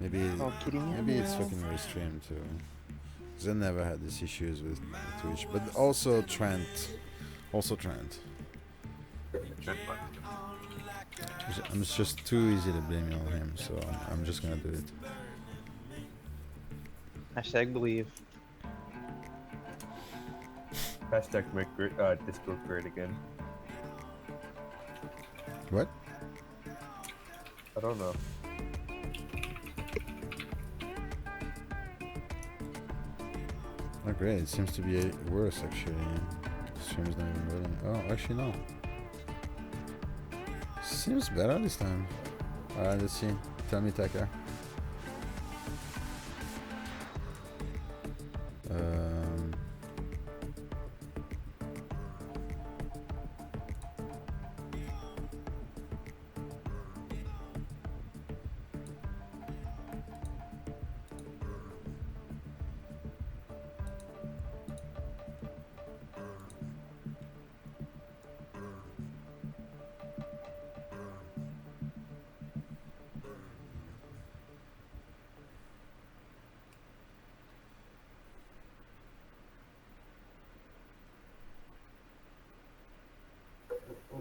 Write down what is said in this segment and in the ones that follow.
Maybe Oh, kitty meow maybe it's meow. fucking restream too. 'Cause I never had these issues with Twitch, but also Trent. Also Trent. I'm just too easy to blame on him, so I'm just gonna do it. Hashtag believe. Hashtag make Discord great again. What? I don't know. Oh great, it seems to be worse actually. The stream is not even loading. Oh, actually no. Seems better this time. Alright, let's see. Tell me, Taka. Um,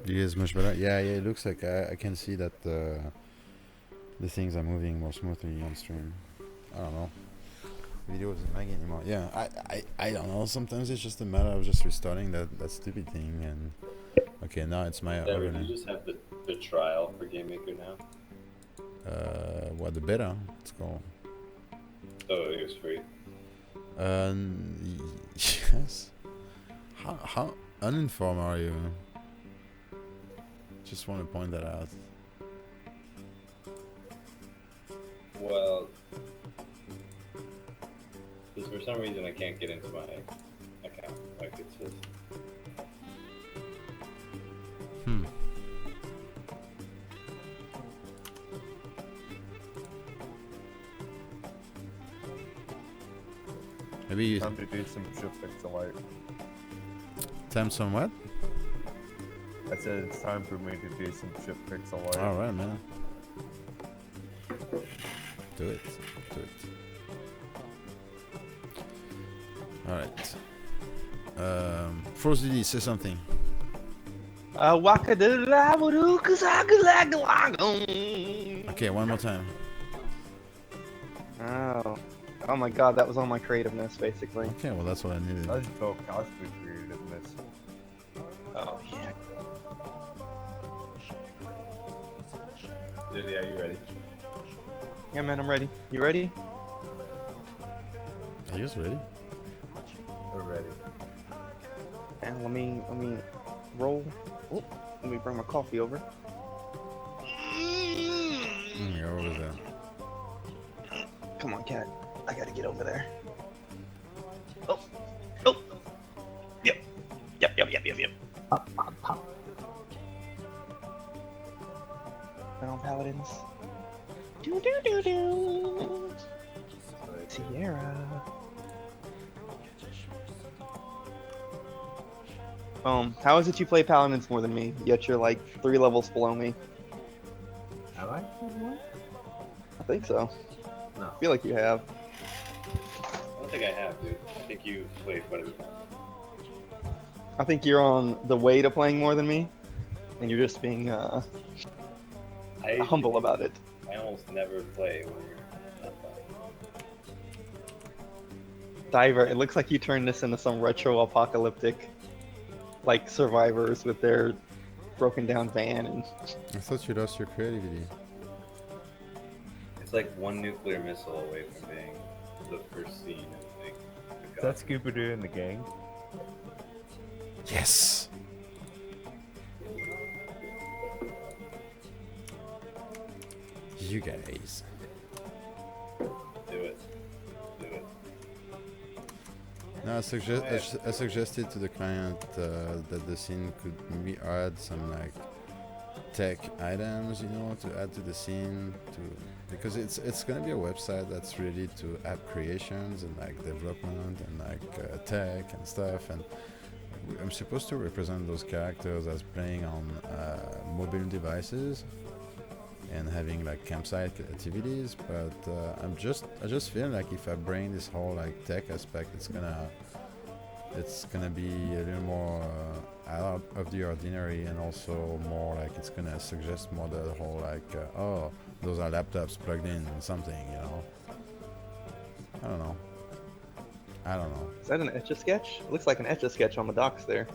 it is much better. Yeah, it looks like I can see that the things are moving more smoothly on stream. I don't know. Video isn't lagging anymore. Yeah, I don't know. Sometimes it's just a matter of just restarting that stupid thing and okay, now it's my Sarah, do overlay. you just have the trial for Game Maker now? What the beta? It's called. Oh, it was free. Yes. How uninformed are you? Just want to point that out. Well, because for some reason I can't get into my account. Like it says. Hmm. Maybe you Time to do some shit pixel art. time some what? I said it's time for me to do some shit pixel art. All right, man. Do it. Do it. All right. Frost DD, say something. Waka do la do kazaga. Okay, one more time. Oh my god, that was all my creativeness, basically. Okay, well that's what I needed. That's Bill Cosby creativeness. Oh yeah. Lily, are you ready? Yeah, man, I'm ready. You ready? Are you guys ready? We're ready. And let me roll. Oh, let me bring my coffee over. You're over there. Come on, cat. I gotta get over there. Oh. Yep. Down, paladins. Do. Sierra. How is it you play paladins more than me, yet you're like 3 levels below me? Am I? I think so. No. I feel like you have. I don't think I have, dude. I think you played quite a bit. I think you're on the way to playing more than me, and you're just being humble about it. I almost never play when you're not playing. Diver, it looks like you turned this into some retro apocalyptic, like survivors with their broken down van and. I thought you lost your creativity. It's like one nuclear missile away from being the first scene of like Is that Scooby-Doo and the gang? Yes. You guys. Do it. No, I suggested to the client that the scene could maybe add some like tech items, you know, to add to the scene, because it's gonna be a website that's really to app creations and like development and like tech and stuff, and I'm supposed to represent those characters as playing on mobile devices, and having like campsite activities. But I just feel like if I bring this whole like tech aspect, it's gonna be a little more out of the ordinary, and also more like it's gonna suggest more the whole like oh, those are laptops plugged in and something, you know. I don't know. Is that an Etch-a-Sketch? It looks like an Etch-a-Sketch on the docks there.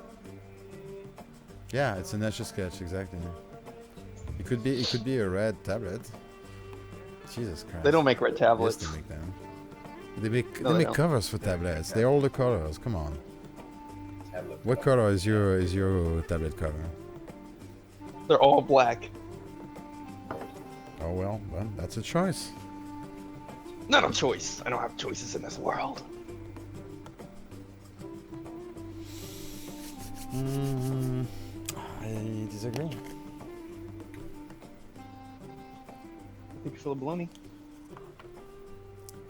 Yeah, it's an Etch-a-Sketch, exactly. It could be a red tablet. Jesus Christ. They don't make red tablets. Yes, they make them. They make No, they they make don't. covers for tablets. They're all the colors. Come on. Tablet What color is your tablet cover? They're all black. Oh well, that's a choice. Not a choice. I don't have choices in this world. I disagree. I think you're full of baloney.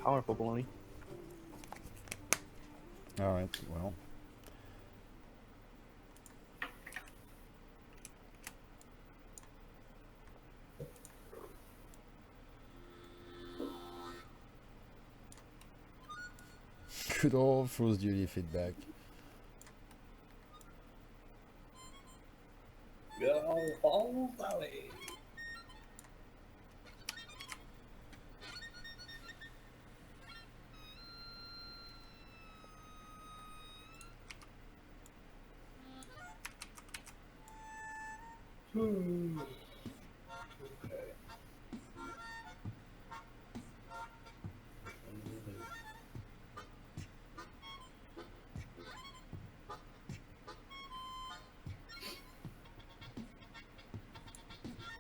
Powerful baloney. All right. Well. Good old Frost Duty feedback. Good old Fall Valley. Okay.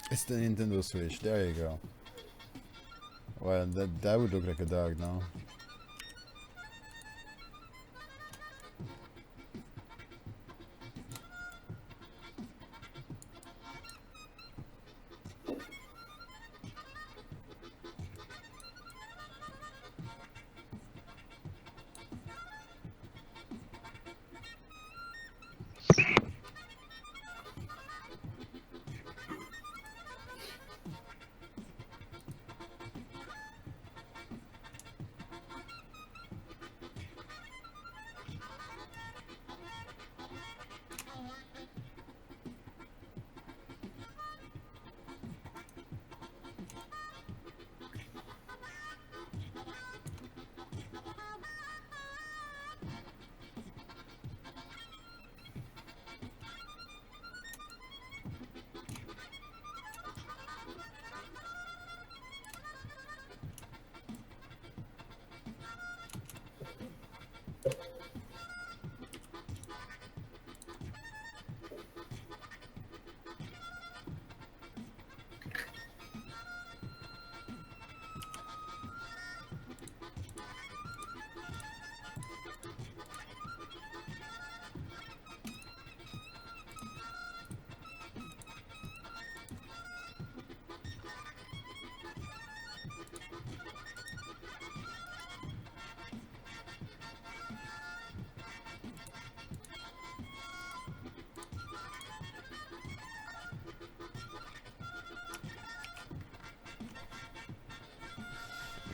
It's the Nintendo Switch. There you go. Well, that would look like a dog now.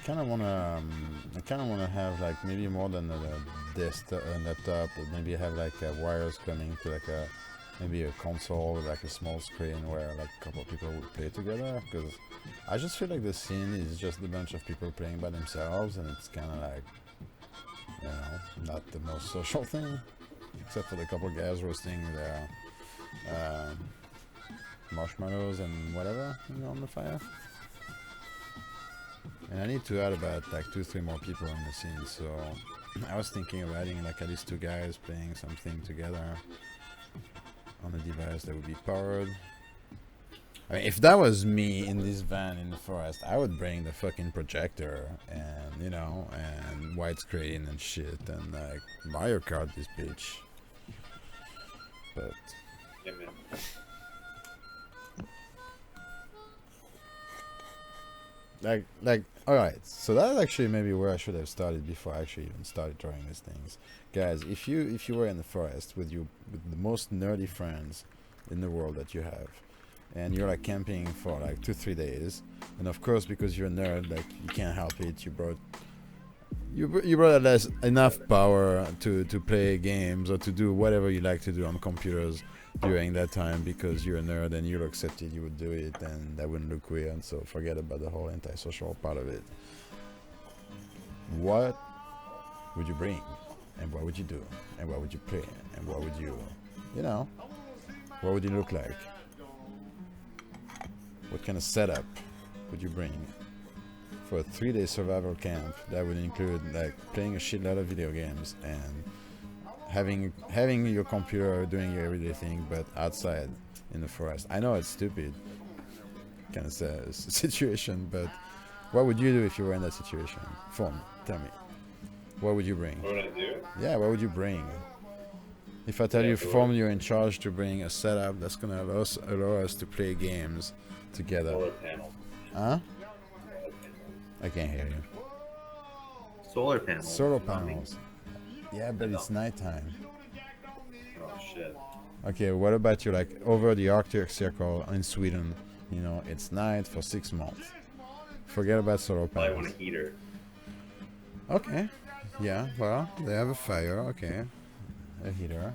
I kind of wanna have like maybe more than a desktop, a laptop, but maybe have like wires coming to like maybe a console with like a small screen where like a couple of people would play together. Because I just feel like the scene is just a bunch of people playing by themselves, and it's kind of like, you know, not the most social thing, except for the couple of guys roasting their marshmallows and whatever, you know, on the fire. And I need to add about like 2-3 more people in the scene, so I was thinking of adding like at least 2 guys playing something together on a device that would be powered. I mean, if that was me in this van in the forest, I would bring the fucking projector and, you know, and widescreen and shit, and like Mario Kart this bitch. But Yeah, man. like alright, so that's actually maybe where I should have started before I actually even started drawing these things. Guys, if you were in the forest with the most nerdy friends in the world that you have, and you're like camping for like 2-3 days, and of course because you're a nerd, like you can't help it, you brought less enough power to play games or to do whatever you like to do on computers during that time because you're a nerd and you'll accept it, you would do it, and that wouldn't look weird. So forget about the whole antisocial part of it. What would you bring, and what would you do, and what would you play, and what would you, what would it look like? What kind of setup would you bring for a 3-day survival camp that would include like playing a shitload of video games and having your computer doing your everyday thing, but outside in the forest? I know it's stupid kind of situation, but what would you do if you were in that situation? Form, tell me. What would you bring? What would I do? Yeah, what would you bring? If I tell you, Form, you're in charge to bring a setup that's gonna allow us to play games together. Solar panels. Huh? I can't hear you. Solar panels. Solar panels. Yeah, but it's nighttime. Oh shit. Okay, what about you, like over the Arctic Circle in Sweden? It's night for 6 months. Forget about solar Probably panels. want a heater. Okay. Yeah, well, they have a fire. Okay. A heater.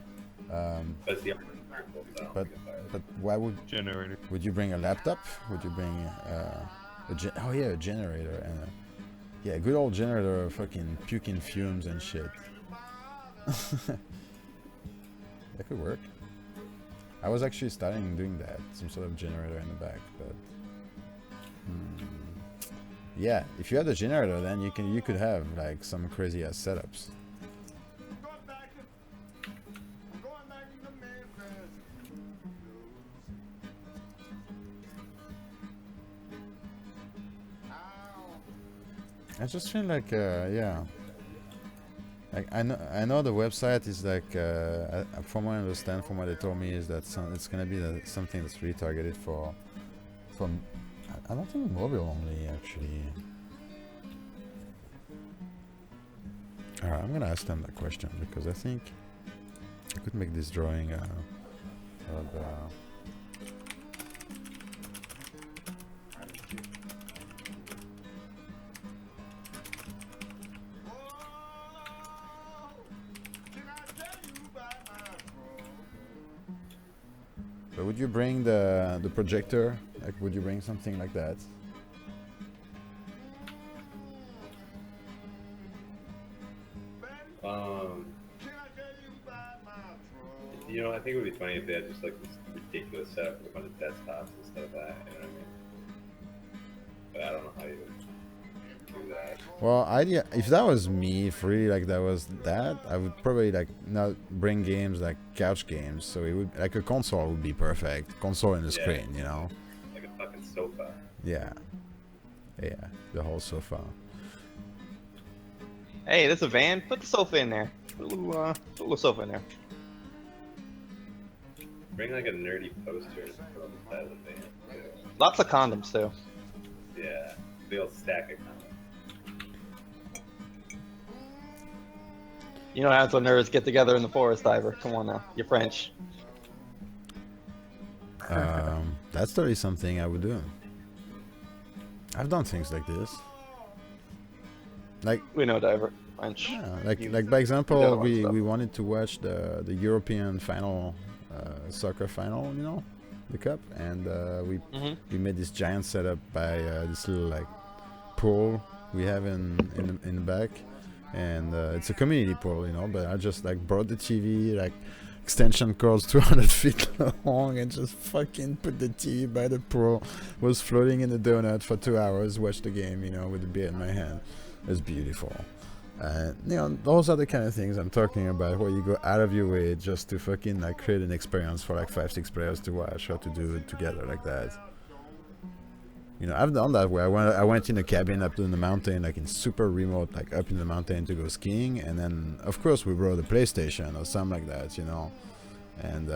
That's the Arctic Circle, so I don't But think a fire. but why would Generator. you bring a laptop? Would you bring a generator and a good old generator, fucking puking fumes and shit. That could work. I was actually starting doing that, some sort of generator in the back, but yeah, if you had a generator, then you could have like some crazy ass setups. I just feel like yeah. Like I know the website is like from what I understand, from what they told me, is that it's gonna be something that's really targeted from I don't think mobile only actually. Alright, I'm gonna ask them that question because I think I could make this drawing But would you bring the projector? Like, would you bring something like that? I think it would be funny if they had just like this ridiculous setup with a bunch of desktops instead of that. You know what I mean? But I don't know how you would do that. Well, if that was me, if really like that was that, I would probably like not bring games like couch games. So it would like a console would be perfect. Console and a screen, Like a fucking sofa. Yeah, the whole sofa. Hey, there's a van. Put the sofa in there. Put a little sofa in there. Bring like a nerdy poster and put on the side of the van. Too. Lots of condoms too. Yeah, big old stack of condoms. You know how some nerds get together in the forest, Ivor. Come on now, you're French. That's totally something I would do. I've done things like this. Like We know Diver French. yeah, like You- by you example, did a lot of we stuff. wanted to watch the European final, soccer final, the cup, and we made this giant setup by this little like pool we have in the back, and it's a community pool, but I just like brought the TV, like extension cords 200 feet long, and just fucking put the TV by the pool, was floating in the donut for 2 hours, watched the game, with the beer in my hand. It's beautiful. Those are the kind of things I'm talking about, where you go out of your way just to fucking like create an experience for like 5-6 players to watch or to do it together like that. I've done that where I went in a cabin up in the mountain, like in super remote, like up in the mountain to go skiing, and then of course we brought a PlayStation or something like that, and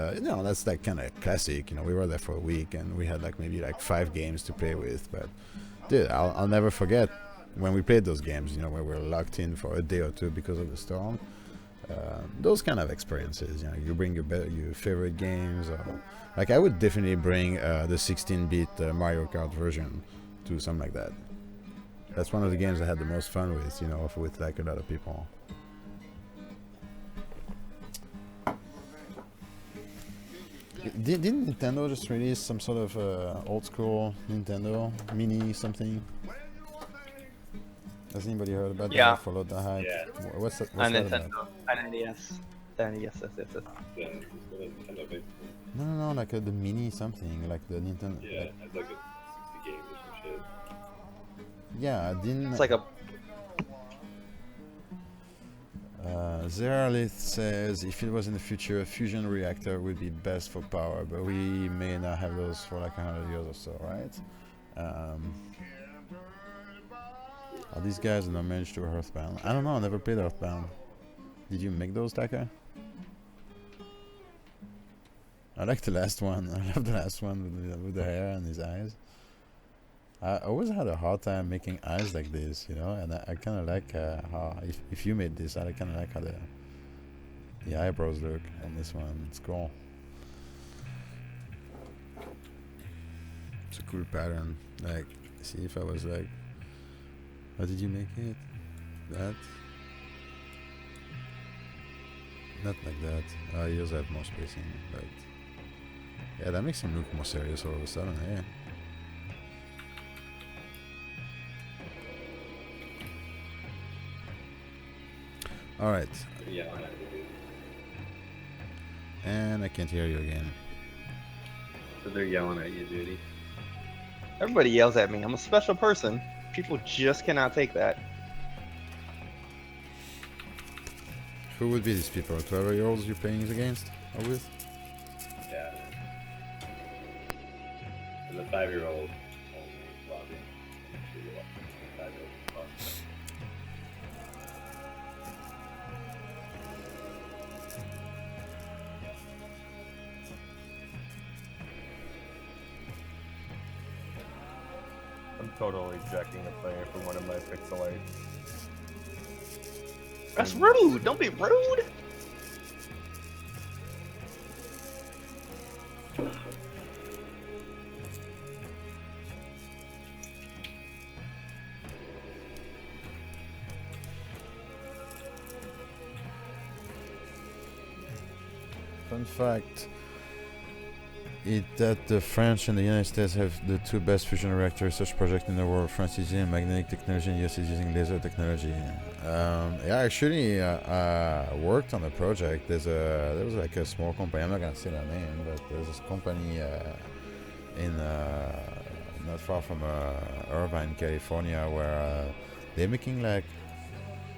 that's like kind of classic. We were there for a week and we had like maybe like 5 games to play with, but dude, I'll never forget when we played those games, where we were locked in for a day or two because of the storm. Those kind of experiences. You know, you bring your favorite games. Or, like I would definitely bring the 16-bit Mario Kart version to something like that. That's one of the games I had the most fun with. You know, with like a lot of people. Didn't Nintendo just release some sort of old school Nintendo mini something? Has anybody heard about Yeah. that? Followed the hype? Yeah. What's that? On What's that Nintendo, about? on NES, the NES, yes. Yeah, just go to Nintendo basically. No, like the mini something, like the Nintendo. Yeah, Like, it's like a 60 games or some shit. yeah, I didn't. It's like a Zeralith says if it was in the future, a fusion reactor would be best for power, but we may not have those for like 100 years or so, right? Are these guys an homage to Earthbound? I don't know, I never played Earthbound. Did you make those, Taka? I like the last one. I love the last one with the hair and his eyes. I always had a hard time making eyes like this, you know, and I kind of like how if you made this, I kind of like how the eyebrows look on this one. It's cool. It's a cool pattern. Like, see if I was like, how did you make it? That? Not like that. Yours have more spacing, but yeah, that makes him look more serious all of a sudden, eh? Alright, Yeah, I know, dude. and I can't hear you again. So they're yelling at you, duty. everybody yells at me. I'm a special person. People just cannot take that. Who would be these people? 12-year-olds you're playing against or with? Yeah. And the 5-year-old only lobby. Make sure you watch the 5-year-old watch. I'm totally ejecting the player for one of my pixelites. That's rude. Don't be rude. Fun fact is that the French and the United States have the two best fusion reactor research projects in the world. France is using magnetic technology and US is using laser technology. Yeah, actually worked on the project. There was like a small company, I'm not gonna say their name, but there's this company in not far from Irvine, California, where they're making like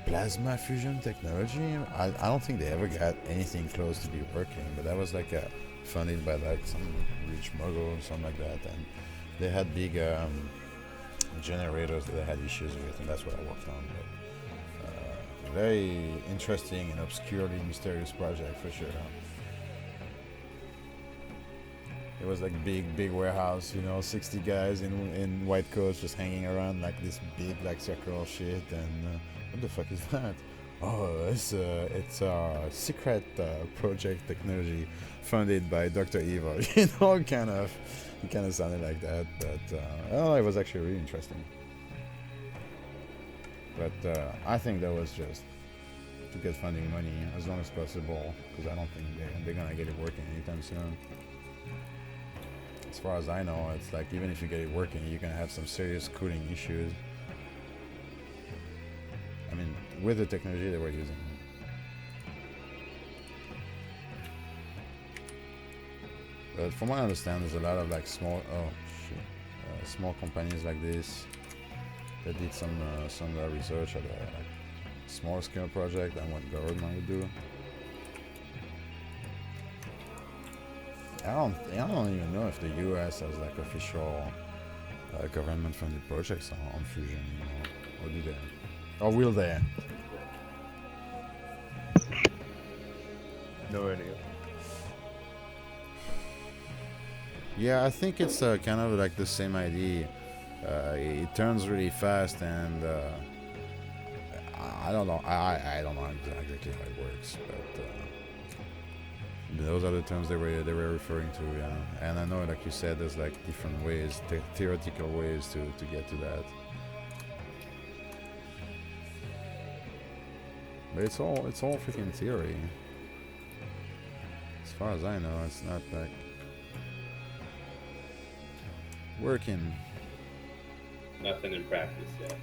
plasma fusion technology. I don't think they ever got anything close to be working, but that was like funded by like some rich mogul or something like that, and they had big generators that they had issues with, and that's what I worked on. But, very interesting and obscurely mysterious project for sure. It was like big warehouse, you know, 60 guys in white coats just hanging around like this big like circular shit, and what the fuck is that? Oh, it's a secret project technology funded by Dr. Evil. You know, it kind of sounded like that, but oh, it was actually really interesting. But I think that was just to get funding money as long as possible, because I don't think they're gonna get it working anytime soon. As far as I know, it's like even if you get it working, you're gonna have some serious cooling issues. I mean, with the technology they were using. But from what I understand, there's a lot of like small companies like this that did some research at a like, small scale project than what government would do. I don't even know if the US has like official government funded projects on fusion, you know, or do they? Or will they? No idea. Yeah, I think it's kind of like the same idea. It turns really fast, and I don't know. I don't know exactly how it works, but those are the terms they were referring to. Yeah, and I know, like you said, there's like different ways, theoretical ways to get to that. But it's all freaking theory. As far as I know, it's not like working. Nothing in practice yet.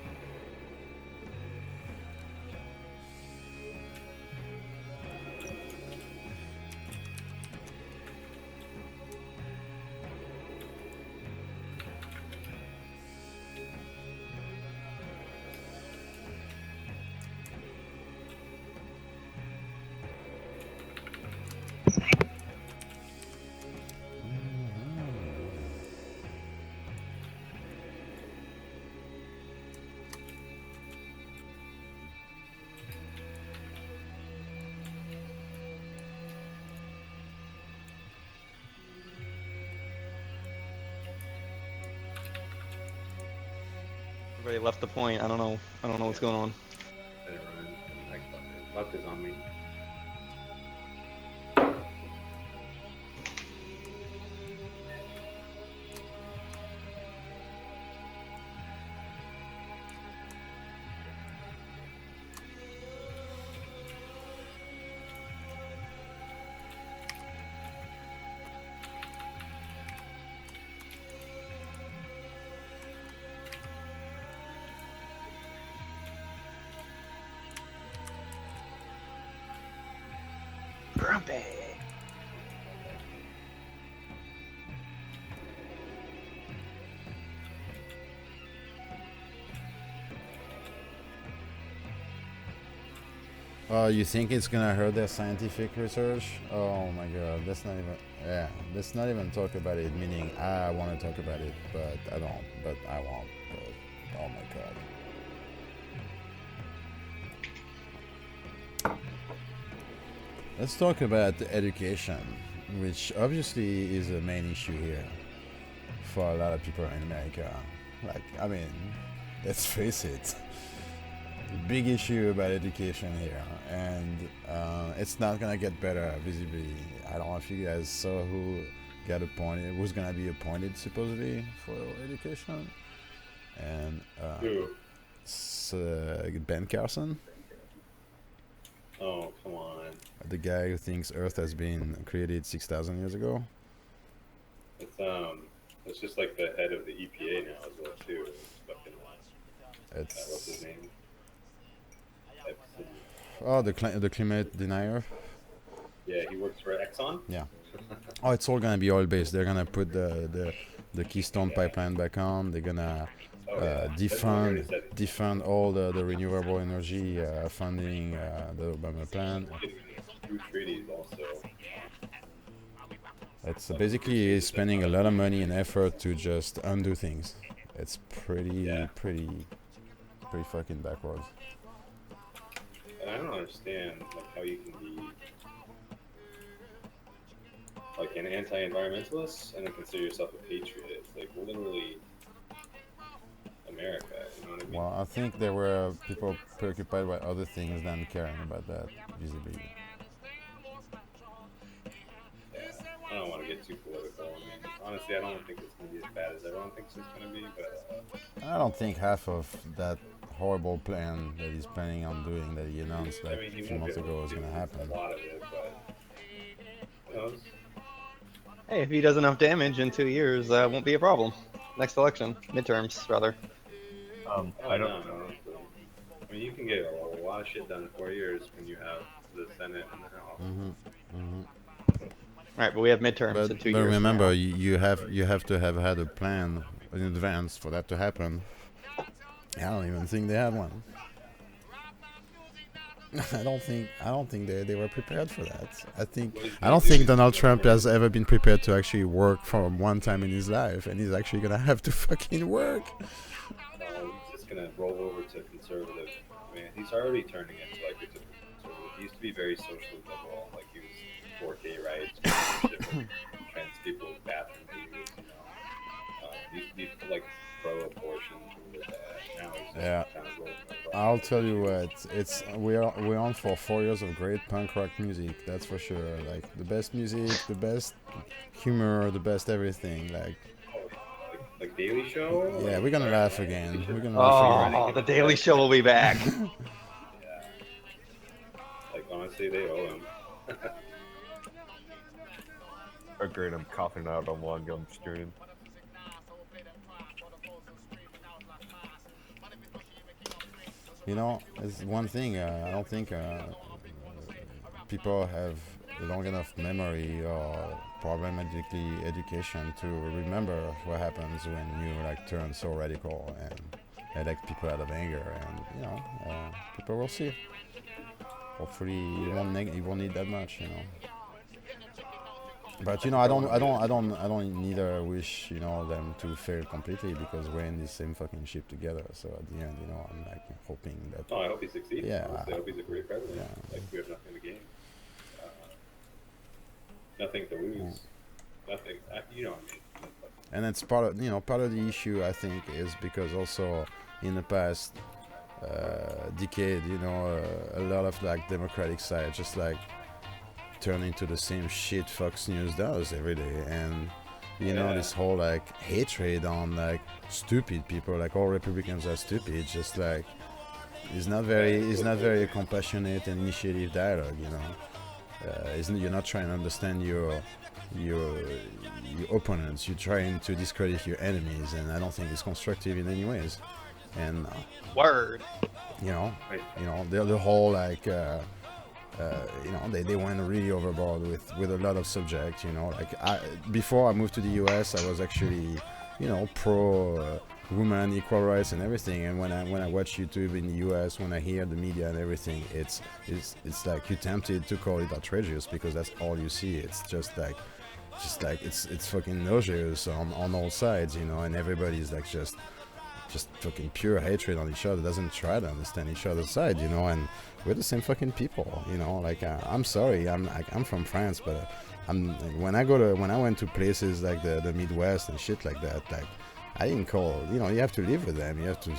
Everybody left the point. I don't know. I don't know what's going on. I didn't run. Luck is on me. Grumpy. You think it's gonna hurt their scientific research? Oh my god, let's not even. Yeah, let's not even talk about it. Meaning, I want to talk about it, but I don't. But I won't. But oh my god. Let's talk about education, which obviously is a main issue here for a lot of people in America. Like, I mean, let's face it. Big issue about education here, and it's not gonna get better visibly. I don't know if you guys saw who got appointed, who's gonna be appointed supposedly for education, and Who? Ben Carson, Oh, come on. the guy who thinks Earth has been created 6,000 years ago. It's just like the head of the EPA now as well too. It's fucking what's his It's name? Epson. oh, the climate denier. Yeah, he works for Exxon. Yeah. Oh, it's all gonna be oil based. They're gonna put the Keystone pipeline back on. They're gonna Oh, yeah. That's what I already said. defund all the renewable energy funding, the Obama plan. Getting through treaties also. It's basically spending a lot of money and effort to just undo things. It's Yeah. pretty fucking backwards. And I don't understand like how you can be like an anti-environmentalist and then consider yourself a patriot. It's like literally America. You know what I mean? Well, I think there were people preoccupied by other things than caring about that visibly. Yeah. I don't want to get too political. I mean, honestly, I don't think it's going to be as bad as everyone thinks it's going to be, but I don't think half of that horrible plan that he's planning on doing that he announced like I mean, he a few won't be months able ago is to gonna do happen. a lot of it, but who knows? Hey, if he does enough damage in 2 years, that won't be a problem. Next election, midterms rather. I don't. know. I mean, you can get a lot of shit done in 4 years when you have the Senate and the House. All right, but we have midterms in 2 But years. remember, you have to have had a plan in advance for that to happen. I don't even think they had one. I don't think they were prepared for that. I don't think Donald Trump has ever been prepared to actually work for one time in his life, and he's actually gonna have to fucking work. He's just gonna roll over to conservative. I mean, he's already turning into like a typical conservative. He used to be very socially liberal, like he was for gay rights, trans people's bathroom use, you know. Used to be like pro-abortion with that. Now it's just Yeah. kind of rolling over. I'll tell you what, it's we're on for 4 years of great punk rock music. That's for sure. Like the best music, the best humor, the best everything. Like Like Daily Show. yeah, like, we're gonna or, laugh like, again. Feature- We're gonna laugh again. Oh, the Daily Show will be back. Yeah. Like honestly, they owe him. Oh, great, I'm coughing out on Long Gum stream. You know, it's one thing. I don't think people have long enough memory or problematically education to remember what happens when you like turn so radical and elect people out of anger. And you know, people will see. Hopefully, you won't need that much. You know. But you know, I don't neither wish them to fail completely because we're in the same fucking ship together. So at the end, I'm like hoping that. Oh, I hope he succeeds. Yeah. Honestly, I hope he's a great president. Yeah. Like we have nothing to gain, nothing to lose, nothing. You know what I mean? And it's part of the issue I think is because also in the past decade, a lot of like Democratic side just like turn into the same shit Fox News does every day, and this whole like hatred on like stupid people, like all Republicans are stupid. It's just like it's not very compassionate and initiative dialogue. You're not trying to understand your opponents. You're trying to discredit your enemies, and I don't think it's constructive in any ways. And Word. the whole like. They went really overboard with a lot of subjects. Before I moved to the US, I was actually, pro women, equal rights, and everything. And when I watch YouTube in the US, when I hear the media and everything, it's like you're tempted to call it outrageous because that's all you see. It's just like it's fucking nauseous on all sides, and everybody's like just fucking pure hatred on each other, doesn't try to understand each other's side, and we're the same fucking people, I'm sorry, I'm from France, but when I went to places like the Midwest and shit like that, like I didn't call, you have to live with them, you have to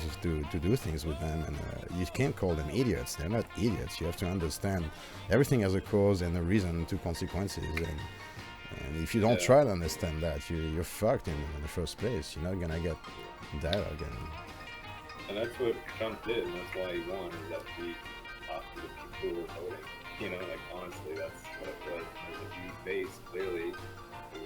do things with them, and you can't call them idiots. They're not idiots. You have to understand everything has a cause and a reason to consequences, and if you don't try to understand that, you're fucked in the first place. You're not gonna get dialogue. And that's what Trump did, and that's why he won, is that he talked to the people who were voting. Like, honestly, that's what it was. There's a huge base, clearly, who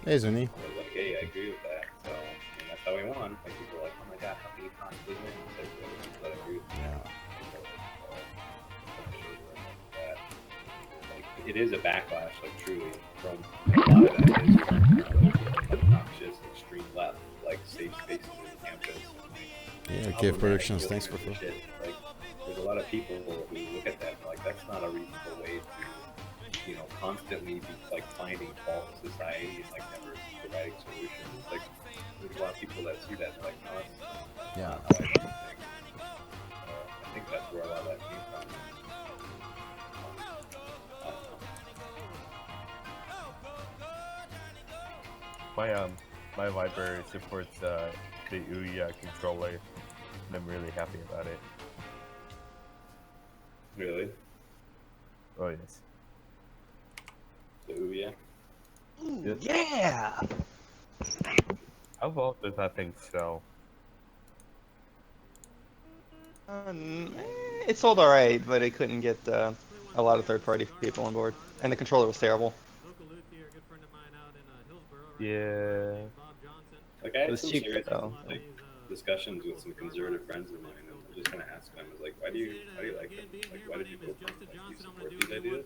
Hey, Zuni. was like, hey, I agree with that. So, and that's how he won. Like, people were like, oh my god, how can you possibly win? It's like, well, people that agree with Yeah. that. Like, it is a backlash, like, truly, from a lot of that is from obnoxious, extreme left, like, safe spaces on campus. Yeah, Cave Productions, thanks for shit. Like, there's a lot of people who look at that and like, that's not a reasonable way to, constantly be like finding fault in society and like never providing solutions. Like, there's a lot of people that see that and like, no, that's Yeah. not how I do things. I think that's where a lot of that came from. I don't know. My library supports the Ouya controller, and I'm really happy about it. Really? Oh yes. The Ouya? Ooh, yeah. How well does that thing sell? It sold alright, but it couldn't get a lot of third-party people on board, and the controller was terrible. Yeah. Like, I It had was some cheap, serious though. like discussions with some conservative friends of mine, and I was just kind of asking them, I was like, why do you like them? Like, why did you vote for them? Like, do you support these ideas?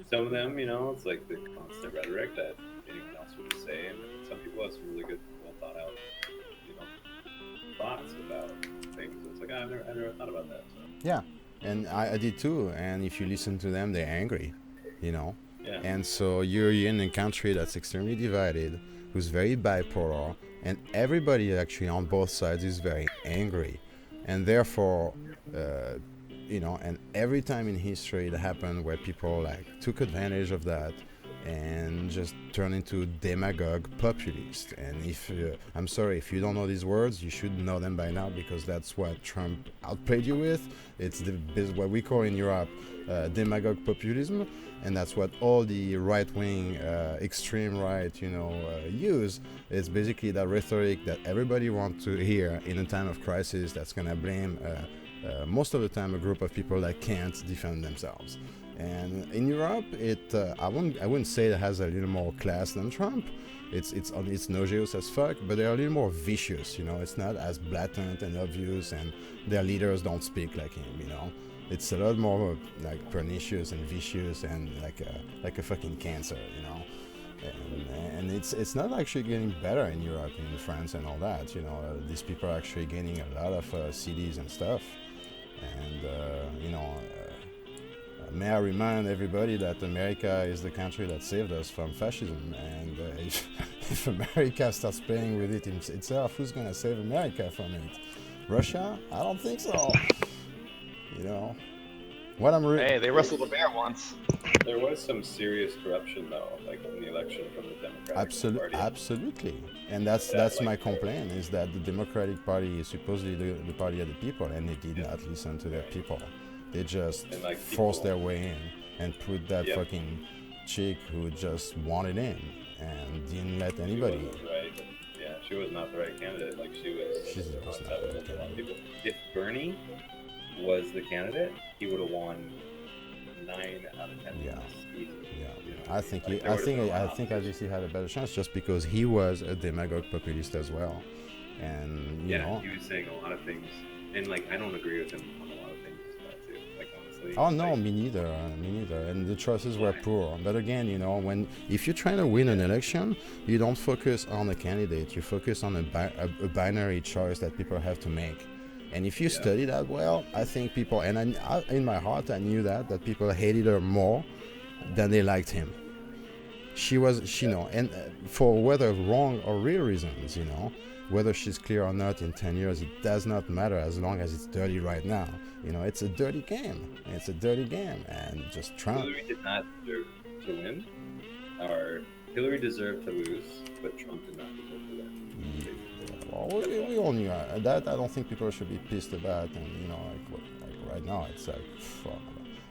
Some of them, it's like the constant rhetoric that anyone else would say, and some people have some really good, well thought out, thoughts about things. It's like, I never thought about that. So. Yeah, and I did too. And if you listen to them, they're angry, Yeah. And so you're in a country that's extremely divided, who's very bipolar, and everybody actually on both sides is very angry, and therefore, and every time in history it happened where people like took advantage of that, and just turn into demagogue populist. And if I'm sorry, if you don't know these words, you should know them by now, because that's what Trump outplayed you with. It's what we call in Europe demagogue populism, and that's what all the right-wing, extreme right, use. It's basically that rhetoric that everybody wants to hear in a time of crisis. That's gonna blame most of the time a group of people that can't defend themselves. And in Europe, I wouldn't say it has a little more class than Trump. It's nauseous as fuck, but they're a little more vicious. It's not as blatant and obvious, and their leaders don't speak like him. It's a lot more like pernicious and vicious and like a fucking cancer. And it's not actually getting better in Europe, in France and all that. These people are actually gaining a lot of CDs and stuff. And may I remind everybody that America is the country that saved us from fascism, and if America starts playing with it itself, who's gonna save America from it? Russia? I don't think so. What I'm Hey, they wrestled a bear once. There was some serious corruption though, like in the election from the Democratic Party. Absolutely, and that's my complaint, is that the Democratic Party is supposedly the party of the people, and they did not listen to their people. They just forced their way in and put that fucking chick who just wanted in and didn't let anybody. Yeah, she was not the right candidate. Like she was not the right candidate. If Bernie was the candidate, he would have won 9 out of 10. Yeah. I think RGC had a better chance just because he was a demagogue populist as well, and he was saying a lot of things, and I don't agree with him on a lot of things too. Honestly. Oh no, me neither. And the choices were poor. But again, if you're trying to win an election, you don't focus on a candidate. You focus on a binary choice that people have to make. And if you study that well, I think people, and I, in my heart, I knew that people hated her more than they liked him. She was, and for whether wrong or real reasons, whether she's clear or not in 10 years, it does not matter as long as it's dirty right now. It's a dirty game. And just Trump. Hillary did not deserve to win, or Hillary deserved to lose, but Trump did not deserve to win. Well, we all knew that. I don't think people should be pissed about, and right now it's like, fuck.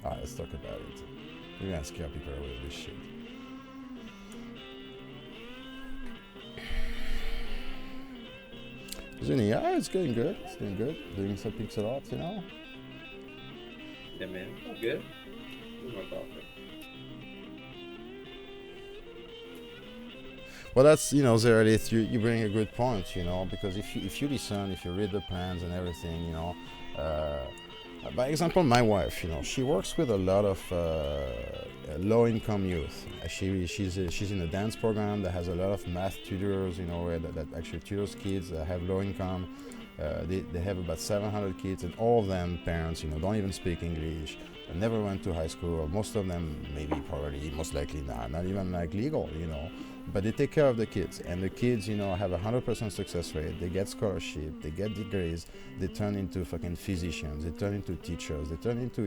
All right, let's talk about it. We're gonna scare people away with this shit. Zuni, yeah, it's going good. Doing some pixel art, Yeah, man, good. More coffee. Well, that's Zeralith, you bring a good point, because if you listen, if you read the plans and everything, by example, my wife, she works with a lot of low-income youth. She's in a dance program that has a lot of math tutors, that actually tutors kids that have low income. They have about 700 kids, and all of them parents, don't even speak English, never went to high school. Most of them, most likely not even legal, but they take care of the kids, and the kids, have 100% success rate. They get scholarship, they get degrees, they turn into fucking physicians, they turn into teachers, they turn into,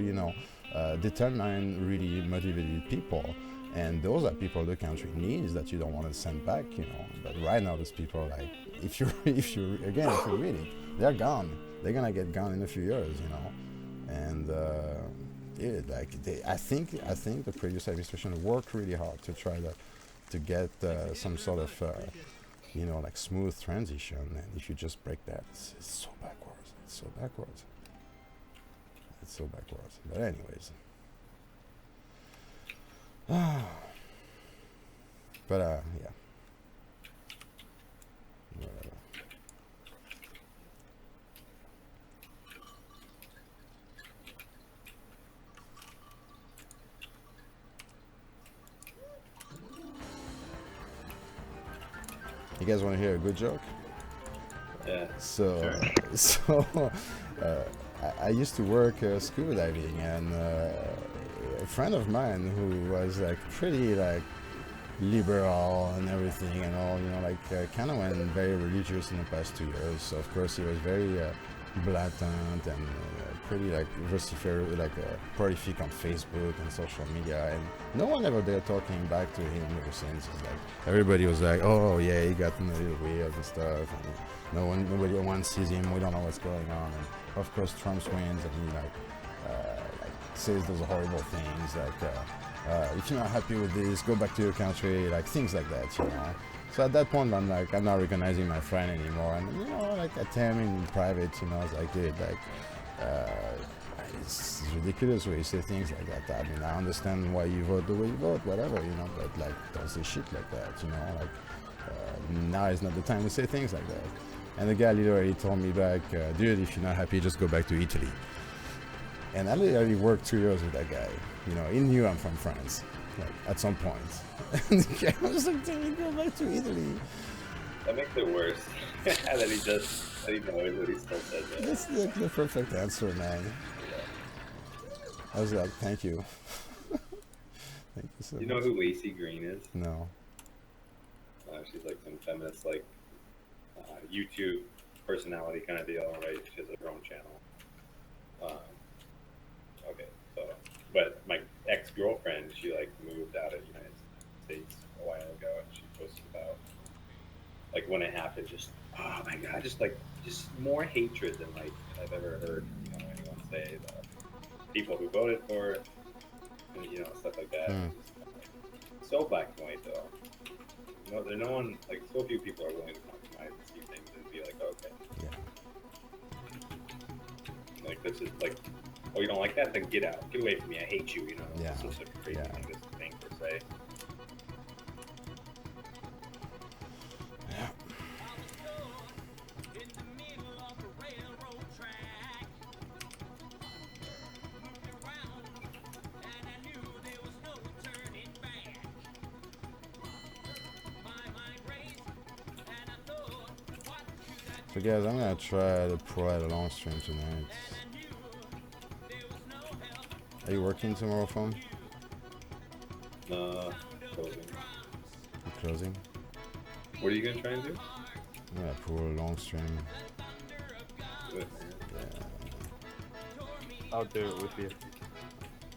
determined, really motivated people. And those are people the country needs that you don't want to send back, But right now, those people, if you read it, they're gone. They're gonna get gone in a few years, And I think the previous administration worked really hard to try to get some sort of, smooth transition. And if you just break that, it's so backwards. But anyways. But yeah. Whatever. You guys want to hear a good joke? Yeah. So I used to work scuba diving, and a friend of mine who was pretty liberal and everything and all, kind of went very religious in the past 2 years. So of course he was very blatant and pretty like prolific on Facebook and social media, and no one ever dare talking back to him ever since. It's like everybody was like, oh yeah, he got a little weird and stuff, and nobody once sees him. We don't know what's going on, and of course Trump wins, and he like says those horrible things like if you're not happy with this, go back to your country, like things like that, you know. So at that point, I'm not recognizing my friend anymore, and you know, like I tell him in private, you know, it's like, dude, like, it's ridiculous when you say things like that. I mean, I understand why you vote the way you vote, whatever, you know, but like, don't say shit like that, you know, like, now is not the time to say things like that. And the guy literally told me back, dude, if you're not happy, just go back to Italy. And I literally worked 2 years with that guy, you know, he knew I'm from France. Like at some point, and the guy was like, "Tell me go back to Italy." That makes it worse. that he knows that he still says that. That's like the perfect answer, man. I was like, "Thank you, thank you so You much." know who Lacey Green is? No. She's like some feminist, like YouTube personality kind of deal, right? She has her own channel. Okay, so, but my ex-girlfriend, she like moved out of the United States a while ago, and she posted about like when it happened, just oh my god, just more hatred than like I've ever heard, you know, anyone say. The people who voted for it, and, you know, stuff like that. So black and white though. No, there's no one, like, so few people are willing to compromise and see things and be like, okay. Yeah. Like, this is like, oh, you don't like that? Then get out. Get away from me. I hate you, you know? Yeah. It's just a crazy thing per se. Yeah. So guys, I'm gonna try to provide a long stream tonight. Are you working tomorrow, phone? Closing. You're closing? What are you gonna try and do? I'm gonna pull a long stream. Do it, man. Yeah. I'll do it with you.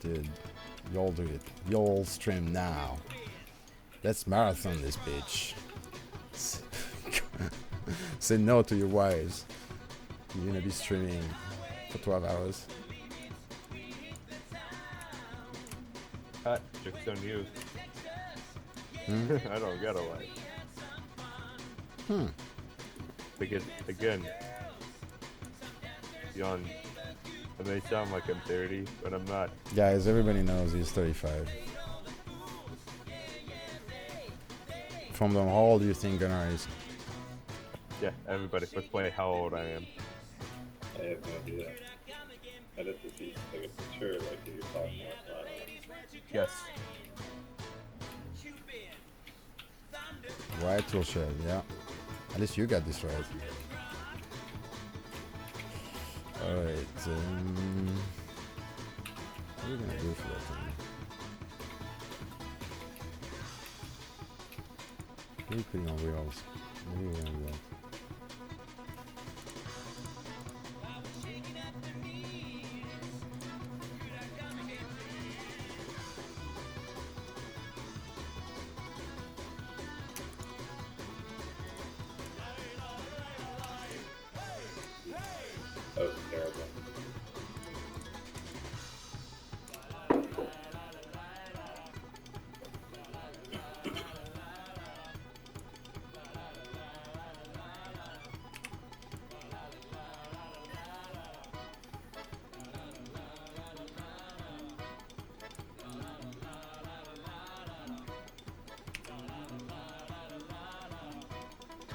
Dude, y'all do it. Y'all stream now. Let's marathon this bitch. Say no to your wives. You're gonna be streaming for 12 hours. Joke's on you. Hmm? I don't got a wife. Hmm. Because, again, Jan, I may sound like I'm 30, but I'm not. Guys, everybody knows he's 35. From them, how old do you think Gunnar is? Yeah, everybody, let's play how old I am. I have no idea. I'd have to see like a picture, like if you're talking about Yes. Right, Toolshed, yeah. At least you got this right. Alright, what are we gonna do for that thing? Maybe putting on wheels. Maybe we're gonna do that. that was terrible.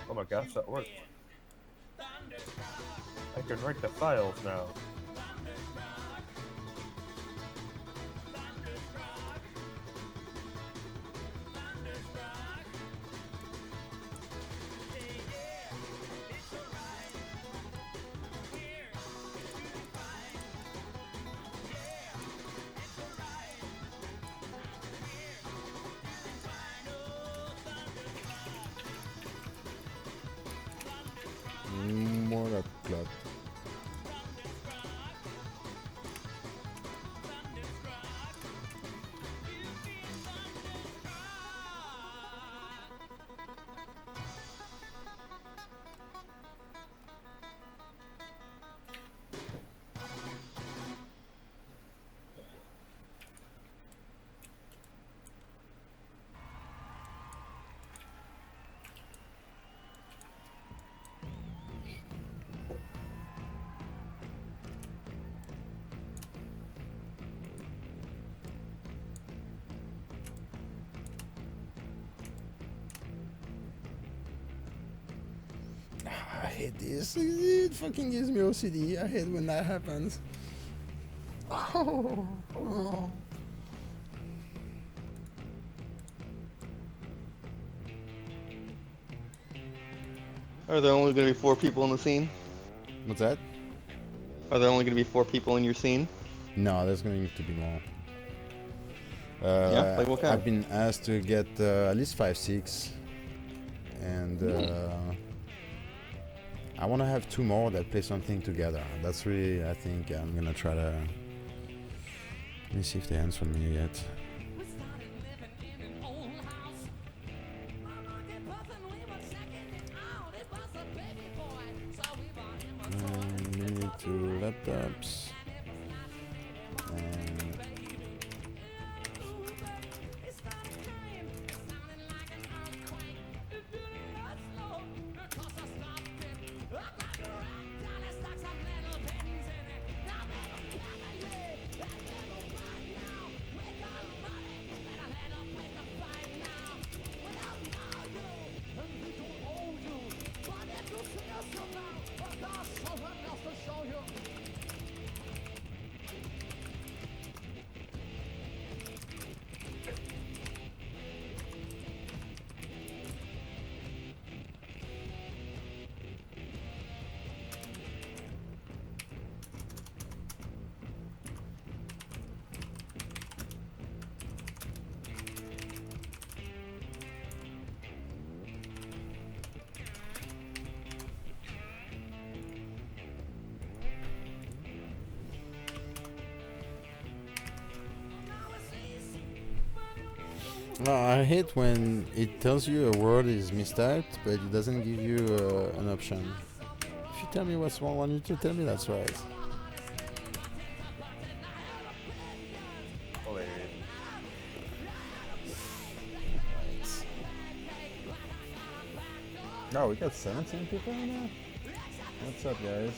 Oh my gosh, that worked. I can write the files now. More like clock. hate this. It fucking gives me OCD. I hate when that happens. Oh. Are there only going to be 4 people in the scene? What's that? Are there only going to be 4 people in your scene? No, there's going to be more. Yeah, like what kind? I've been asked to get at least 5, 6, and I want to have 2 more that play something together. That's really, I think, I'm gonna try to. Let me see if they answered me yet. We need 2 laptops. And no, I hate when it tells you a word is mistyped, but it doesn't give you an option. If you tell me what's wrong, why don't you tell me that's right? Hilarious. No, we got 17 people in there? What's up, guys?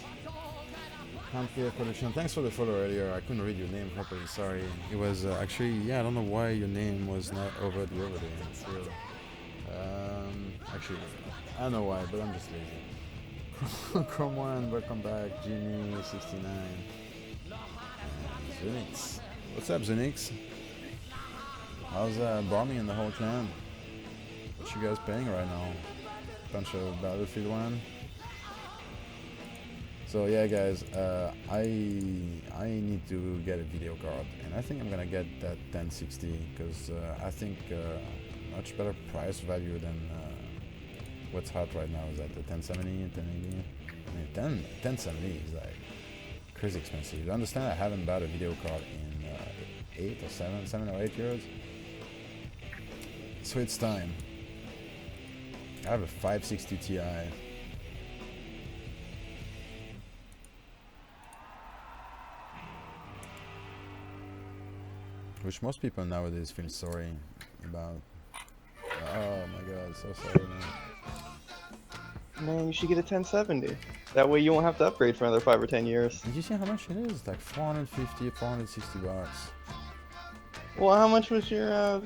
Humphrey Production. Thanks for the follow earlier. I couldn't read your name properly, sorry. It was actually, yeah, I don't know why your name was not over there. It's real. Actually, I don't know why, but I'm just lazy. Chrome 1, welcome back. Jimmy69. Zunix. What's up, Zunix? How's Barmy and the whole clan? What you guys playing right now? Bunch of Battlefield 1. So yeah, guys, I need to get a video card, and I think I'm gonna get that 1060 because I think much better price value than what's hot right now is at the 1070 and 1080. I mean, 1070 is like crazy expensive. You understand? I haven't bought a video card in 7 or 8 years, so it's time. I have a 560 Ti. Which most people nowadays feel sorry about. Oh my god, so sorry, man. Man, you should get a 1070. That way you won't have to upgrade for another 5 or 10 years. Did you see how much it is? Like 450, 460 bucks. Well, how much was your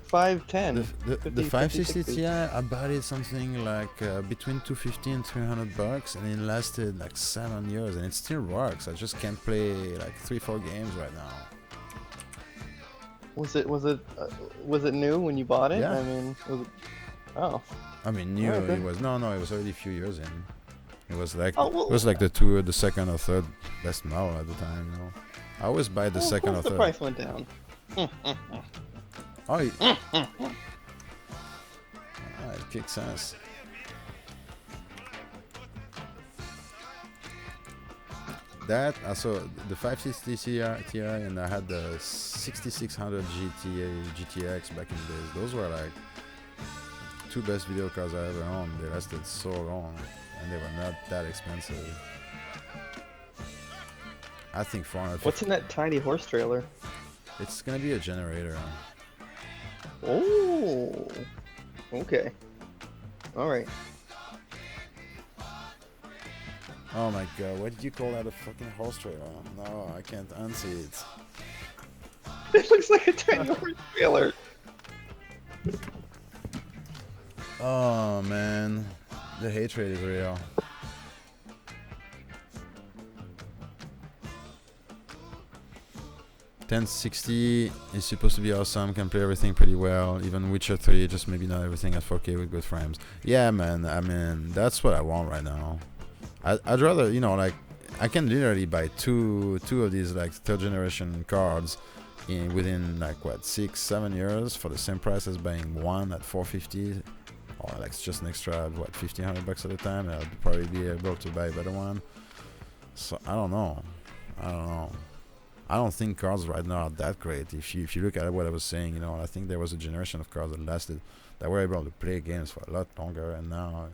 510? The 50, 560 50, Ti, I bought it something like between 250 and 300 bucks, and it lasted like 7 years, and it still works. I just can't play like 3-4 games right now. Was it new when you bought it? Yeah. I mean, was it? Oh. I mean, new. Okay. It was it was already a few years in. It was like Oh, well, it was like the second or third best model at the time. You know, I always buy the well, second or the third. price went down. Oh, it kicks ass. That I saw the 560 Ti and I had the 6600 GTX back in the days. Those were like 2 best video cards I ever owned. They lasted so long and they were not that expensive. I think 450. What's in that tiny horse trailer? It's gonna be a generator. Oh. Okay. All right. Oh my god, why did you call that a fucking horse trailer? No, I can't unsee it. It looks like a tiny horse trailer. Oh man, the hatred is real. 1060 is supposed to be awesome. Can play everything pretty well. Even Witcher 3, just maybe not everything at 4K with good frames. Yeah, man. I mean, that's what I want right now. I'd rather, like, I can literally buy two of these like third generation cards within like what 6-7 years for the same price as buying one at 450, or like it's just an extra what $1,500 at a time, and I'd probably be able to buy a better one. So I don't know. I don't think cards right now are that great. If you look at what I was saying, I think there was a generation of cards that were able to play games for a lot longer, and now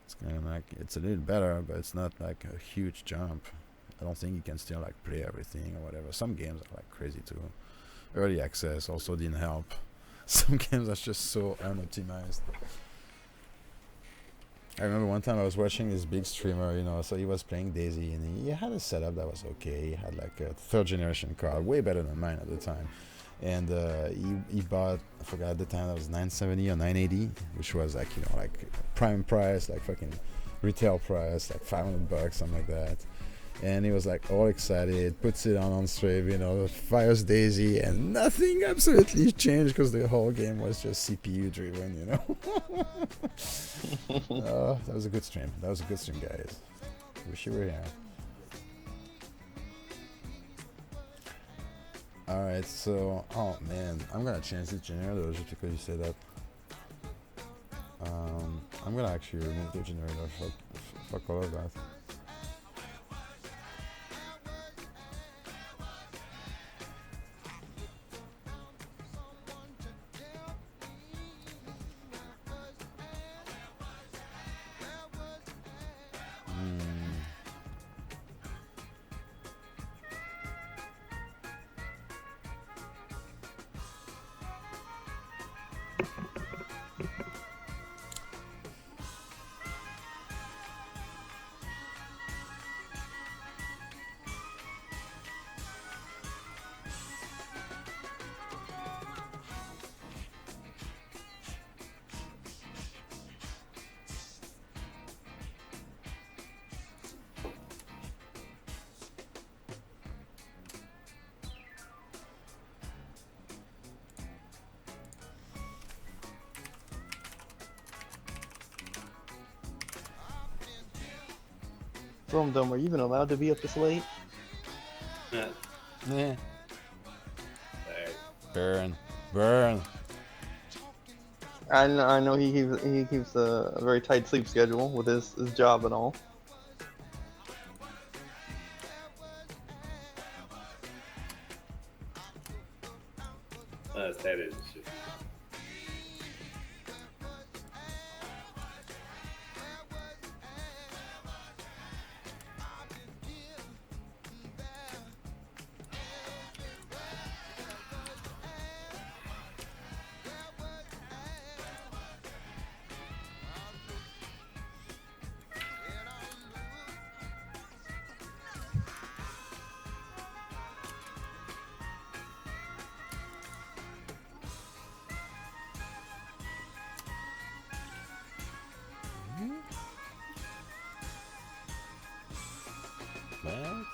it's kind of like it's a little better, but it's not like a huge jump. I don't think you can still like play everything or whatever. Some games are like crazy too. Early access also didn't help. Some games are just so unoptimized. I remember one time I was watching this big streamer, so he was playing Daisy, and he had a setup that was okay. He had like a third generation card, way better than mine at the time. And he bought, I forgot at the time, that was 970 or 980, which was like, like prime price, like fucking retail price, like $500, something like that. And he was like all excited, puts it on stream, fires Daisy, and nothing absolutely changed because the whole game was just CPU driven, That was a good stream. Guys. Wish you were here. Alright, so, oh man, I'm gonna change this generator just because you said that. I'm gonna actually remove the generator, fuck all of that. Dome, are you even allowed to be up this late? Yeah. Yeah. Alright. Burn. I know he keeps a very tight sleep schedule with his job and all. That is just. What?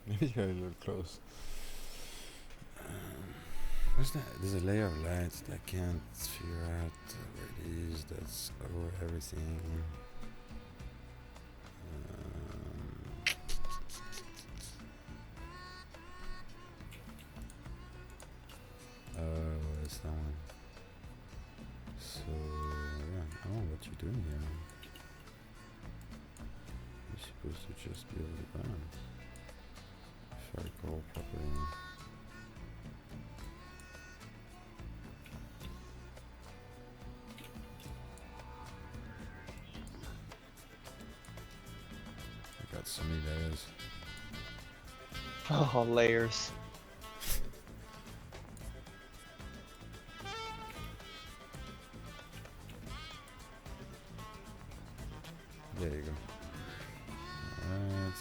Maybe you're a little close. What's that? There's a layer of light that I can't figure out where it is. That's over everything. Oh, it's that one. So, yeah, I don't know what you're doing here. You're supposed to just be over the ground. If I recall properly. I got so many layers. Oh, layers. There you go. Alright.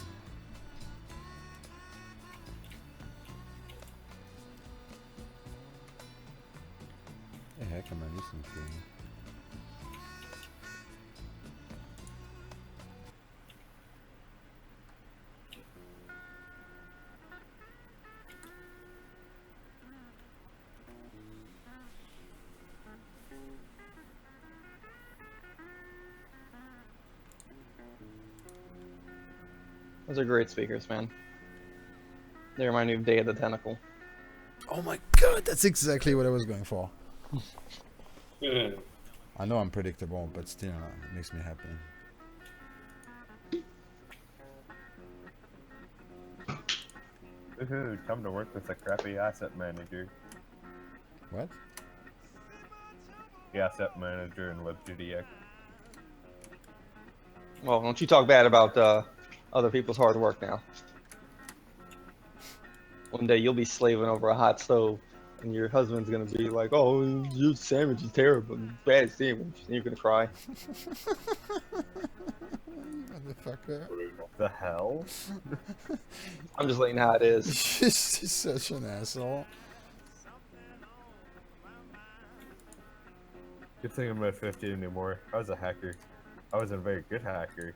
The heck am I listening to? Those are great speakers, man. They're my new Day of the Tentacle. Oh my god, that's exactly what I was going for. I know I'm predictable, but still, it makes me happy. Woohoo, time to work with a crappy asset manager. What? The asset manager in WebGDX. Well, don't you talk bad about other people's hard work now. One day you'll be slaving over a hot stove, and your husband's gonna be like, "Oh, your sandwich is terrible, bad sandwich," and you're gonna cry. Motherfucker. The hell? I'm just letting you know how it is. He's such an asshole. Good thing I'm not 50 anymore. I was a hacker. I wasn't a very good hacker,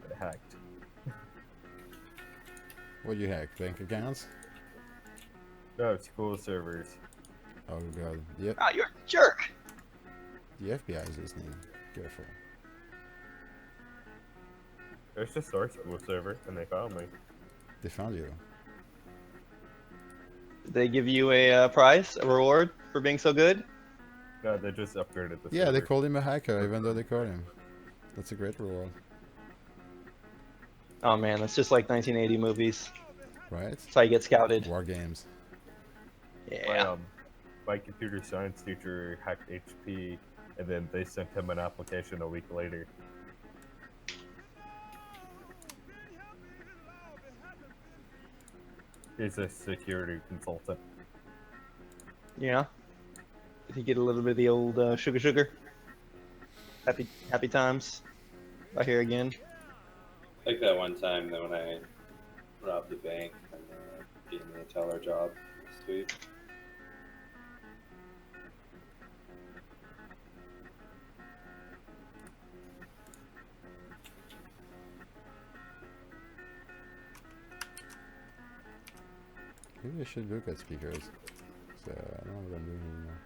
but I hacked. What you hack? Bank accounts? No, school servers. Oh god. Yep. Ah, you're a jerk. The FBI is listening. Careful. There's just our school server, and they found me. They found you. Did they give you a prize, a reward for being so good? No, they just upgraded the Yeah, server. they called him a hacker, even though they caught him. That's a great reward, Oh man, that's just like 1980 movies. right? That's how you get scouted. War games. Yeah. My computer science teacher hacked HP, and then they sent him an application a week later. He's a security consultant. Yeah. Did he get a little bit of the old sugar? Happy times. Right here again. Like that one time that when I robbed the bank and gave me a teller job. Sweet. Maybe I should look at speakers. So I don't know what I'm doing anymore.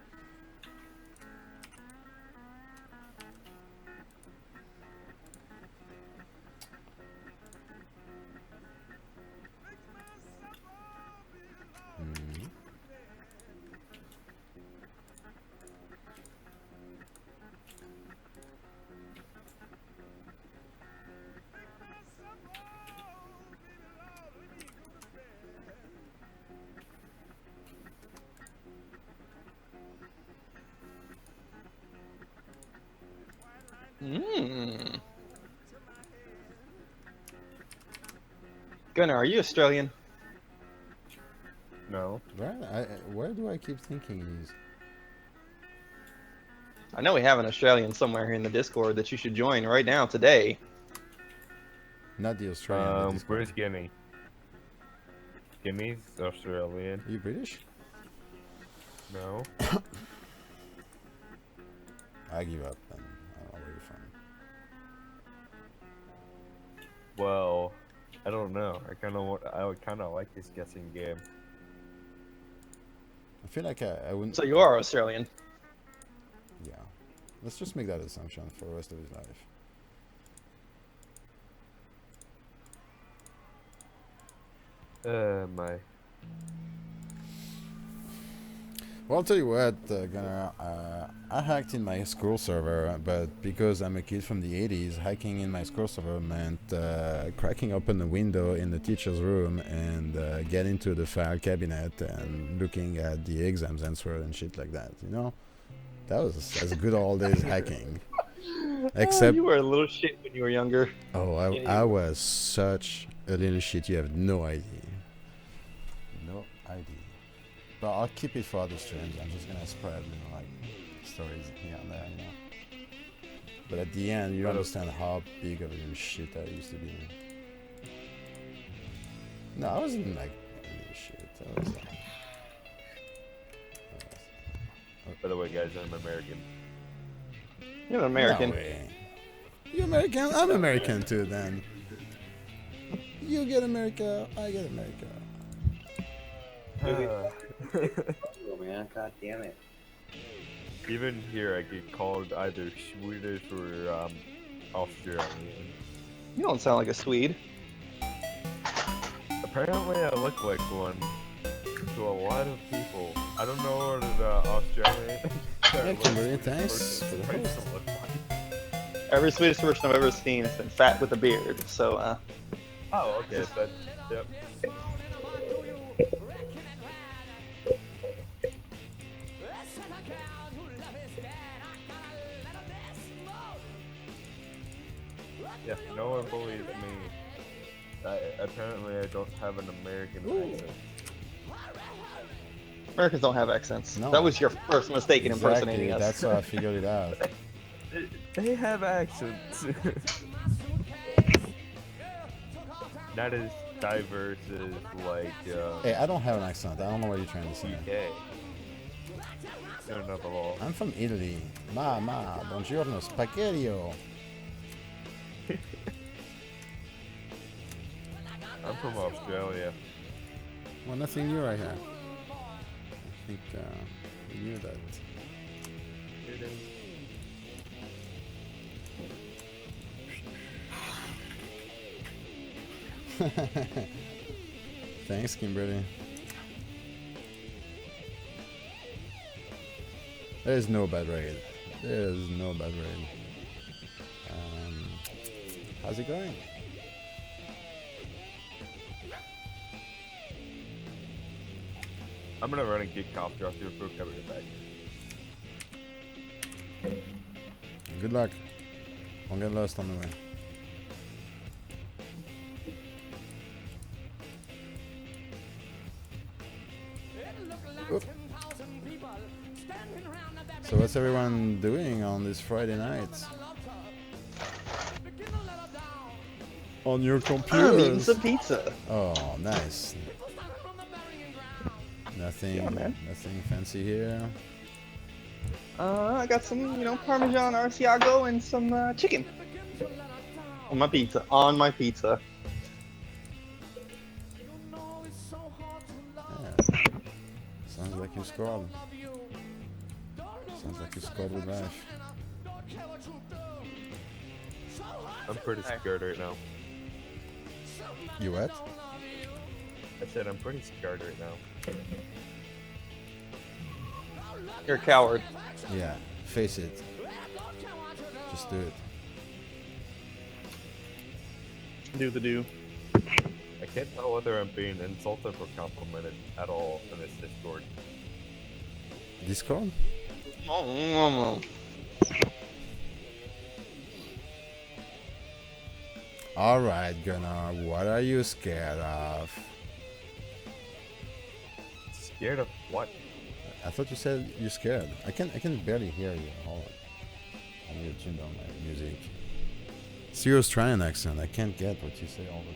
Hmm. Mmm. Gunnar, are you Australian? No. Right? Where do I keep thinking he's? I know we have an Australian somewhere here in the Discord that you should join right now today. Not the Australian. but this Where's guy. Guinea? Guinea's Australian. Are you British? No. I give up and I don't know where you're from. Well, I don't know. I kind of like this guessing game. I feel like I wouldn't. So you are Australian. Yeah. Let's just make that assumption for the rest of his life. My. Well, I'll tell you what, Gunnar. I hacked in my school server, but because I'm a kid from the 80s, hacking in my school server meant cracking open the window in the teacher's room and get into the file cabinet and looking at the exams answer and shit like that. You know, that was as good old days hacking. Except, you were a little shit when you were younger. oh, I was such a little shit. You have no idea. No idea. But I'll keep it for other streams. I'm just gonna spread, like stories here and there, But at the end, you understand how big of a little shit I used to be. No, I wasn't like a little shit. I was. By the way, guys, I'm American. You're an American. No way. You American? I'm American too. Then. You get America. I get America. Oh man, god damn it. Even here, I get called either Swedish or Australian. You don't sound like a Swede. Apparently, I look like one to a lot of people. I don't know what the Australian. Yeah, Kimberly, thanks for the Supposed post. to look like. Every Swedish person I've ever seen has been fat with a beard. So, Oh, okay. That, yep. Yeah, no one believes me. Apparently, I don't have an American accent. Americans don't have accents. No. That was your first mistake in impersonating us. That's how I figured it out. They have accents. Not as diverse as like Hey, I don't have an accent. I don't know what you're trying to say. UK. No, not at all. I'm from Italy. Ma, buongiorno, spaghettio. I'm from Australia. Well, nothing new right here. I think we knew that. Thanks, Kimberly. There's no bad raid. There's no bad raid. How's it going? I'm gonna run and get cough drop your fruit cover your back. Good luck. Don't get lost on the way. Oop. So what's everyone doing on this Friday night? On your I'm eating computers? some pizza. Oh, nice. Nothing, Yeah, man. nothing fancy here. I got some, Parmesan Asiago and some chicken. On my pizza. On my pizza. Yeah. Sounds like you scored. Sounds like you scored with life. I'm pretty scared right now. You what? I said I'm pretty scared right now. You're a coward. Yeah, face it. Just do it. Do the do. I can't tell whether I'm being insulted or complimented at all in this Discord. Discord? Alright, Gunnar, what are you scared of? Scared of what? I thought you said you're scared. I can barely hear you. Hold on. I need to tune down my music. It's your Australian accent. I can't get what you say all the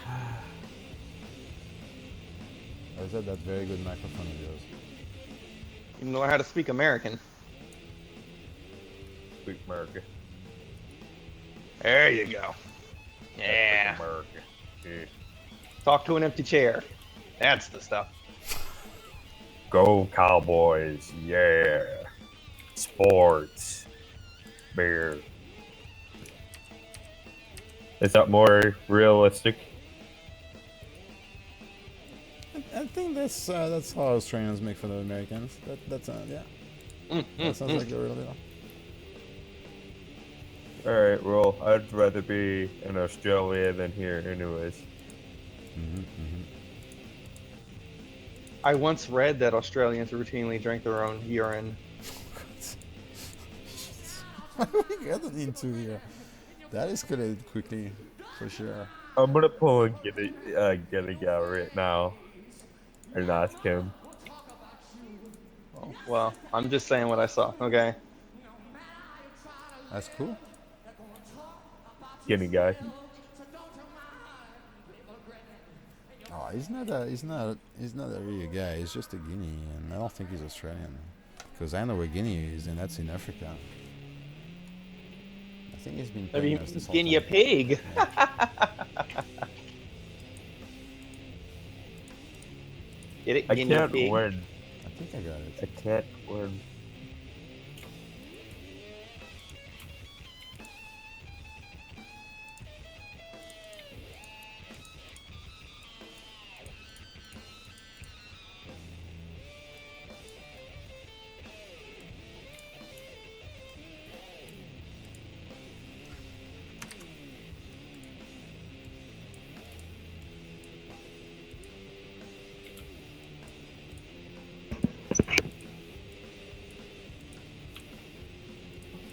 time. Or is that very good microphone of yours? You know how to speak American. Sweet America. There you go. Yeah. America. Talk to an empty chair. That's the stuff. Go Cowboys, yeah. Sports. Beer. Is that more realistic? I think that's how Australians make fun of Americans. That's yeah. That sounds like the real deal. Alright, well, I'd rather be in Australia than here anyways. I once read that Australians routinely drink their own urine. What are we getting into here? That escalated quickly, for sure. I'm gonna pull and get a guy right now and ask him. Oh, well, I'm just saying what I saw, okay? That's cool. Guinea guy. Oh, he's not a real guy. He's just a Guinea, and I don't think he's Australian. Because I know where Guinea is, and that's in Africa. I think he's been Maybe playing us this whole Guinea a time. pig. Get it? I Guinea can't pig. win. I think I got it. I can't win.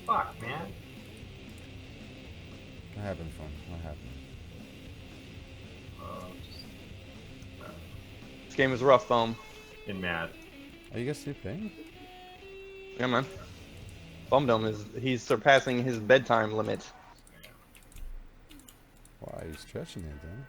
Fuck, man. What happened, phone? What happened? This game is rough, foam. Getting mad. Are you guys still playing? Yeah, man. He's surpassing his bedtime limit. Why are you stretching it, then?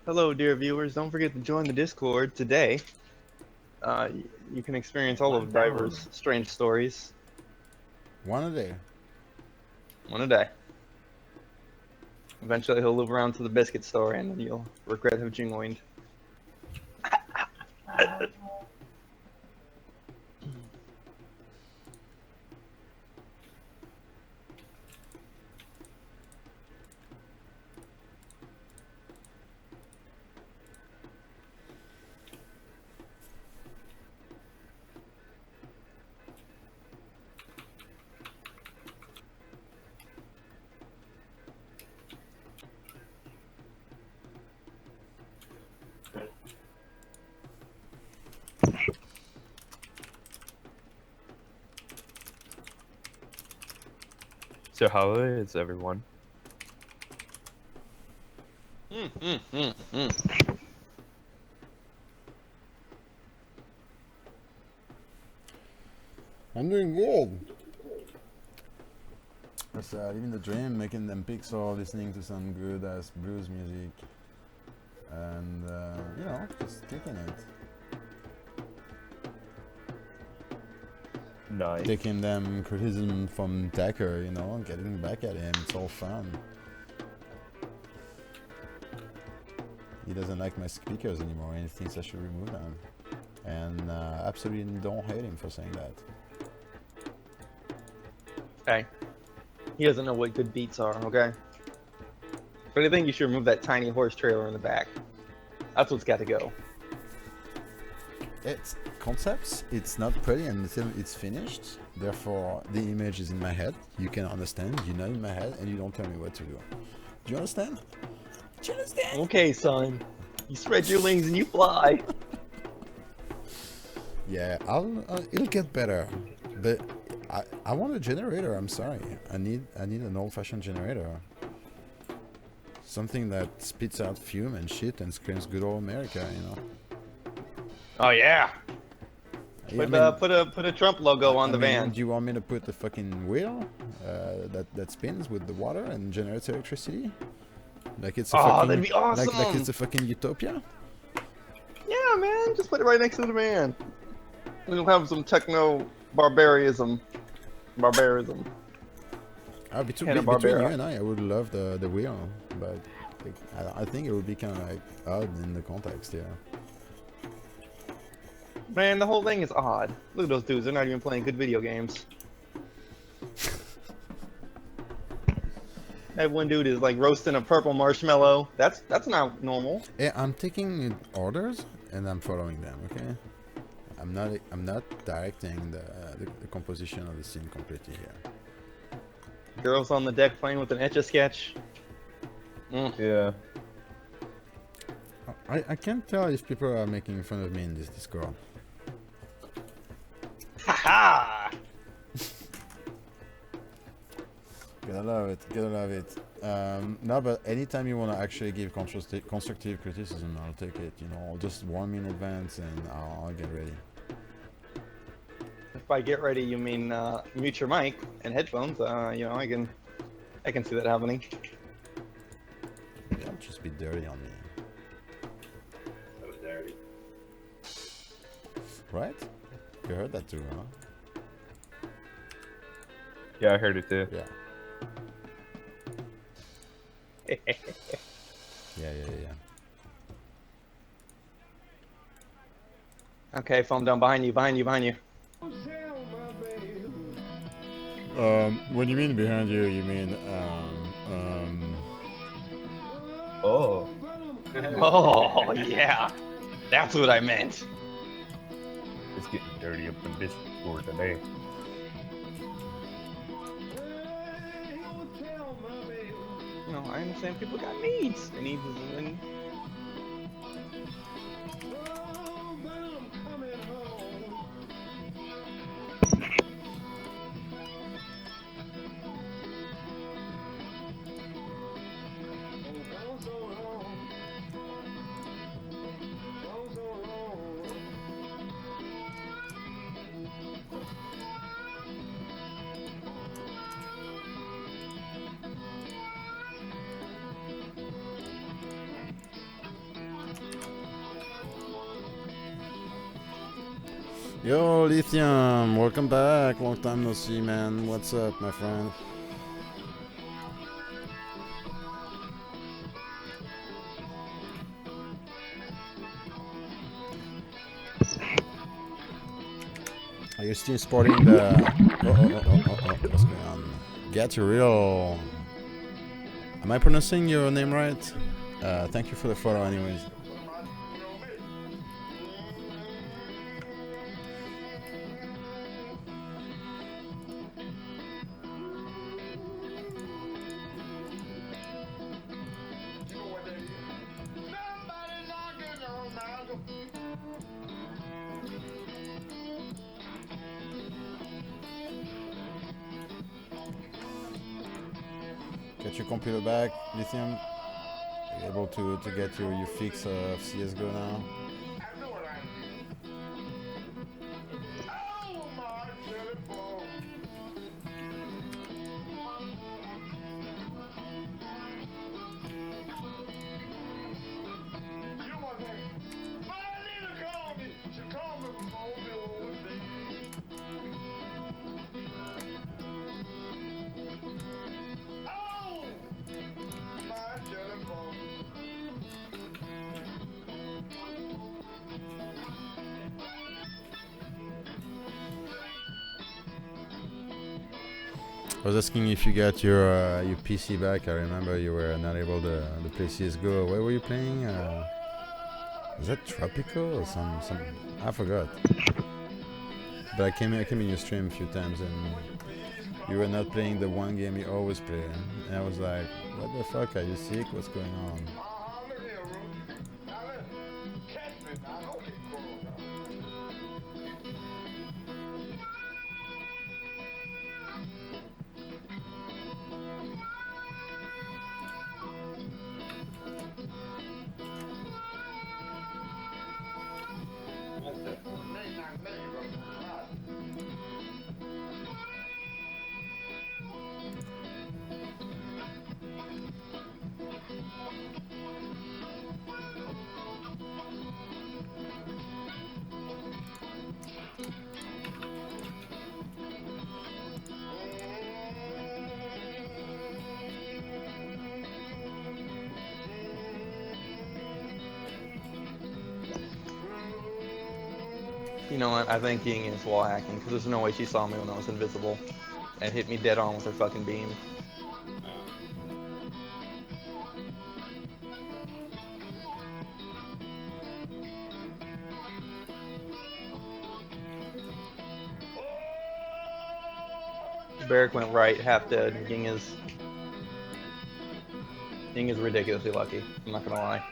Hello, dear viewers. Don't forget to join the Discord today. You can experience all of Diver's strange stories. One a day. One a day. Eventually, he'll move around to the biscuit store, and you'll regret having joined. So how is everyone? I'm doing good. Just living the dream, making them pixel, listening to some good ass blues music, and you know, just kicking it. Nice. Taking them criticism from Decker, you know, and getting back at him. It's all fun. He doesn't like my speakers anymore, and he thinks I should remove them. And absolutely don't hate him for saying that. Okay. He doesn't know what good beats are, okay? If anything, you should remove that tiny horse trailer in the back. That's what's got to go. It's concepts, it's not pretty until it's finished. Therefore, the image is in my head. You can understand, you're not in my head, and you don't tell me what to do. Do you understand? Do you understand? Okay, son. You spread your wings and you fly. Yeah, it'll get better. But I want a generator, I'm sorry. I need an old-fashioned generator. Something that spits out fume and shit and screams good old America, you know. Oh yeah. Yeah, I mean, Put a Trump logo on the van. Do you want me to put the fucking wheel that spins with the water and generates electricity? Like it's a Oh, fucking that'd be awesome. like it's a fucking utopia. Yeah, man. Just put it right next to the van. We'll have some techno barbarism. Barbarism. Between you and I would love the wheel, but like, I think it would be kind of like odd in the context. Yeah. Man, the whole thing is odd. Look at those dudes. They're not even playing good video games. That one dude is like roasting a purple marshmallow. That's not normal. Yeah, I'm taking orders and I'm following them. Okay. I'm not directing the composition of the scene completely here. Girls on the deck playing with an Etch-a-Sketch. Yeah. I can't tell if people are making fun of me in this Discord. Ha Gotta love it. Gotta love it. No, but anytime you want to actually give constructive criticism, I'll take it. You know, just warn me in advance and I'll get ready. If by get ready you mean mute your mic and headphones, you know, I can see that happening. Don't just be dirty on me, That was dirty. right? You heard that too, huh? Yeah, I heard it too. Yeah. Yeah. Okay, phone down behind you. When you mean behind you, you mean Oh. Oh yeah, that's what I meant. It's getting dirty up in Discord today. You know, I understand people got needs. They need and Yo, Lithium, welcome back. Long time no see, man. What's up, my friend? Are you still sporting the... Oh, what's going on? Get real. Am I pronouncing your name right? Thank you for the follow anyways. Get your computer back, Lithium. You're able to get your fix of CSGO now. I was asking if you got your PC back. I remember you were not able to play CSGO. Where were you playing? Was that Tropical or some? I forgot. But I came in your stream a few times and you were not playing the one game you always play. And I was like, what the fuck? Are you sick? What's going on? You know what? I think Ying is wall hacking because there's no way she saw me when I was invisible and hit me dead on with her fucking beam. Barrack went right, half dead. Ying is ridiculously lucky. I'm not gonna lie.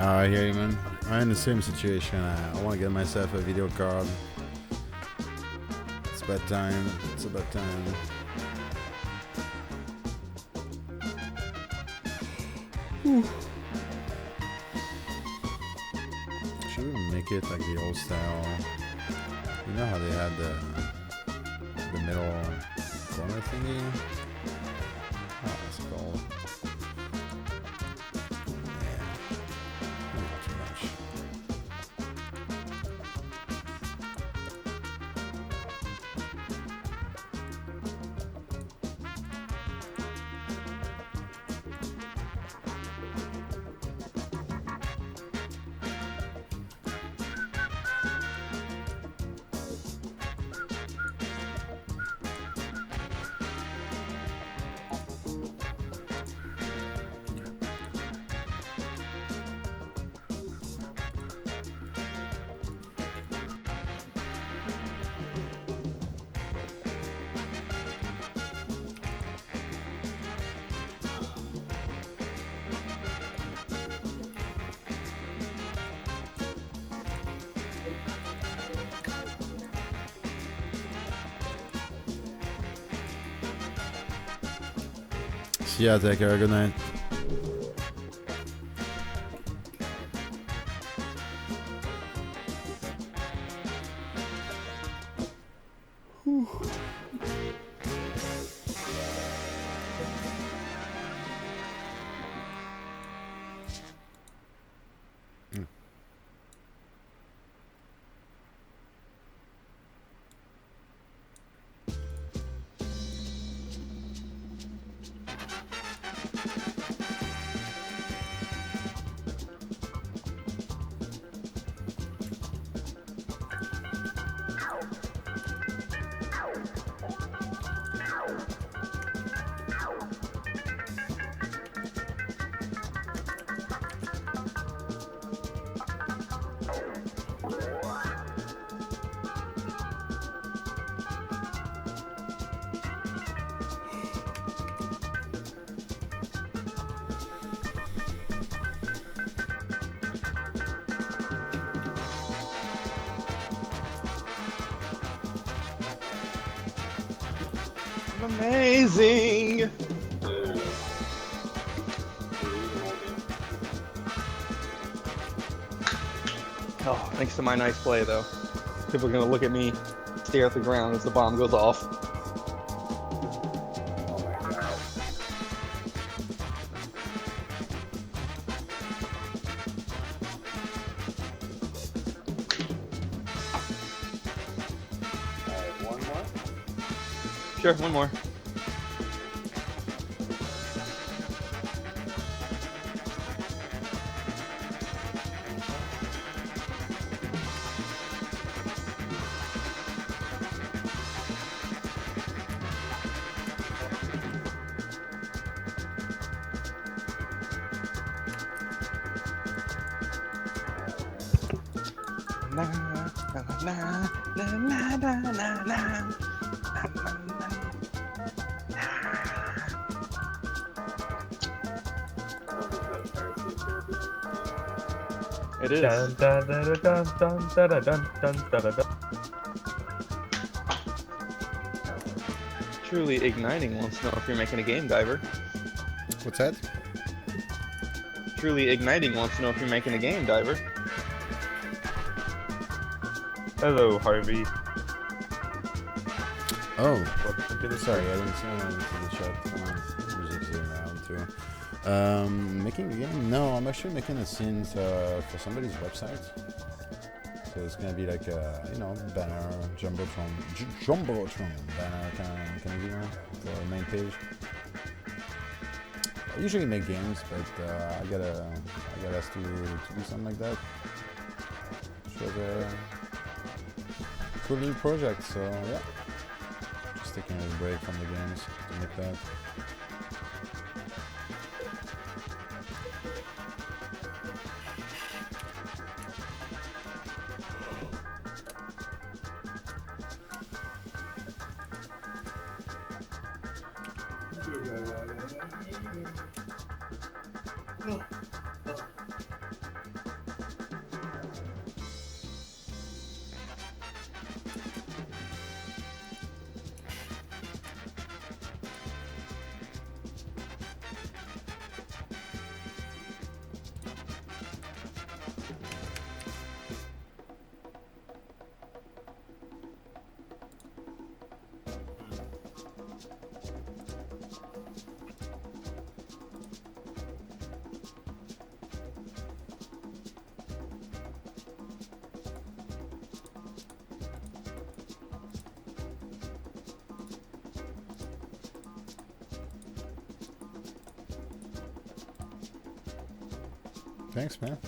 I hear you, man. I'm in the same situation. I want to get myself a video card. It's about time. It's about time. Should we make it like the old style? You know how they had the middle corner thingy? Oh, it's called. Yeah, take care. Good night. Amazing! Oh, thanks to my nice play, though. People are gonna look at me, stare at the ground as the bomb goes off. One more? Sure, one more. na, na, na, na, na, na, na, na. It is. Dun, dun, dun, dun, dun, dun, dun, dun, dun, dun, dun. Truly Igniting wants to know if you're making a game, Diver. What's that? Truly Igniting wants to know if you're making a game, Diver. Hello, Harvey. Oh, Welcome to the sorry, I didn't see the chat. Music's here now too. Making a game? No, I'm actually making a scene for somebody's website. So it's gonna be like a, banner, jumbotron banner kind of deal for the main page. I usually make games, but I got asked to do something like that. Which was a cool little project, so yeah. Just taking a break from the games to make that. Thanks, man.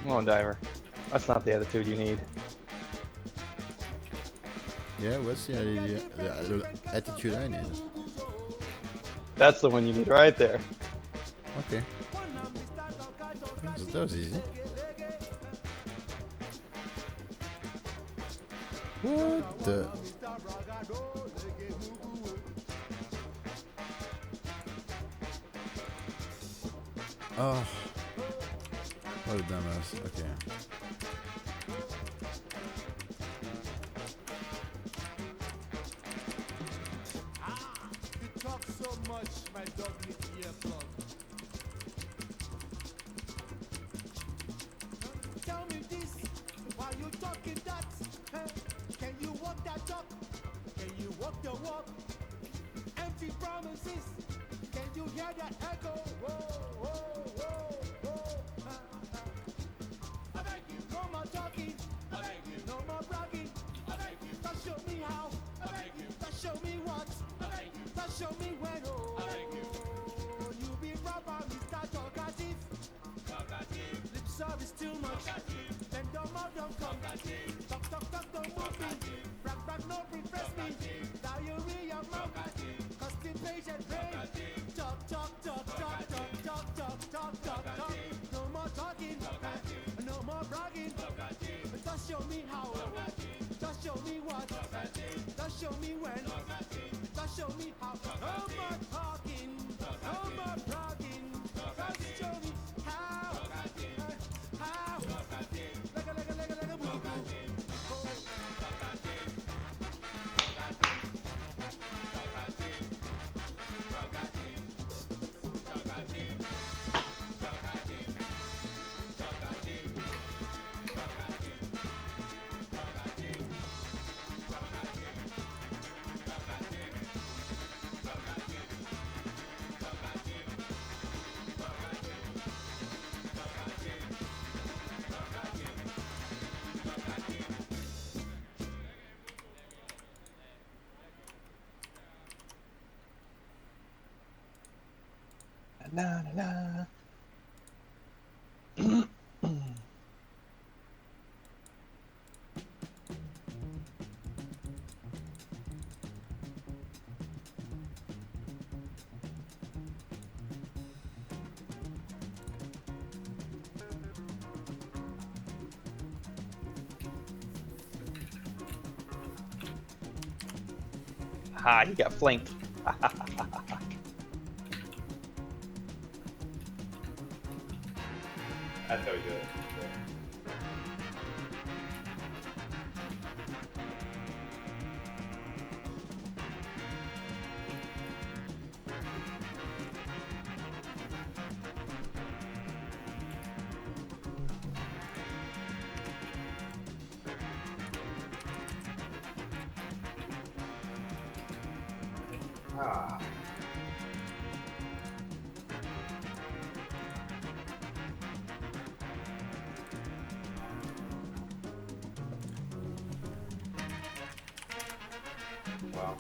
Come on, Diver. That's not the attitude you need. Yeah, what's the idea? The attitude I need. That's the one you need right there. Okay. That was easy. What the? Oh. What a dumbass. Okay. Tell me this, while you talking that, can you walk that talk? Can you walk the walk? Empty promises, can you hear that echo? Whoa, whoa, whoa, whoa. I beg you, no more talking. I beg you, no more bragging. I beg you, just show me how. I beg you, just show me what. I beg you, just show me when. Oh, I beg you, you be proper, Mr. Talkative. Lip service too much. Then don't mouth don't come. Talk, don't move me. Brag, no refresh me. Diarrhea mouth. Constipation brain. Talk. No more talking. No more bragging. Just show me how. Just show me what. Just show me when. Just show me how. No more talking. No more bragging. Just show me how. How? Like a boo-boo. Na na na. Ha, you got flanked. That's how we do it. Ah. Wow.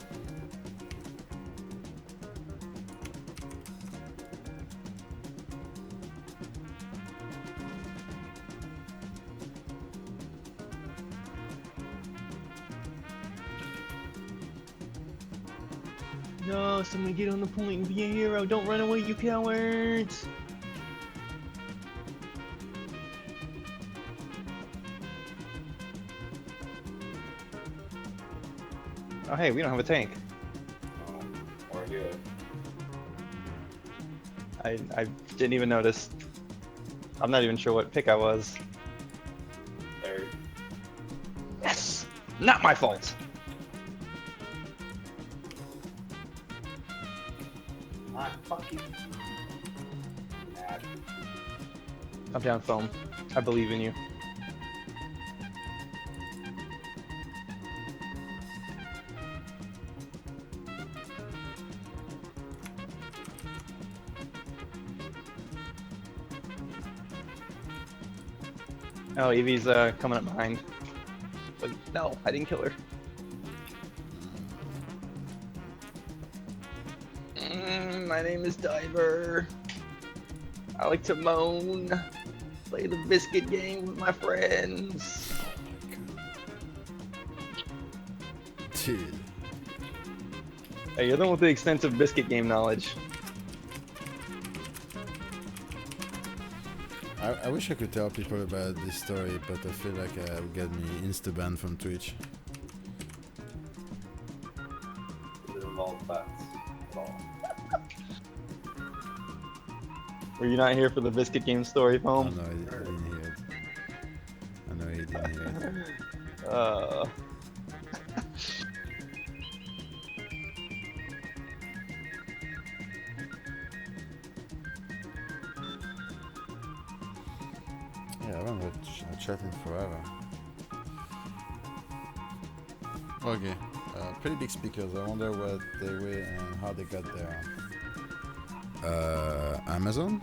No, someone get on the point and be a hero. Don't run away, you cowards. Oh, hey, we don't have a tank. Oh, or here. I didn't even notice. I'm not even sure what pick I was. Third. Yes! Not my fault! Not fucking mad. I'm down, foam. I believe in you. Oh, Evie's coming up behind. Wait, no, I didn't kill her. My name is Diver. I like to moan. Play the biscuit game with my friends. Dude. Hey, you're the one with the extensive biscuit game knowledge. I wish I could tell people about this story, but I feel like it would get me insta-banned from Twitch. Does it involve facts at all? Were you not here for the biscuit game story, Oh Foam? no, I didn't hear it. I know he didn't hear it. Yeah, I haven't been chatting forever. Okay, pretty big speakers. I wonder what they were and how they got there. Amazon?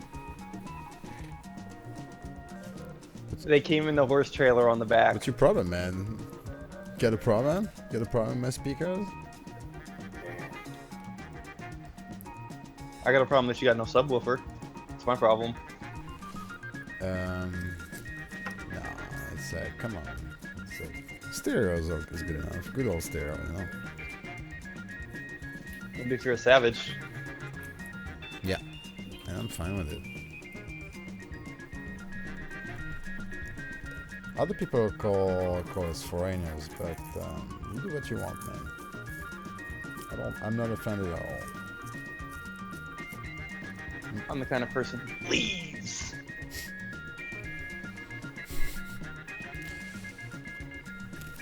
They came in the horse trailer on the back. What's your problem, man? Got a problem? Got a problem with my speakers? I got a problem that you got no subwoofer. It's my problem. No, it's like, come on. It's like, stereo is good enough. Good old stereo, you know? Maybe if you're a savage. Yeah. And I'm fine with it. Other people call us foreigners, but you do what you want, man. I'm not offended at all. I'm the kind of person who leaves.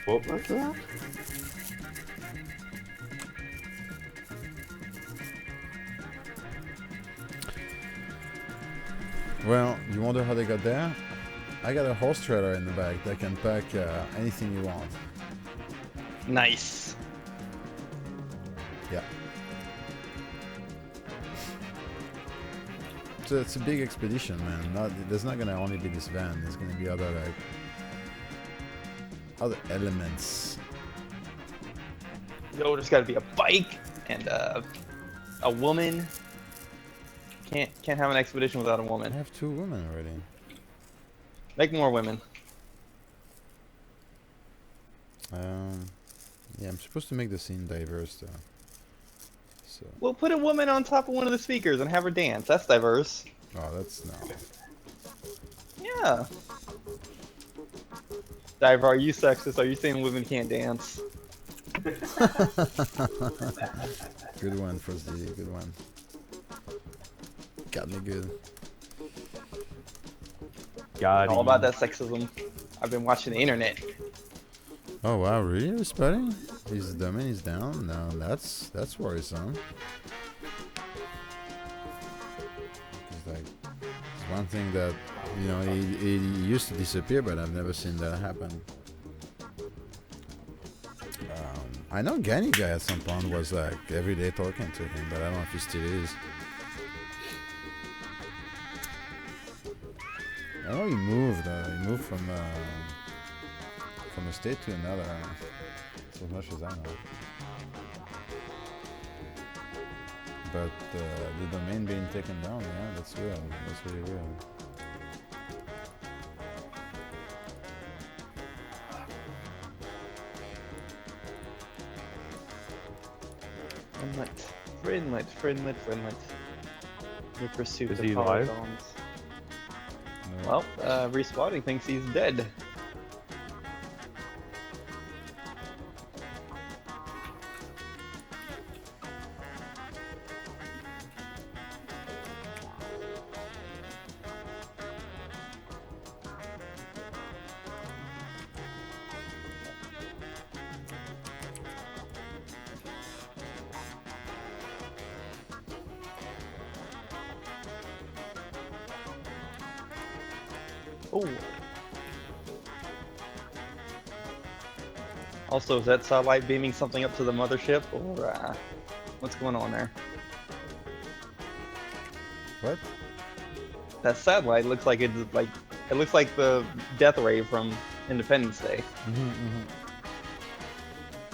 What was that? Well, you wonder how they got there? I got a horse trailer in the back that can pack anything you want. Nice. Yeah. So it's a big expedition, man. There's not gonna only be this van. There's gonna be other elements. Yo, there's got to be a bike and a woman. Can't have an expedition without a I woman. have 2 women already. Make more women. Yeah, I'm supposed to make the scene diverse though. So, We'll put a woman on top of one of the speakers and have her dance. That's diverse. oh, that's no. Yeah. Diver, are you sexist? Are you saying women can't dance? Good one, Frosty. Good one. Got me good. Got All about that sexism. I've been watching the internet. Oh wow, really? Spotting? His domain is down? No, that's worrisome. It's like it's one thing that he used to disappear, but I've never seen that happen. I know Ganny guy at some point was like every day talking to him, but I don't know if he still is. I know he moved. He moved from a state to another. So much as I know. But the domain being taken down, yeah, that's real. That's really real. Friendlet. Your pursuit Is of he alive? polygons. No. Well, Respawning thinks he's dead. Oh. Also, is that satellite beaming something up to the mothership, or what's going on there? What? That satellite looks like it looks like the death ray from Independence Day.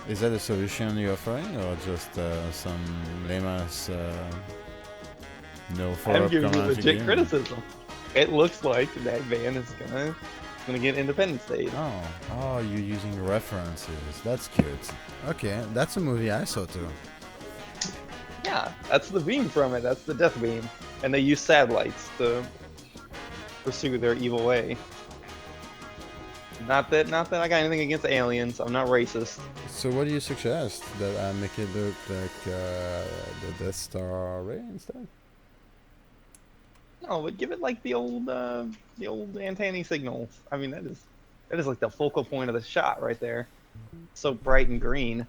Is that a solution you're offering, or just some lame ass no I'm follow-up giving you comment legit again? criticism. It looks like that van is gonna get Independence Day. Oh, you're using references. That's cute. Okay, that's a movie I saw too. Yeah, that's the beam from it. That's the death beam, and they use satellites to pursue their evil way. Not that I got anything against aliens. I'm not racist. So what do you suggest? That I make it look like the Death Star array instead? No, but give it like the old antennae signals. I mean, that is like the focal point of the shot right there. So bright and green.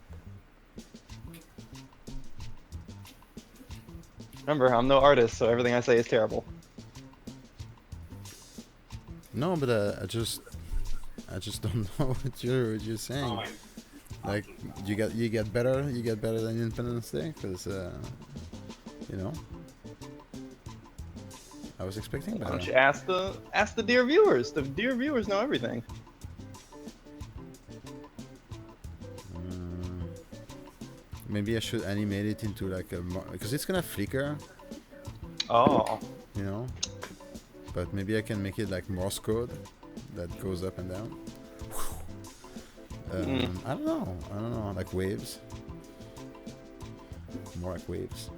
Remember, I'm no artist, so everything I say is terrible. No, but I just don't know what you're saying. Fine. Like you get better than Independence Day because you know. I was expecting Why better. don't you ask the dear viewers? The dear viewers know everything. Maybe I should animate it into like a because it's gonna flicker, Oh, you know. But maybe I can make it like Morse code that goes up and down. I don't know, like waves. More like waves.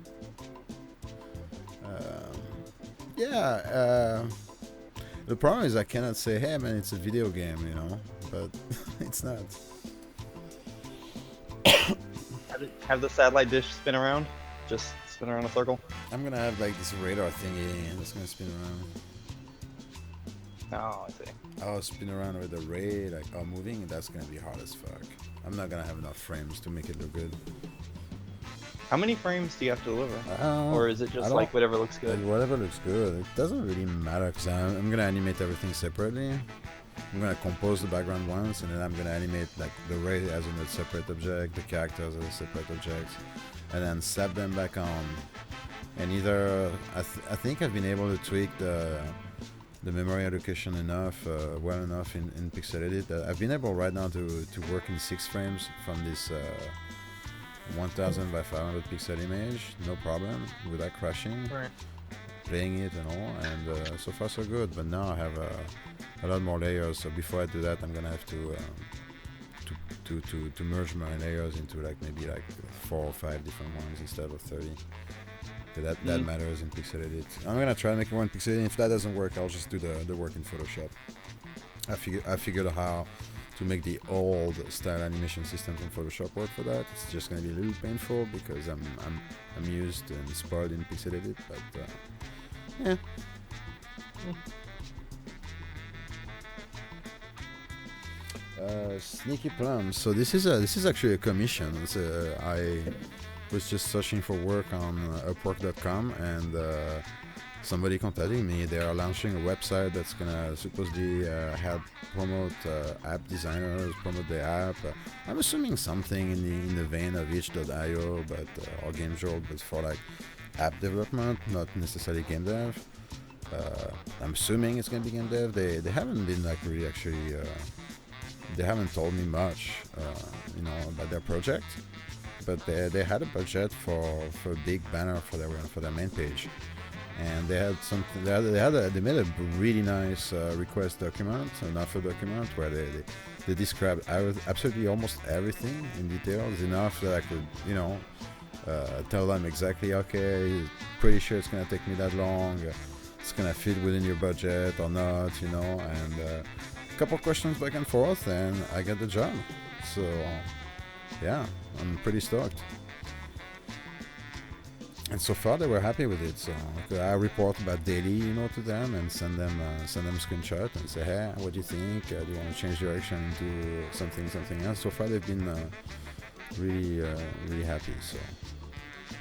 The problem is I cannot say, hey man, it's a video game, you know, but it's not. have the satellite dish spin around. Just spin around a circle. I'm gonna have like this radar thingy and it's gonna spin around. Oh, I see. Oh, spin around with the ray, like moving, that's gonna be hard as fuck. I'm not gonna have enough frames to make it look good. How many frames do you have to deliver? Uh, Or is it I just don't- like whatever looks good? Whatever looks good. It doesn't really matter because I'm gonna animate everything separately. I'm gonna compose the background once, and then I'm gonna animate like the ray as a separate object, the characters as a separate object, and then slap them back on. And either I think I've been able to tweak the memory allocation enough, well enough in Pixelated that I've been able right now to work in 6 frames from this 1000 by 500 pixel image, no problem, without crashing, Right. playing it and all, and so far so good. But now I have a lot more layers, so before I do that, I'm gonna have to merge my layers into like maybe like 4 or 5 different ones instead of 30. That matters in Pixelated. I'm gonna try to make it one Pixelated. If that doesn't work, I'll just do the work in Photoshop. I figured out how to make the old style animation system from Photoshop work for that. It's just gonna be a little painful because I'm used and spoiled in Pixelated, but yeah. Sneaky Plum. So this is actually a commission. I was just searching for work on Upwork.com and somebody contacted me. They are launching a website that's gonna supposedly help promote app designers, promote the app. I'm assuming something in the vein of itch.io, but or GameJolt, but for like app development, not necessarily game dev. I'm assuming it's gonna be game dev. They haven't been like really actually. They haven't told me much, about their project. But they had a budget for a big banner for their main page, and they had something. They made a really nice request document, an offer document, where they described absolutely almost everything in details, enough that I could tell them exactly, okay, pretty sure it's gonna take me that long, it's gonna fit within your budget or not, and a couple questions back and forth, and I got the job. So. Yeah, I'm pretty stoked. And so far they were happy with it. So I report about daily, to them and send them a screenshot and say, hey, what do you think? Do you want to change direction into something else? So far they've been really happy. So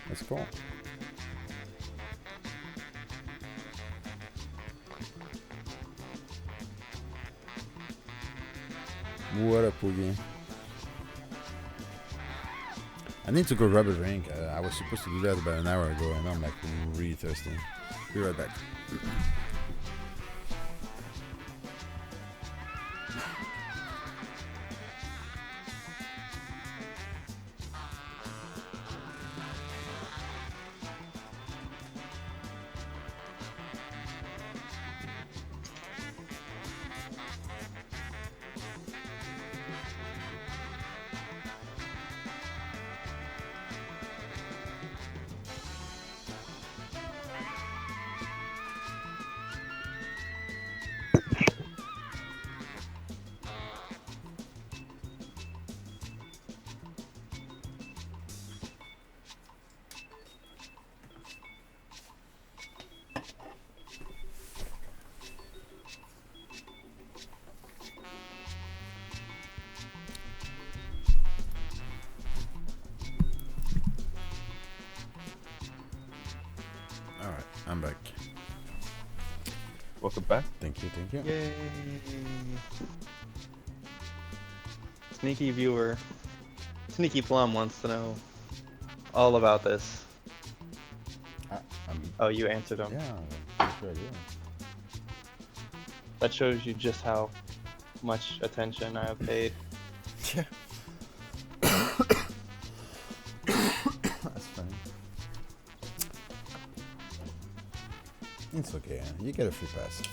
that's cool. What up, Poogie? I need to go grab a drink. I was supposed to do that about an hour ago, and I'm like really thirsty. Be right back. Welcome back. Thank you, thank you. Yay! Sneaky viewer, Sneaky Plum wants to know all about this. I'm, Oh, you answered him. yeah, I'm pretty sure I do. That shows you just how much attention I have paid. Yeah. That's funny. It's okay. You get a free pass.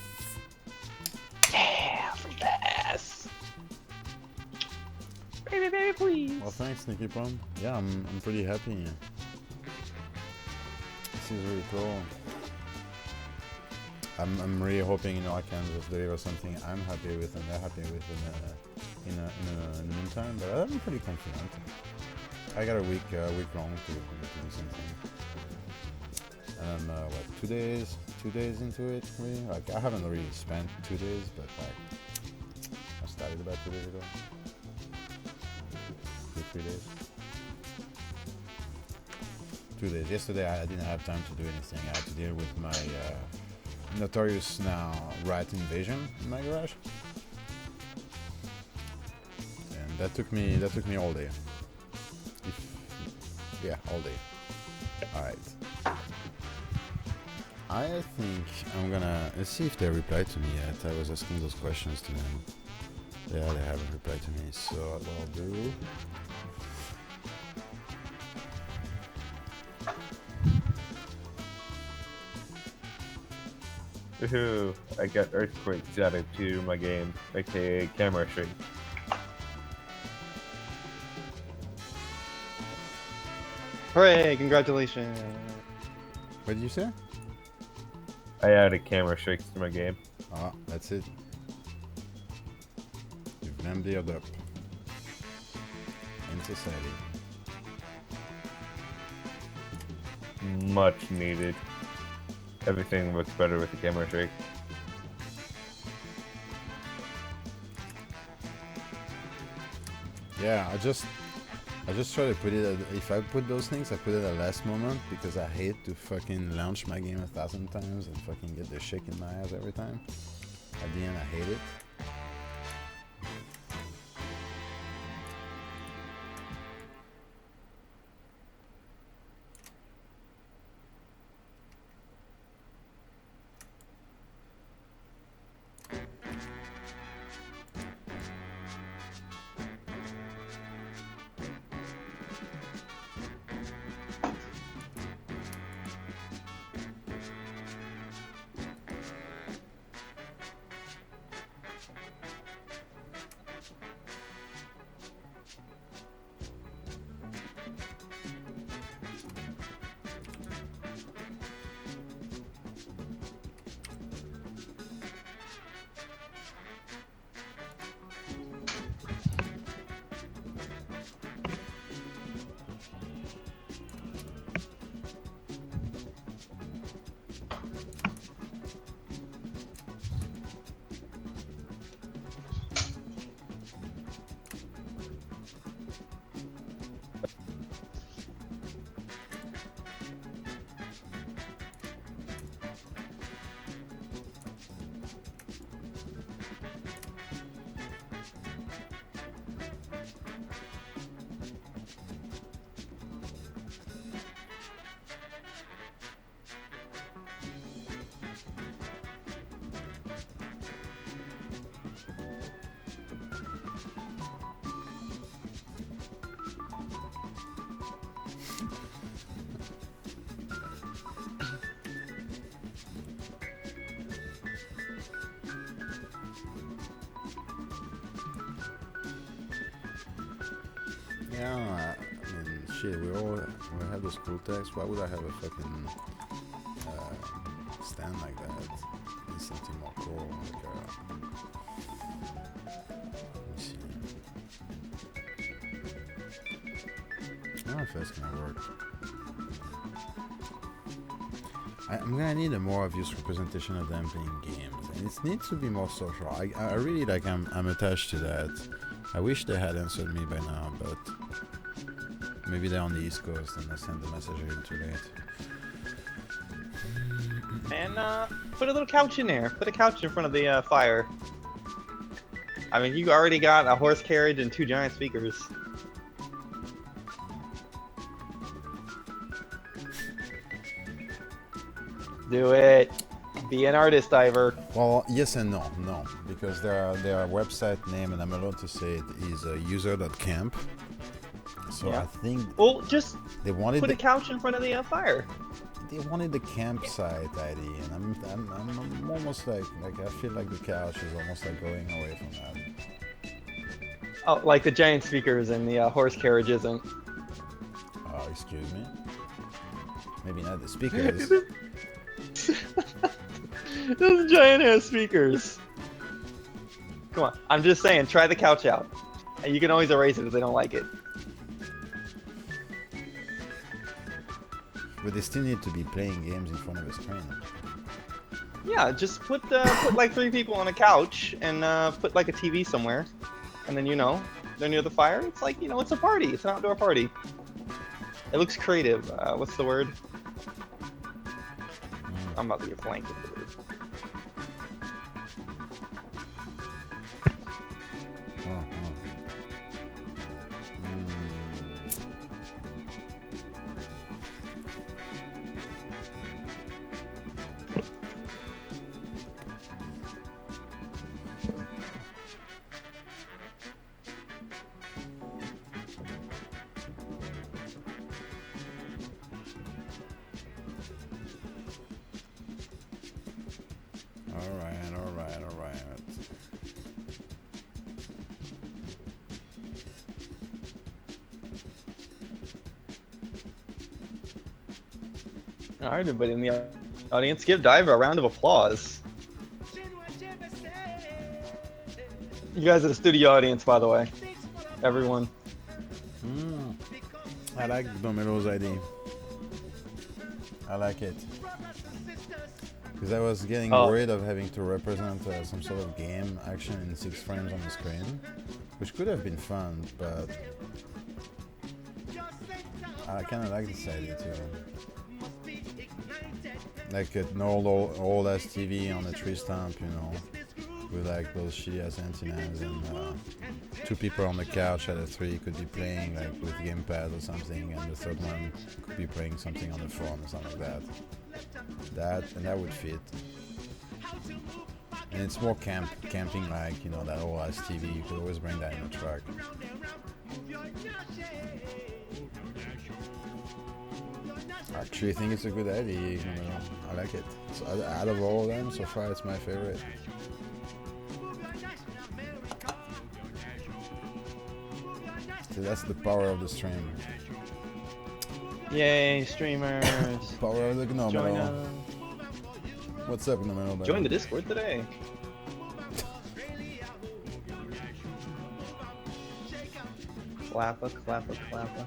Yeah, pass. Baby, please. Well, thanks, Sneaky Plum. Yeah, I'm pretty happy. This is really cool. I'm really hoping, you know, I can just deliver something I'm happy with and they're happy with in the meantime. But I'm pretty confident. I got a week long to do something. And what, 2 days into it, really? Like, I haven't really spent 2 days, but like, I started about 2 days ago. 3 days. 2 days. Yesterday I didn't have time to do anything. I had to deal with my notorious now rat invasion in my garage. And that took me all day. Yeah, all day. Alright. I think I'm gonna... Let's see if they reply to me yet. I was asking those questions to them. Yeah, they haven't replied to me. So what I'll do... Woohoo! I got earthquakes added to my game, aka camera shake. Hooray! Congratulations. What did you say? I added camera shakes to my game. Ah, that's it. You've landed up in society. Much needed. Everything looks better with the camera shake. Yeah, I just try to put it at, if I put those things, I put it at last moment because I hate to fucking launch my game 1,000 times and fucking get the shake in my eyes every time. At the end, I hate it. Yeah, I mean, shit, we have the school text. Why would I have a fucking stand like that? Need something more cool, like let me see. I don't know if that's gonna work. I'm gonna need a more obvious representation of them playing games, and it needs to be more social. I really like. I'm attached to that. I wish they had answered me by now, but maybe they're on the East Coast and I sent the message a little too late. And put a little couch in there. Put a couch in front of the fire. I mean, you already got a horse carriage and 2 giant speakers. Do it. Be an artist, Ivor. Well, yes and no. No, because their website name, and I'm allowed to say it, is user.camp. So Yeah. I think Well, just they wanted put a couch in front of the fire. they wanted the campsite ID, and I'm almost like I feel like the couch is almost like going away from that. Oh, like the giant speakers and the horse carriage isn't. Excuse me. Maybe not the speakers. Those giant ass speakers. Come on, I'm just saying, try the couch out. And you can always erase it if they don't like it. But they still need to be playing games in front of a screen. Yeah, just put like 3 people on a couch and put like a TV somewhere, and then they're near the fire. It's like it's a party. It's an outdoor party. It looks creative. What's the word? I'm about to get flanked with the word. All right. All right, everybody in the audience, give Diver a round of applause. You guys are the studio audience, by the way. Everyone. I like Domelo's ID. I like it. Because I was getting worried of having to represent some sort of game action in 6 frames on the screen, which could have been fun, but I kind of like this idea too. Like an old ass TV on a tree stump, with like those shitty ass antennas, and 2 people on the couch out of 3 could be playing like with gamepad or something, and the third one could be playing something on the phone or something like that. That would fit. And it's more camping like, that old ass TV. You could always bring that in the truck. Actually, I think it's a good idea. I like it. So out of all of them, so far it's my favorite. So that's the power of the stream. Yay, streamers. Power of the Join Gnomelo. us. What's up, Gnomelo? Join the Discord today. Clappa, clappa, clappa.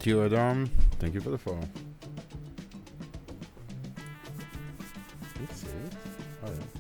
Thank you, Adam. Thank you for the follow. Let's see. Oh, yeah.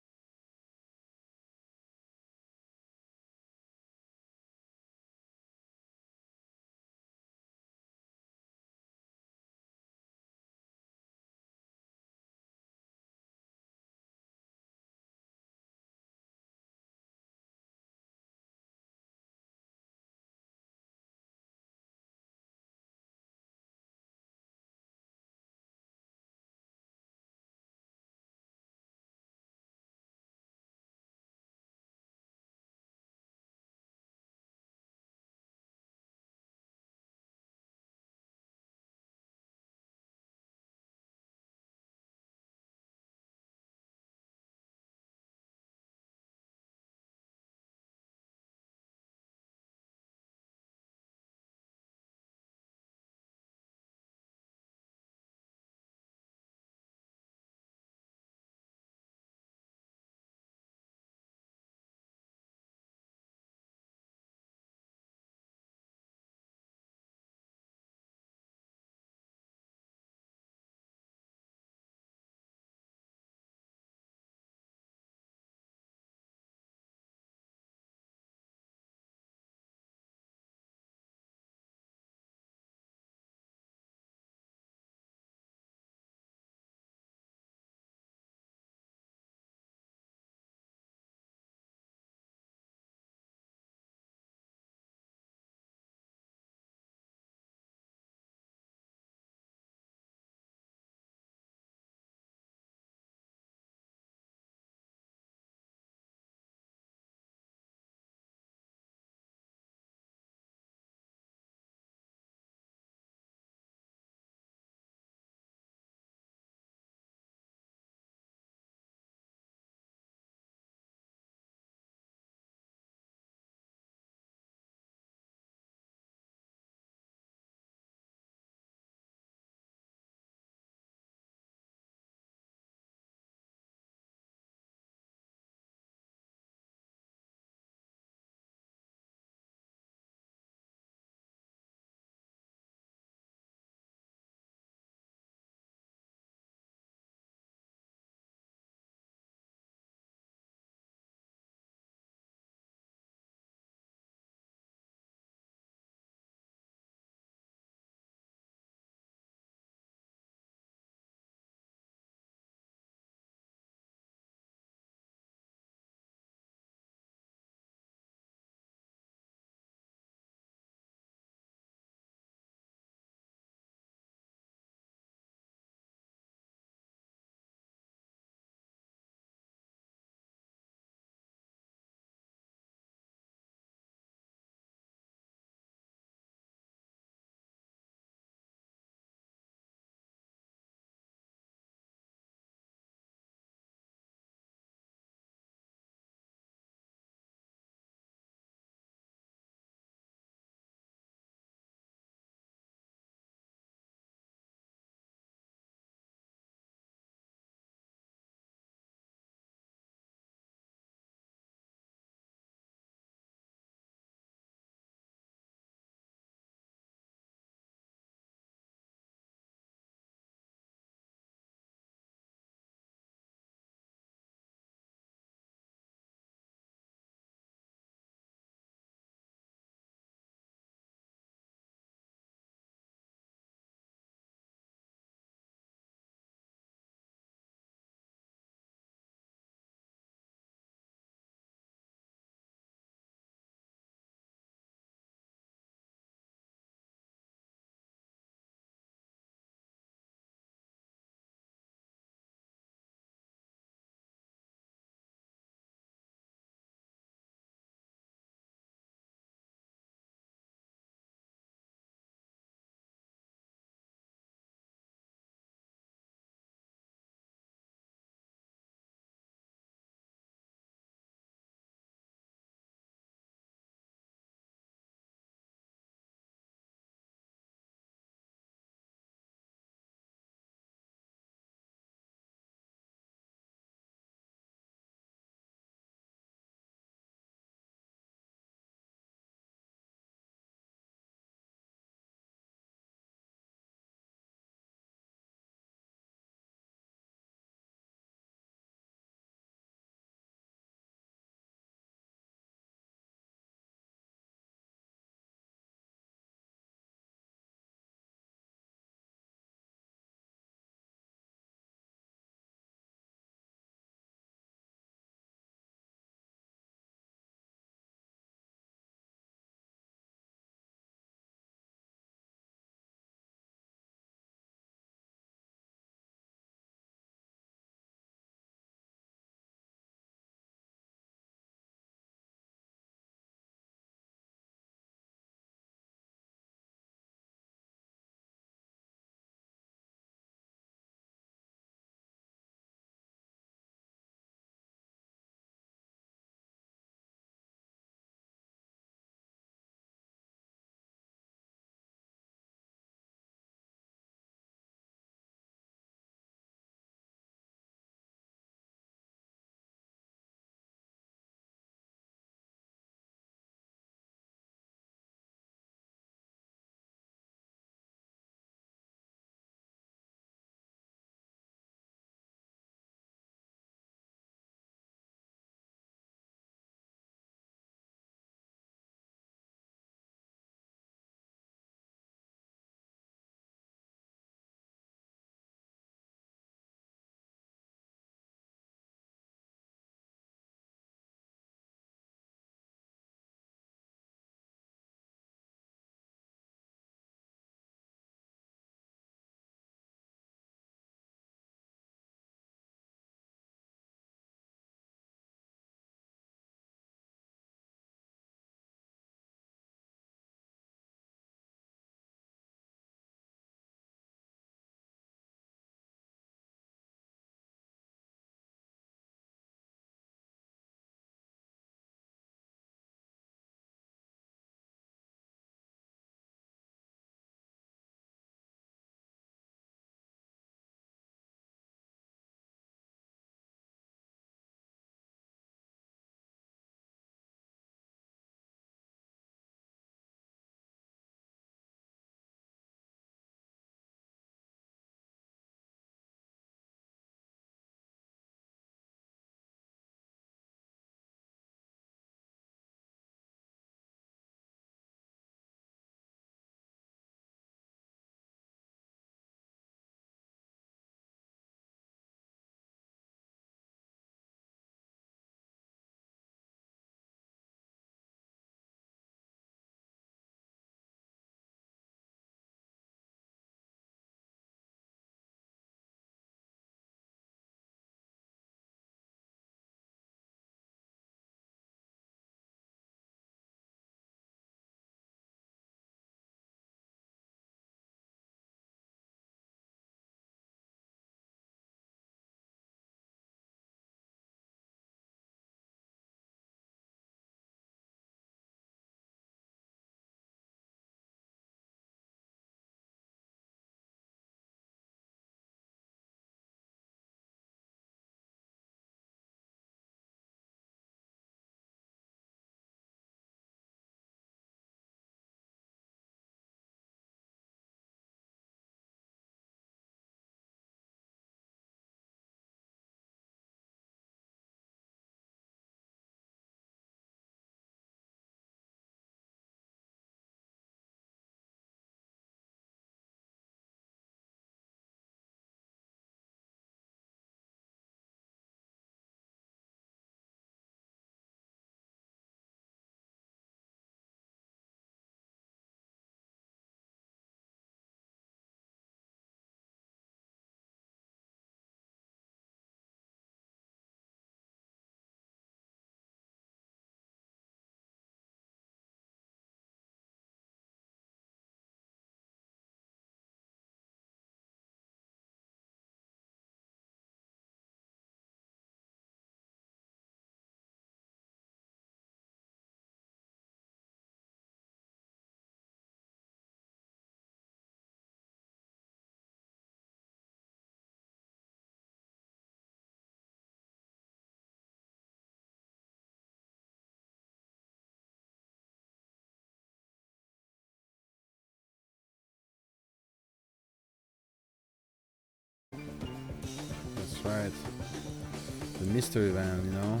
That's right. The mystery van, you know?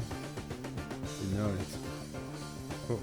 You know it. Oh.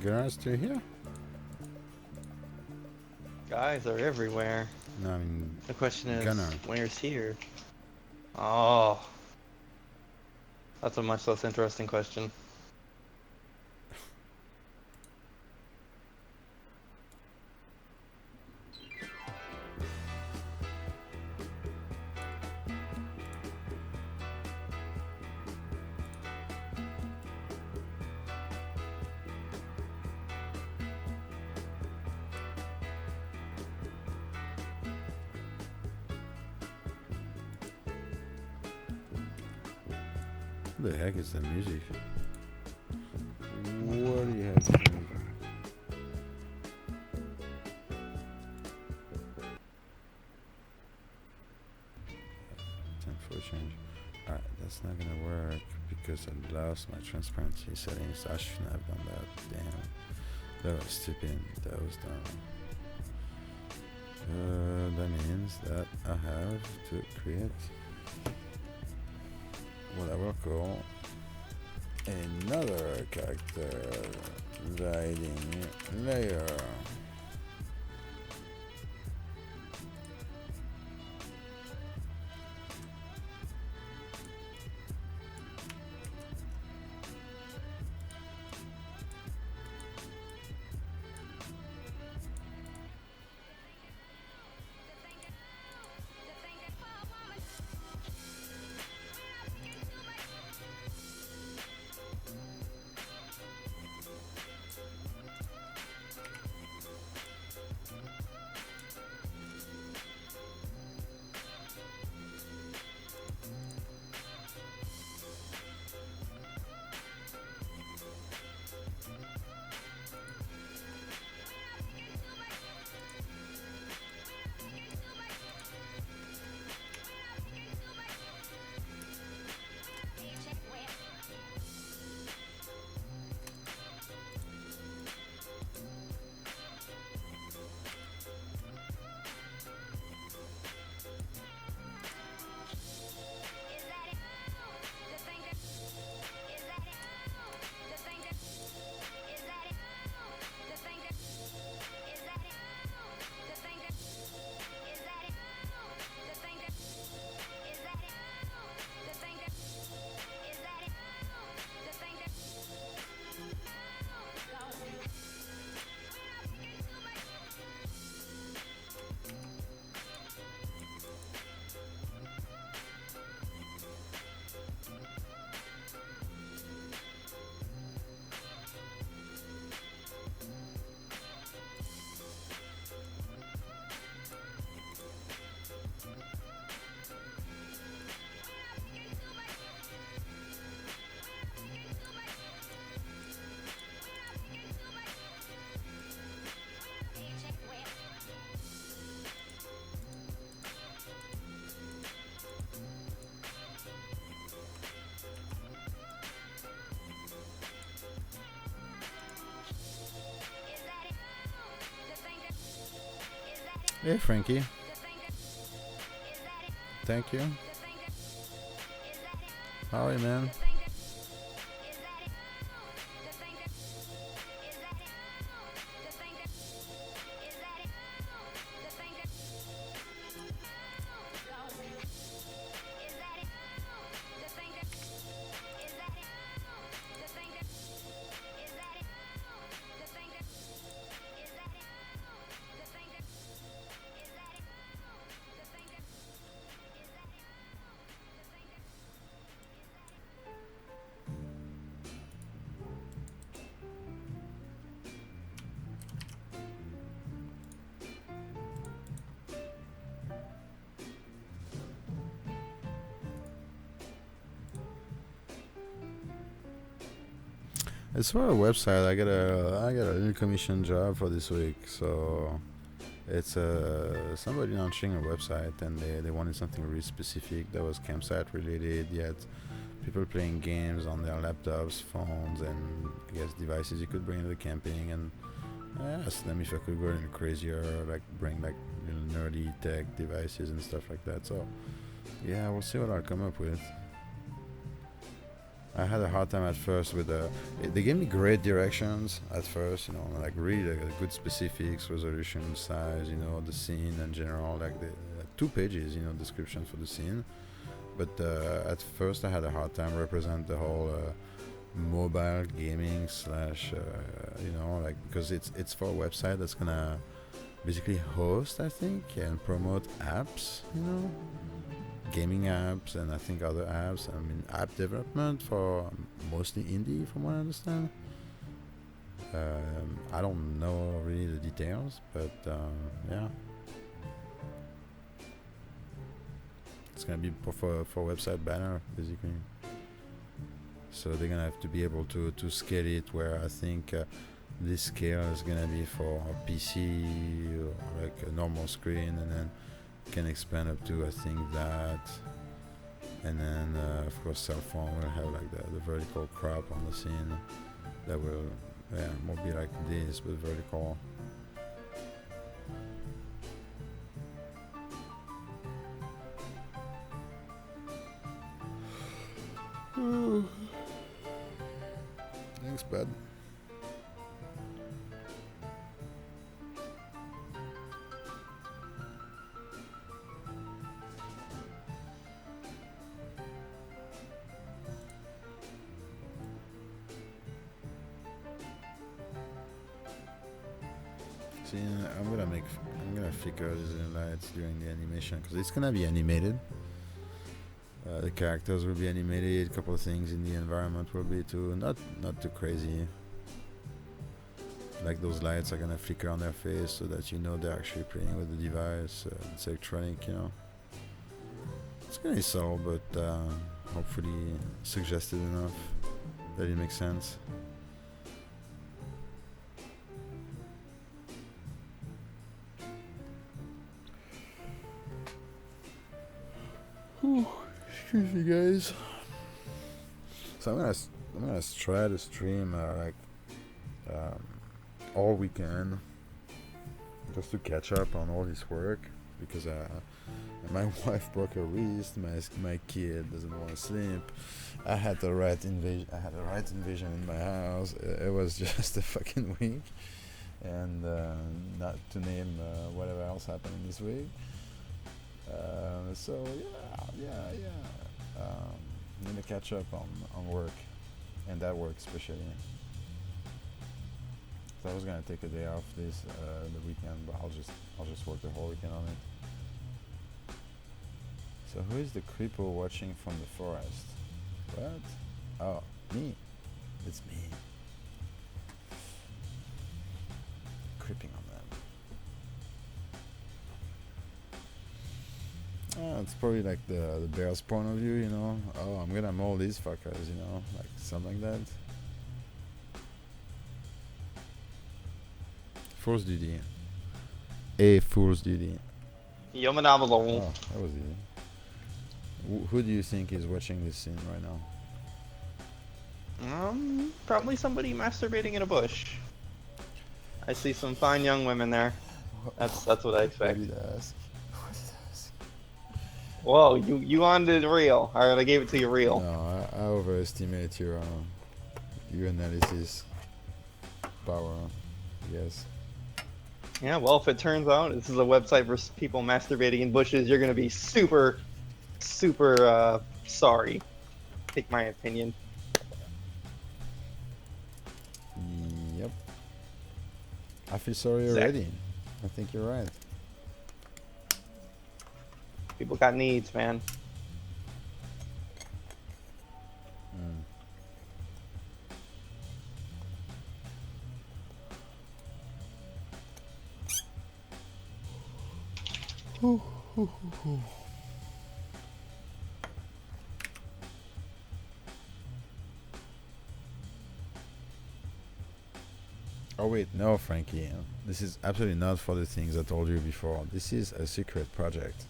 Garage still here? Guys are everywhere. No, I mean, The question is, Gunnar. where's here? Oh, that's a much less interesting question. what the heck is the music? What do you have to do? Time for a change. Alright, that's not gonna work because I lost my transparency settings. I shouldn't have done that. Damn. That was stupid. That was dumb. That means that I have to create what I will call another character lighting layer. Hey, Frankie. Thank you. How are you, man? It's for a website. I got a new commission job for this week. So it's somebody launching a website, and they wanted something really specific that was campsite related, yet people playing games on their laptops, phones, and I guess devices you could bring to the camping. And I asked them if I could go in crazier, like bring like nerdy tech devices and stuff like that. So yeah, we'll see what I'll come up with. I had a hard time at first with they gave me great directions at first, like really good specifics, resolution, size, the scene in general, like the 2 pages, description for the scene. But at first I had a hard time represent the whole mobile gaming slash, like because it's for a website that's gonna basically host, I think, and promote apps, gaming apps, and I think other apps. I mean, app development for mostly indie, from what I understand. I don't know really the details, but yeah, it's gonna be for website banner basically. So they're gonna have to be able to scale it where I think this scale is gonna be for a PC or like a normal screen, and then can expand up to I think that, and then of course cell phone will have like the vertical crop on the scene that will more be like this but vertical. Thanks, bud. See, I'm gonna flicker the lights during the animation because it's gonna be animated. The characters will be animated. A couple of things in the environment will be too, not too crazy. Like those lights are gonna flicker on their face so that they're actually playing with the device. It's electronic, It's gonna be subtle, but hopefully suggested enough that it makes sense. Excuse me, guys. So I'm gonna try to stream all weekend just to catch up on all this work because my wife broke her wrist. My kid doesn't want to sleep. I had a rat invasion in my house. It was just a fucking week, and not to name whatever else happened this week. So yeah. I'm gonna catch up on work, and that work especially. So I was gonna take a day off the weekend, but I'll just work the whole weekend on it. So who is the creeper watching from the forest? What? Oh, me. It's me. Creeping on them. It's probably like the bear's point of view, Oh, I'm gonna maul these fuckers, like something like that. Fool's duty. A fool's duty. Yomanabalo. Oh, that was easy. Who do you think is watching this scene right now? Probably somebody masturbating in a bush. I see some fine young women there. That's what I What expect. did I ask? What did I ask? Whoa, you wanted it real. Alright, I gave it to you real. No, I overestimate your analysis power. Yes. Yeah, well, if it turns out this is a website for people masturbating in bushes, you're gonna be super, super sorry. Take my opinion. Yep. I feel sorry Exactly. already. I think you're right. People got needs, man. Mm. Oh wait, no, Frankie. This is absolutely not for the things I told you before. This is a secret project.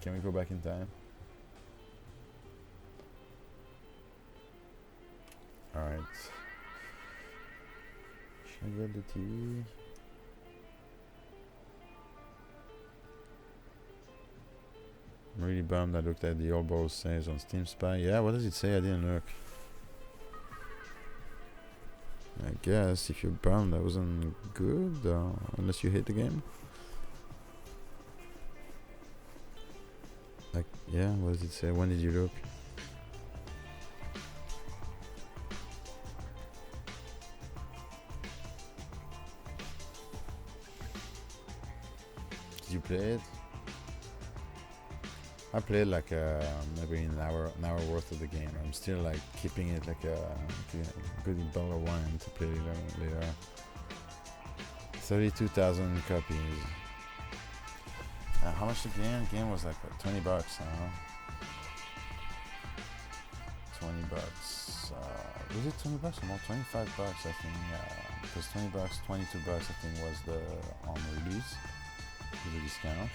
Can we go back in time? Alright. Should I get the TV? I'm really bummed I looked at the old boss saves on Steam Spy. Yeah, what does it say? I didn't look. I guess if you're bummed that wasn't good, unless you hate the game. Like, yeah, what does it say? When did you look? Did you play it? I played like maybe an hour worth of the game. I'm still like keeping it like a good bottle of wine to play later. 32,000 copies. How much the game? The game was like what, $20, huh? $20. Was it $20 or more? $25, I think. Because $20, $22, I think was the on release with a discount.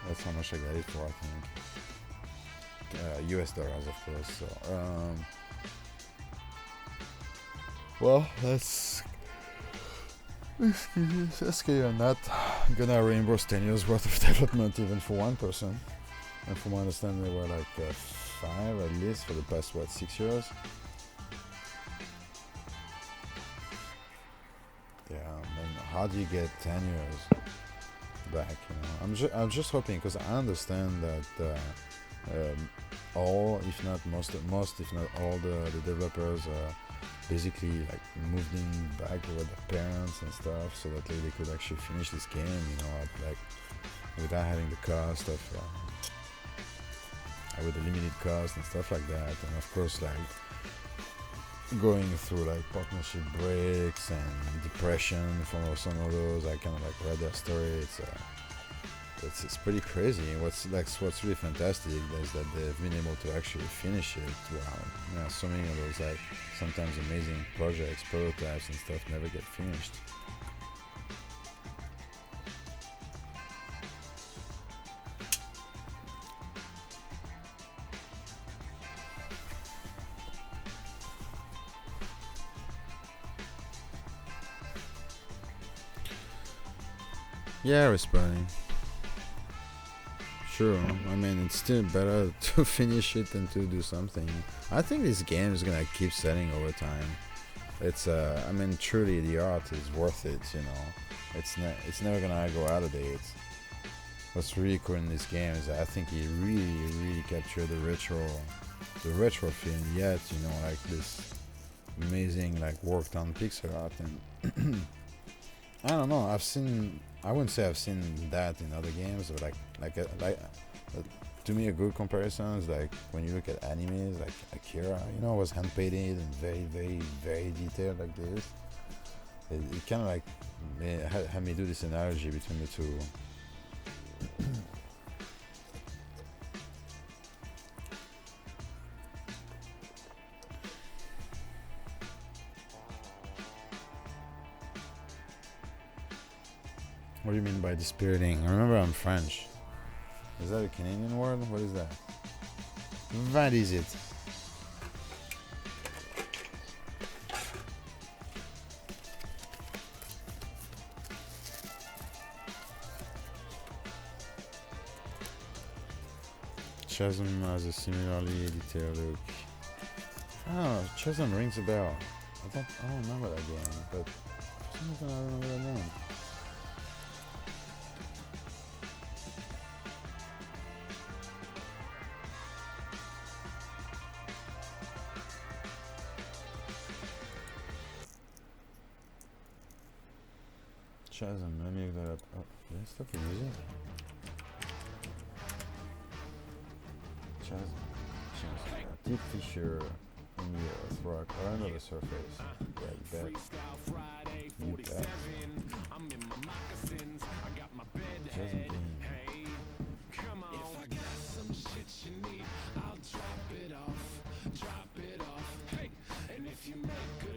That's how much I got it for, I think. US dollars, of course. So, well, that's scary on that. Gonna reimburse 10 years worth of development even for one person. And from my understanding, they were like 5 at least for the past, 6 years? Yeah, and how do you get 10 years back? I'm just hoping, because I understand that all, if not most, if not all the developers basically like moved in back with their parents and stuff, so that they could actually finish this game, like without having the cost of with the limited cost and stuff like that, and of course like going through like partnership breaks and depression from some of those. I kind of like read their story. It's pretty crazy. What's really fantastic is that they've been able to actually finish it. Wow, so many of those like sometimes amazing projects, prototypes and stuff never get finished. Yeah, responding. Sure, I mean, it's still better to finish it than to do something. I think this game is gonna keep selling over time. It's I mean, truly the art is worth it, It's never gonna go out of date. What's really cool in this game is that I think it really captured the retro feeling, yet, like this amazing, like, worked on pixel art. And I don't know, I wouldn't say I've seen that in other games, but to me a good comparison is like when you look at animes like Akira, was hand painted and very detailed like this. It kind of like had me do this analogy between the two. What do you mean by dispiriting? Remember, I'm French. Is that a Canadian word? What is that? What is it? Chasm has a similarly detailed look. Oh, Chasm rings a bell. I don't remember that game, but for some reason I remember that name. Chasm, let me look that up. Oh, did I stop the music? Chasm. Deep fissure in the earth, rock, or under the surface. Yeah, you bet. You bet. Chasm Beam.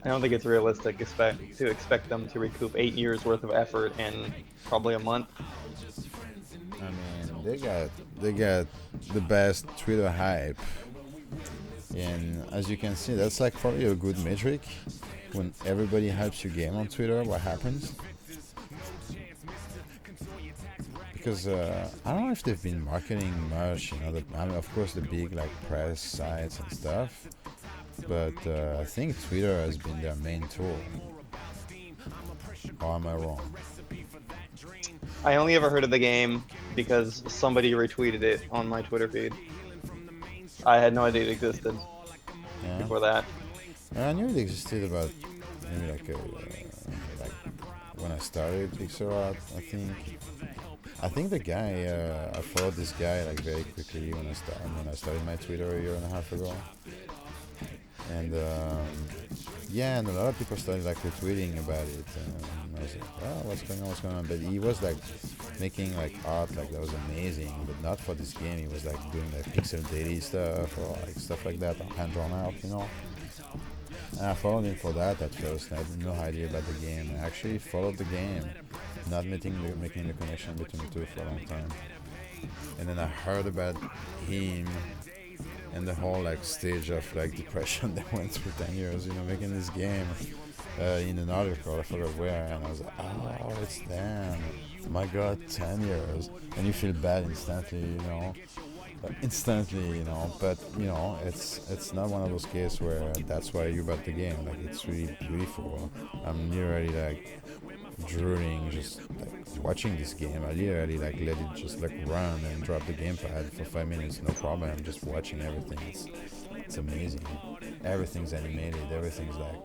I don't think it's realistic to expect them to recoup 8 years worth of effort in probably a month. I mean, they got the best Twitter hype, and as you can see, that's like probably a good metric. When everybody hypes your game on Twitter, what happens? Because I don't know if they've been marketing much, I mean, of course, the big like press sites and stuff. But I think Twitter has been their main tool. Or am I wrong? I only ever heard of the game because somebody retweeted it on my Twitter feed. I had no idea it existed Yeah. before that. I knew it existed about maybe like when I started Pixelart. I think the guy I followed this guy like very quickly when I started my Twitter a year and a half ago. And yeah, and a lot of people started like retweeting about it, and I was like, oh, what's going on? But he was like making like art like that was amazing, but not for this game. He was like doing like pixel daily stuff or like stuff like that, hand drawn out, And I followed him for that at first. I had no idea about the game. I actually followed the game, not making the connection between the two for a long time. And then I heard about him and the whole like stage of like depression that went through 10 years, making this game in an article, I forgot where, and I was like, oh, it's them. My god, 10 years. And you feel bad instantly, but it's not one of those cases where that's why you bought the game. Like, it's really beautiful. I'm literally like drooling just like watching this game. I literally like let it just like run and drop the gamepad for 5 minutes, no problem. I'm just watching everything. It's amazing. Everything's animated. Everything's like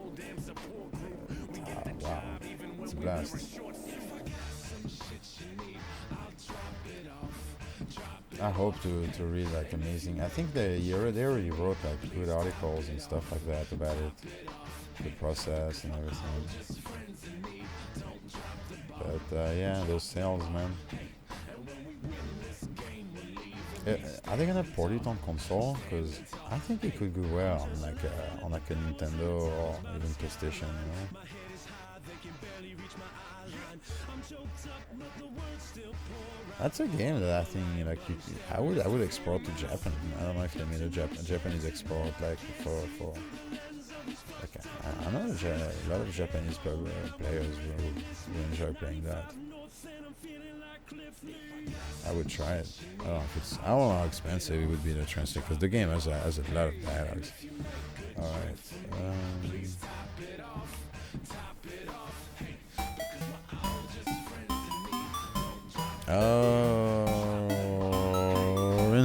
wow, it's a blast. I hope to read like amazing. I think they already wrote like good articles and stuff like that about it, the process and everything. But yeah, those sales, man. Are they gonna port it on console? Because I think it could go well on like a Nintendo or even PlayStation, That's a game that I think like I would export to Japan. I don't know if they made a Japanese export like for. Okay, I know a lot of Japanese players will enjoy playing that. I would try it. I don't know how expensive it would be to translate because the game has a lot of dialogues. All right.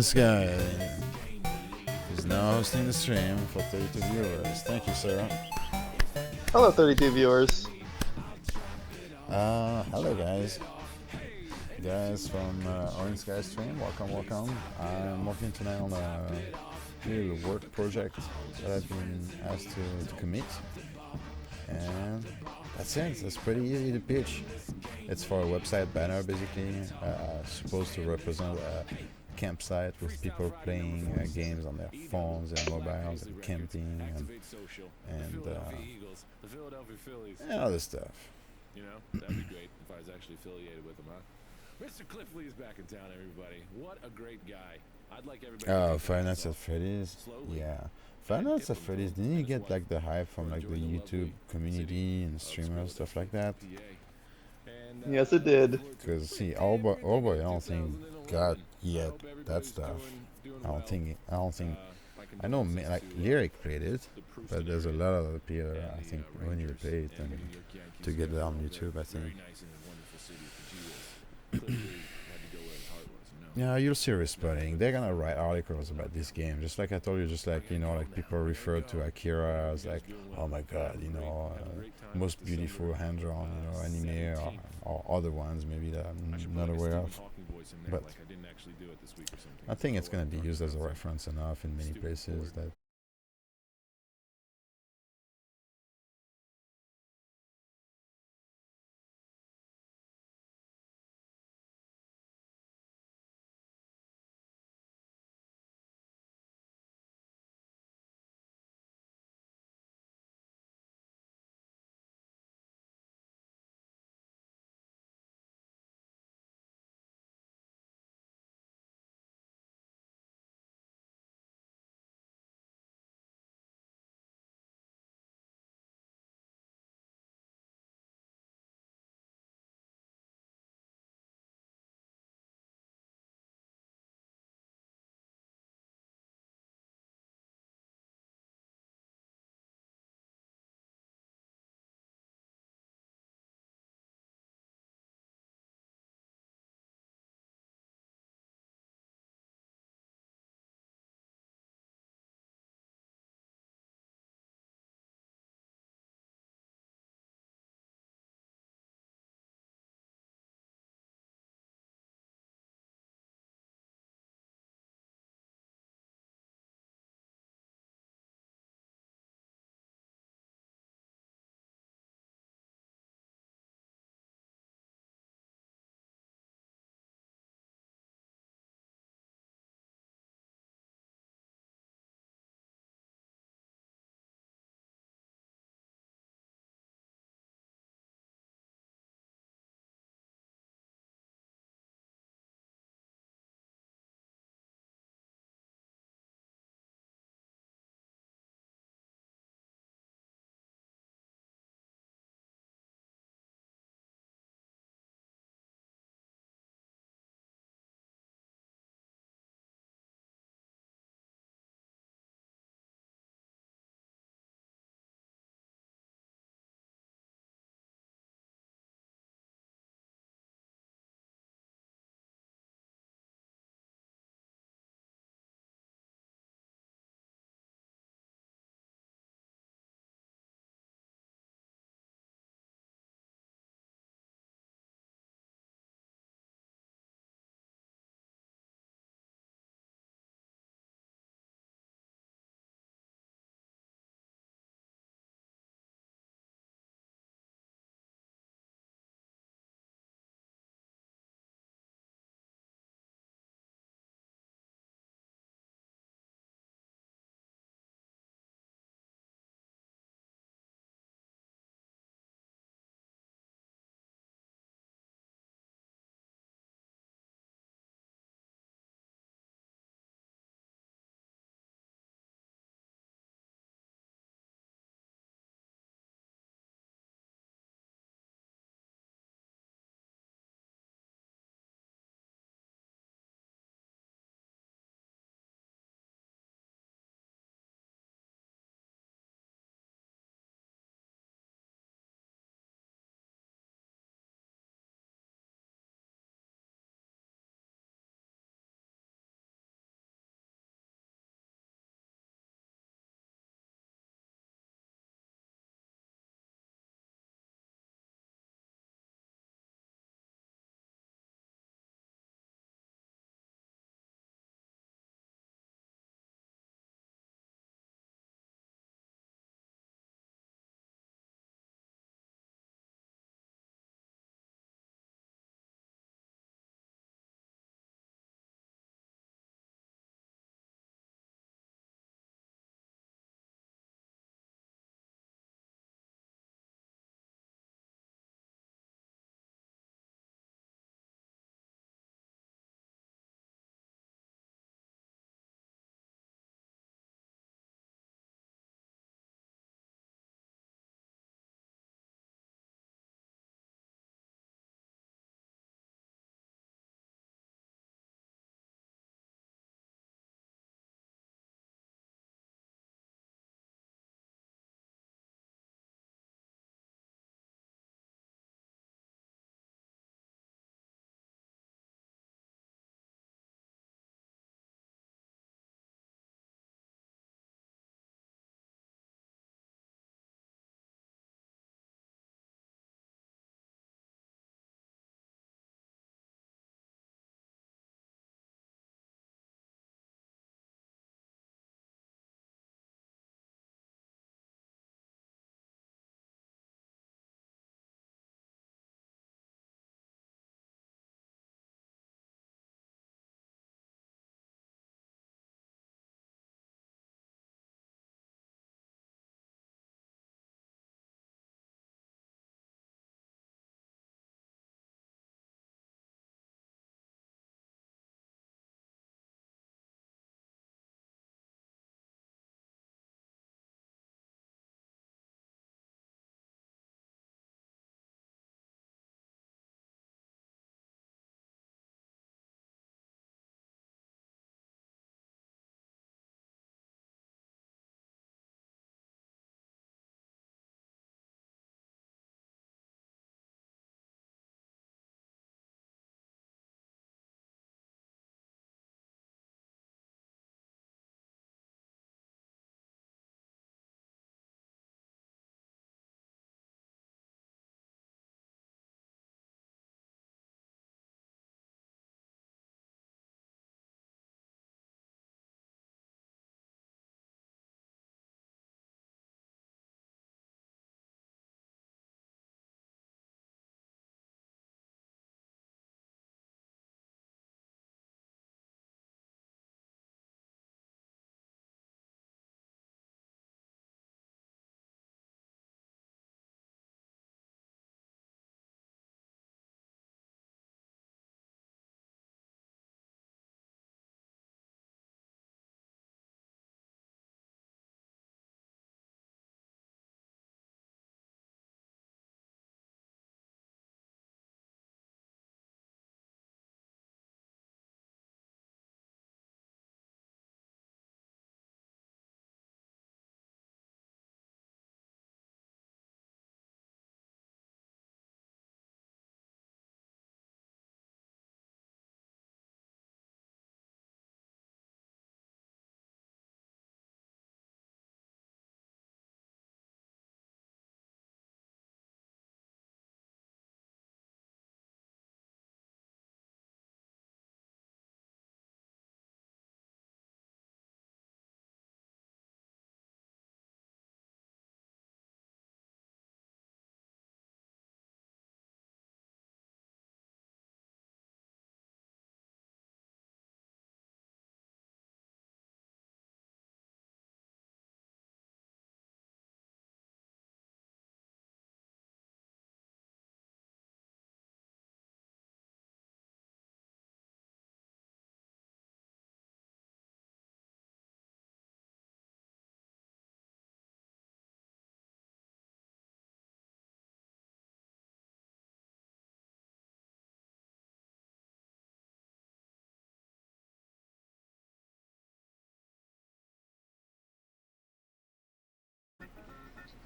Sky is now hosting the stream for 32 viewers. Thank you, Sarah. Hello, 32 viewers. Hello, guys. Guys from Orange Sky stream, welcome. I'm working tonight on a little work project that I've been asked to commit, and that's it. It's pretty easy to pitch. It's for a website banner, basically, supposed to represent a campsite with people playing games on their phones and mobiles and camping and other stuff. That'd be great if I was actually affiliated with him, huh? Mr. Cliff Lee's back in town, everybody. What a great guy. I'd like everybody. Oh, Five Nights at Freddy's. Yeah, Five Nights at Freddy's. Didn't you get like the hype from like the YouTube community and streamers, stuff like that? Yes, it did. Because see, All Boy, I don't think got yet that stuff. I don't think. I can I know, condense like this to, Lyric played it, the proof but there's a scenario. lot of other people. And I the think we need to Rangers play it and the and New York Yankees to get it on overall, YouTube. I they're very think. nice and wonderful cities, but gee whiz, Cliff Lee had to go where his heart was, you know? Yeah, you'll see Respawning. They're gonna write articles about this game, just like I told you. Just like like people refer to Akira as like, oh my god, most beautiful hand-drawn, anime or other ones maybe that I'm not aware of. But I think it's gonna be used as a reference enough in many places that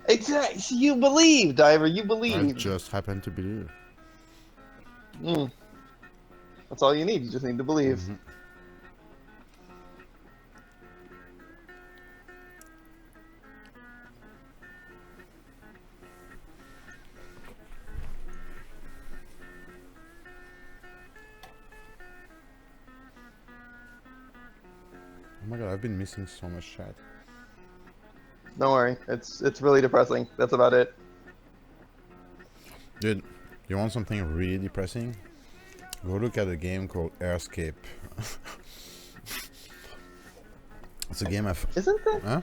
Exactly. You believe, Diver. You I believe. just happen to believe. Mm. That's all you need. You just need to believe. Mhm. Oh my god, I've been missing so much chat. Don't worry. It's really depressing. That's about it. Dude, you want something really depressing? Go look at a game called Airscape. It's a game I've... Isn't that? Huh?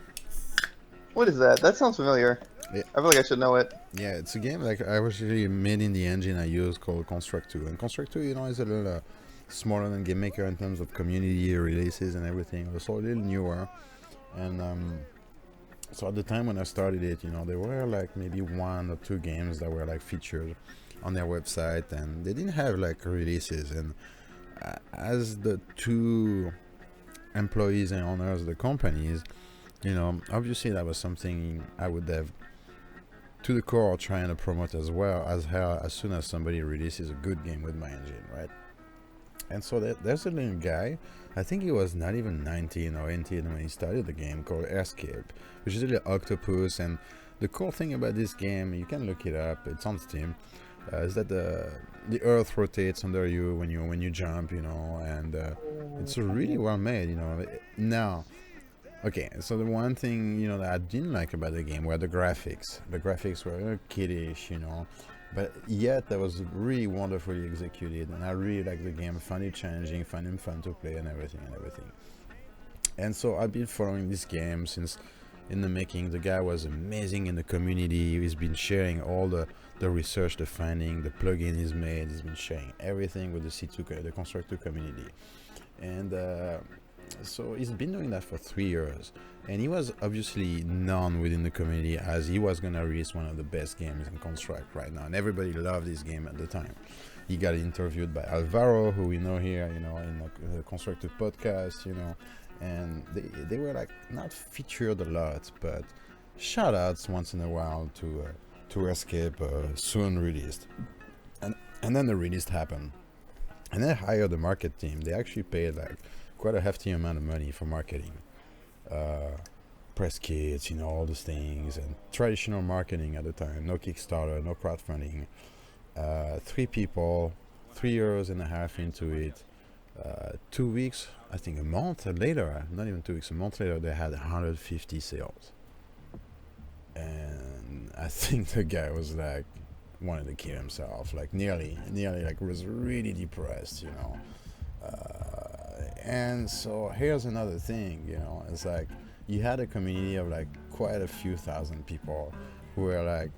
What is that? That sounds familiar. Yeah. I feel like I should know it. Yeah, it's a game like I was really made in the engine I use called Construct 2. And Construct 2, you know, is a little smaller than Game Maker in terms of community releases and everything. Also a little newer. And so at the time when I started it, you know, there were like maybe 1 or 2 games that were like featured on their website, and they didn't have like releases. And as the 2 employees and owners of the companies, you know, obviously that was something I would have to the core trying to promote as well as soon as somebody releases a good game with my engine, right? And so there's a little guy, I think he was not even 19 or 18 when he started the game, called Airscape, which is a little octopus. And the cool thing about this game, you can look it up, it's on Steam, is that the earth rotates under you when you jump, you know, and it's really well made, you know. Now, okay, so the one thing, you know, that I didn't like about the game were the graphics. The graphics were kiddish, you know, but yet that was really wonderfully executed, and I really liked the game. Found it challenging, found it fun to play, and everything. And so I've been following this game since in the making. The guy was amazing in the community. He's been sharing all the research, the finding, the plugin he's made. He's been sharing everything with the C2, the Constructor community, and so he's been doing that for 3 years, and he was obviously known within the community as he was gonna release one of the best games in Construct right now, and everybody loved this game at the time. He got interviewed by Alvaro, who we know here, you know, in the Constructed podcast, you know, and they were like not featured a lot, but shout outs once in a while to Escape, soon released, and then the release happened, and they hired the market team. They actually paid like quite a hefty amount of money for marketing, press kits, you know, all those things, and traditional marketing at the time. No Kickstarter, no crowdfunding. 3 people, 3 years and a half into it. 2 weeks, I think a month later, not even 2 weeks, a month later, they had 150 sales. And I think the guy was like, wanted to kill himself, like nearly, like was really depressed, you know. And so here's another thing, you know, it's like you had a community of like quite a few thousand people who were like,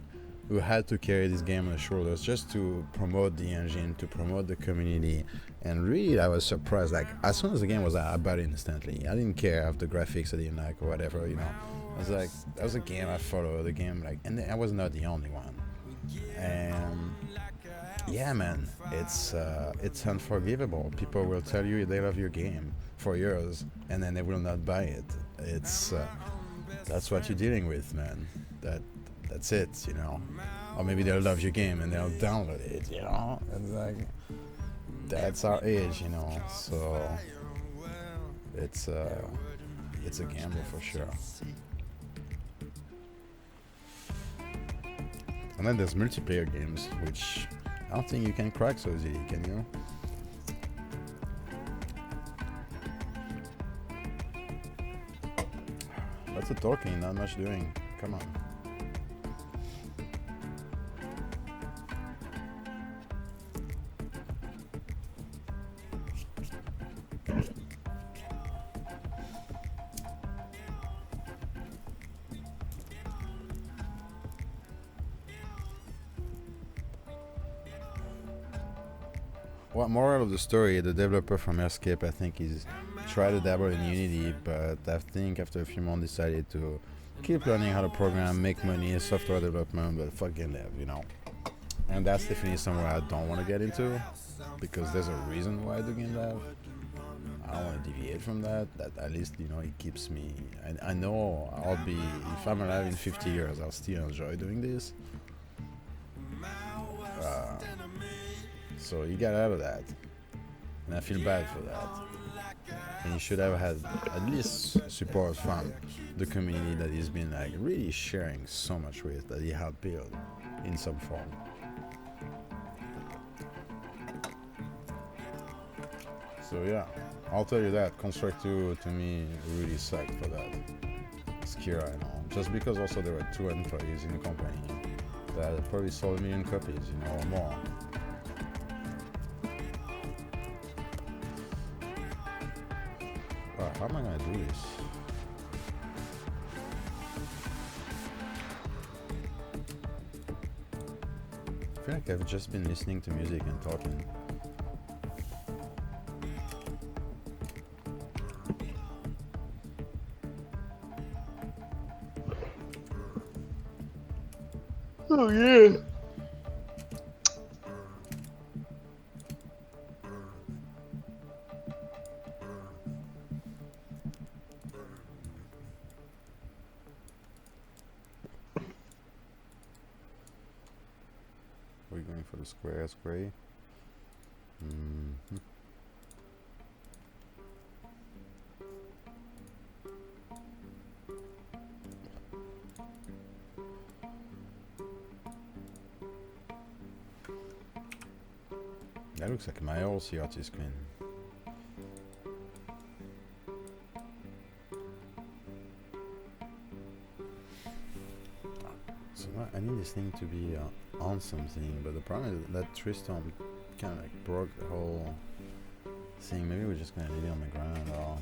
who had to carry this game on their shoulders just to promote the engine, to promote the community. And really, I was surprised. Like, as soon as the game was out, I bought it instantly. I didn't care if the graphics I didn't like or whatever, you know. I was like, that was a game I followed, the game, like, and I was not the only one. And yeah, man, it's unforgivable. People will tell you they love your game for years, and then they will not buy it. It's that's what you're dealing with, man. That's it, you know. Or maybe they'll love your game and they'll download it, you know. It's like that's our age, you know. So it's a gamble for sure. And then there's multiplayer games, which I don't think you can crack so easily, can you? Lots of talking, not much doing. Come on. Well, moral of the story, the developer from Escape, I think, is tried to dabble in Unity, but I think after a few months decided to keep learning how to program, make money, software development, but fucking live, you know. And that's definitely somewhere I don't want to get into, because there's a reason why I do game dev. I I don't want to deviate from that. That at least it keeps me. I know I'll be, if I'm alive in 50 years, I'll still enjoy doing this. So you get out of that, and I feel bad for that. And you should have had at least support from the community that he's been like really sharing so much with, that he helped build in some form. So yeah, I'll tell you that Construct 2 to me really sucked for that. Skira, I know. Just because also there were 2 employees in the company that probably sold 1 million copies, or more. Alright, how am I gonna do this? I feel like I've just been listening to music and talking. Oh yeah. We're going for the square gray. Mm-hmm. That looks like my old CRT screen. So I need this thing to be on something, but the problem is that Tristan kind of like broke the whole thing. Maybe we're just gonna leave it on the ground or...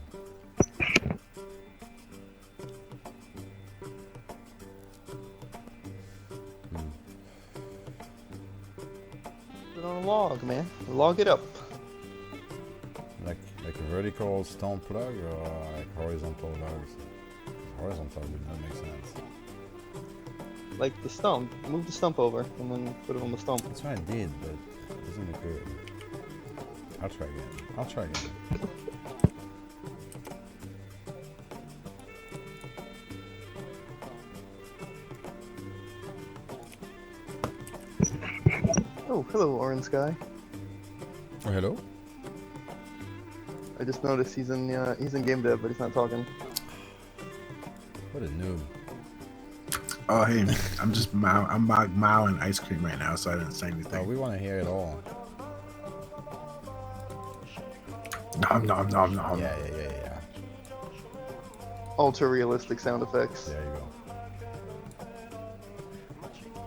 Put it on a log, man. Log it up. Like a vertical stump plug or like horizontal logs? Horizontal would not make sense. Like the stump. Move the stump over and then put it on the stump. That's what I did, but it doesn't look good. I'll try again. Oh, hello, Orange Sky. Oh, hello? I just noticed he's in game dev, but he's not talking. What a noob. Oh, hey, I'm just mowing ice cream right now, so I didn't say Oh, anything. we want to hear it all. Nom, nom, nom, nom. Yeah. Ultra realistic sound effects. There you go.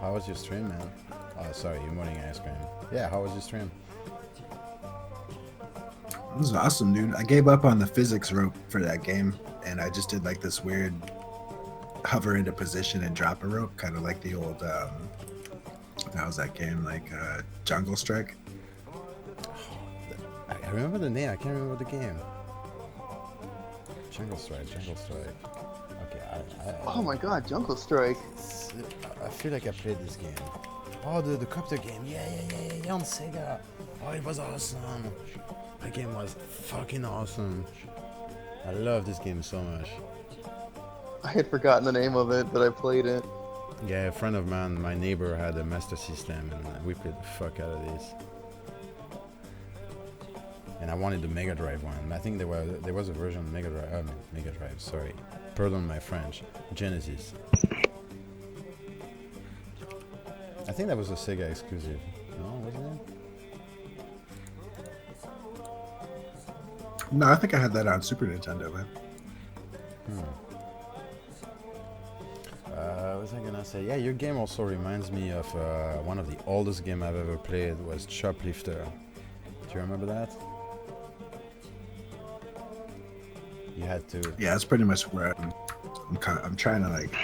How was your stream, man? Oh, sorry, you're morning ice cream. Yeah, how was your stream? It was awesome, dude. I gave up on the physics rope for that game, and I just did like this weird hover into position and drop a rope, kind of like the old, that was that game, like Jungle Strike. I remember the name, I can't remember the game. Jungle Strike. Okay, Oh my god, Jungle Strike. I feel like I played this game. Oh, the copter game. Yeah, on Sega. Oh, it was awesome. That game was fucking awesome. I love this game so much. I had forgotten the name of it, but I played it. Yeah, a friend of mine, my neighbor, had a Master System, and we played the fuck out of this. And I wanted the Mega Drive one. I think there was a version of Mega Drive. Sorry, pardon my French. Genesis. I think that was a Sega exclusive. No, wasn't it? No, I think I had that on Super Nintendo, man. What was I gonna say? Yeah, your game also reminds me of one of the oldest game I've ever played was Choplifter. Do you remember that? You had to. Yeah, that's pretty much where I'm trying to like.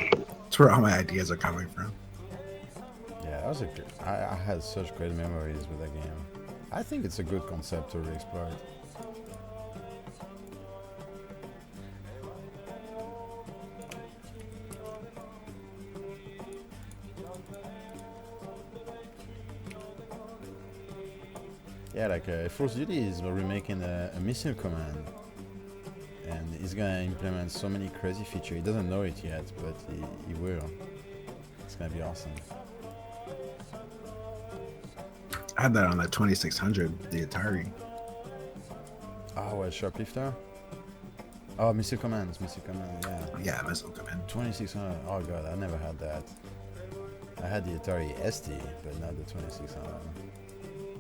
It's where all my ideas are coming from. Yeah, that was I had such great memories with that game. I think it's a good concept to re-exploit. Yeah, like Force Duty is remaking a Missile Command. and he's gonna implement so many crazy features. He doesn't know it yet, but he will. It's gonna be awesome. I had that on the 2600, the Atari. Oh, what, Shoplifter? Oh, Missile Command, yeah. Yeah, Missile Command. 2600. Oh god, I never had that. I had the Atari ST, but not the 2600.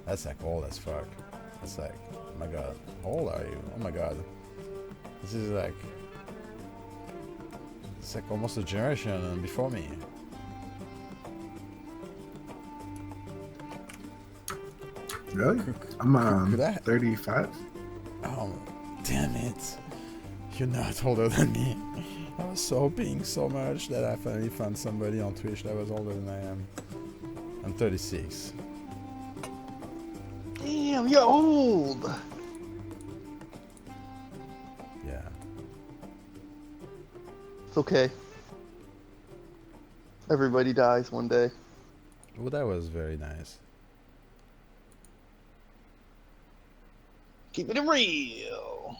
That's like old as fuck. That's like, oh my god, how old are you? Oh my god. This is like, it's like almost a generation before me. Really? I'm could I- 35. Oh, damn it. You're not older than me. I was hoping so much that I finally found somebody on Twitch that was older than I am. I'm 36. Damn, you're old. Yeah. It's okay. Everybody dies one day. Well, that was very nice. Keeping it real.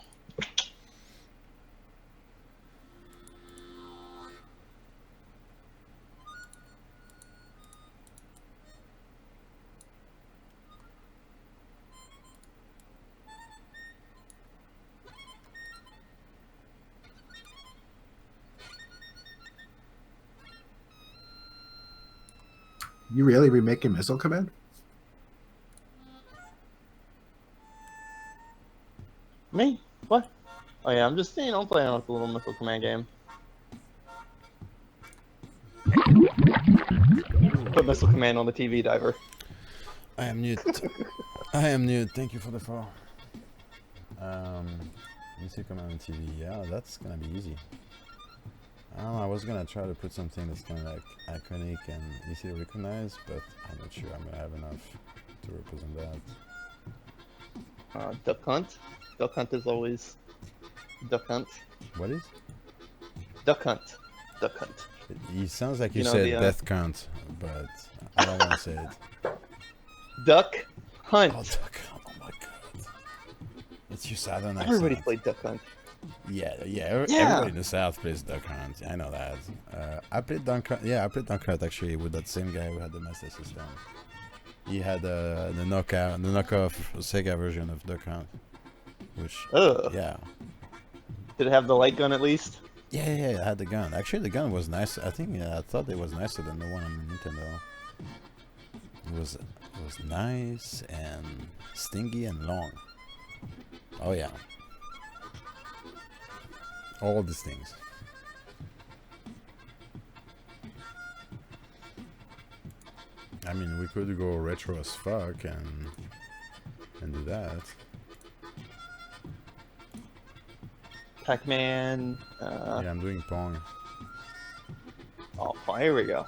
You really remaking Missile Command? Me? What? Oh yeah, I'm just I'm playing with the little Missile Command game. Put Missile Command on the TV diver. I am mute. I am mute. Thank you for the follow. Missile Command on TV. Yeah, that's gonna be easy. I don't know, I was gonna try to put something that's kind of like iconic and easy to recognize, but I'm not sure I'm gonna have enough to represent that. Duck Hunt. Duck Hunt is always Duck Hunt. What is? Duck Hunt. Duck Hunt. It sounds like you You know said the, death count, but I don't want to say it. Duck Hunt. Oh, duck hunt. Oh my god. It's your southern accent. Everybody played Duck Hunt. Yeah. Yeah. Everybody in the south plays Duck Hunt. I know that. I played Duck Hunt. Yeah, I played Duck Hunt actually with that same guy who had the Master System. He had the knockoff Sega version of Duck Hunt, which Ugh. yeah. Did it have the light gun at least? Yeah, I had the gun. Actually, the gun was nice. I think I thought it was nicer than the one on Nintendo. It was nice and stingy and long. Oh yeah. All these things. I mean, we could go retro as fuck and do that. Pac-Man. Yeah, I'm doing Pong. Oh, here we go.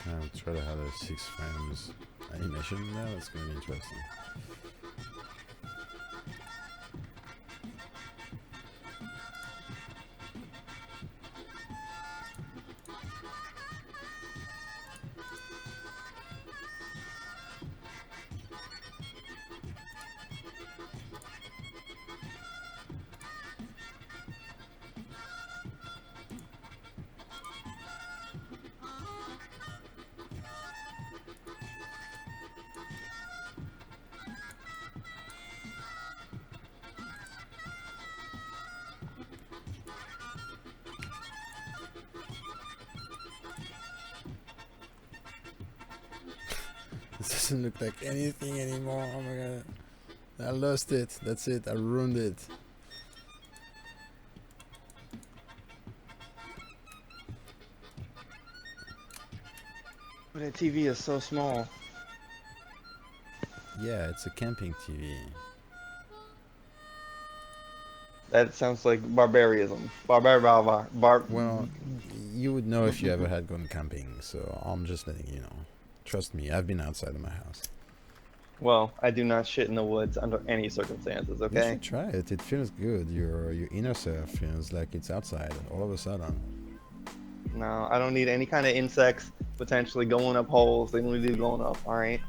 I'll try to have a 6 frames animation now. That's gonna be interesting. It doesn't look like anything anymore. Oh my god. I lost it. That's it. I ruined it. But that TV is so small. Yeah, it's a camping TV. That sounds like barbarism. Well, you would know if you ever had gone camping, so I'm just letting you know. Trust me, I've been outside of my house. Well, I do not shit in the woods under any circumstances. You Okay. should try it. It feels good. Your inner self feels like it's outside all of a sudden. No, I don't need any kind of insects potentially going up holes. They only do going up. All right.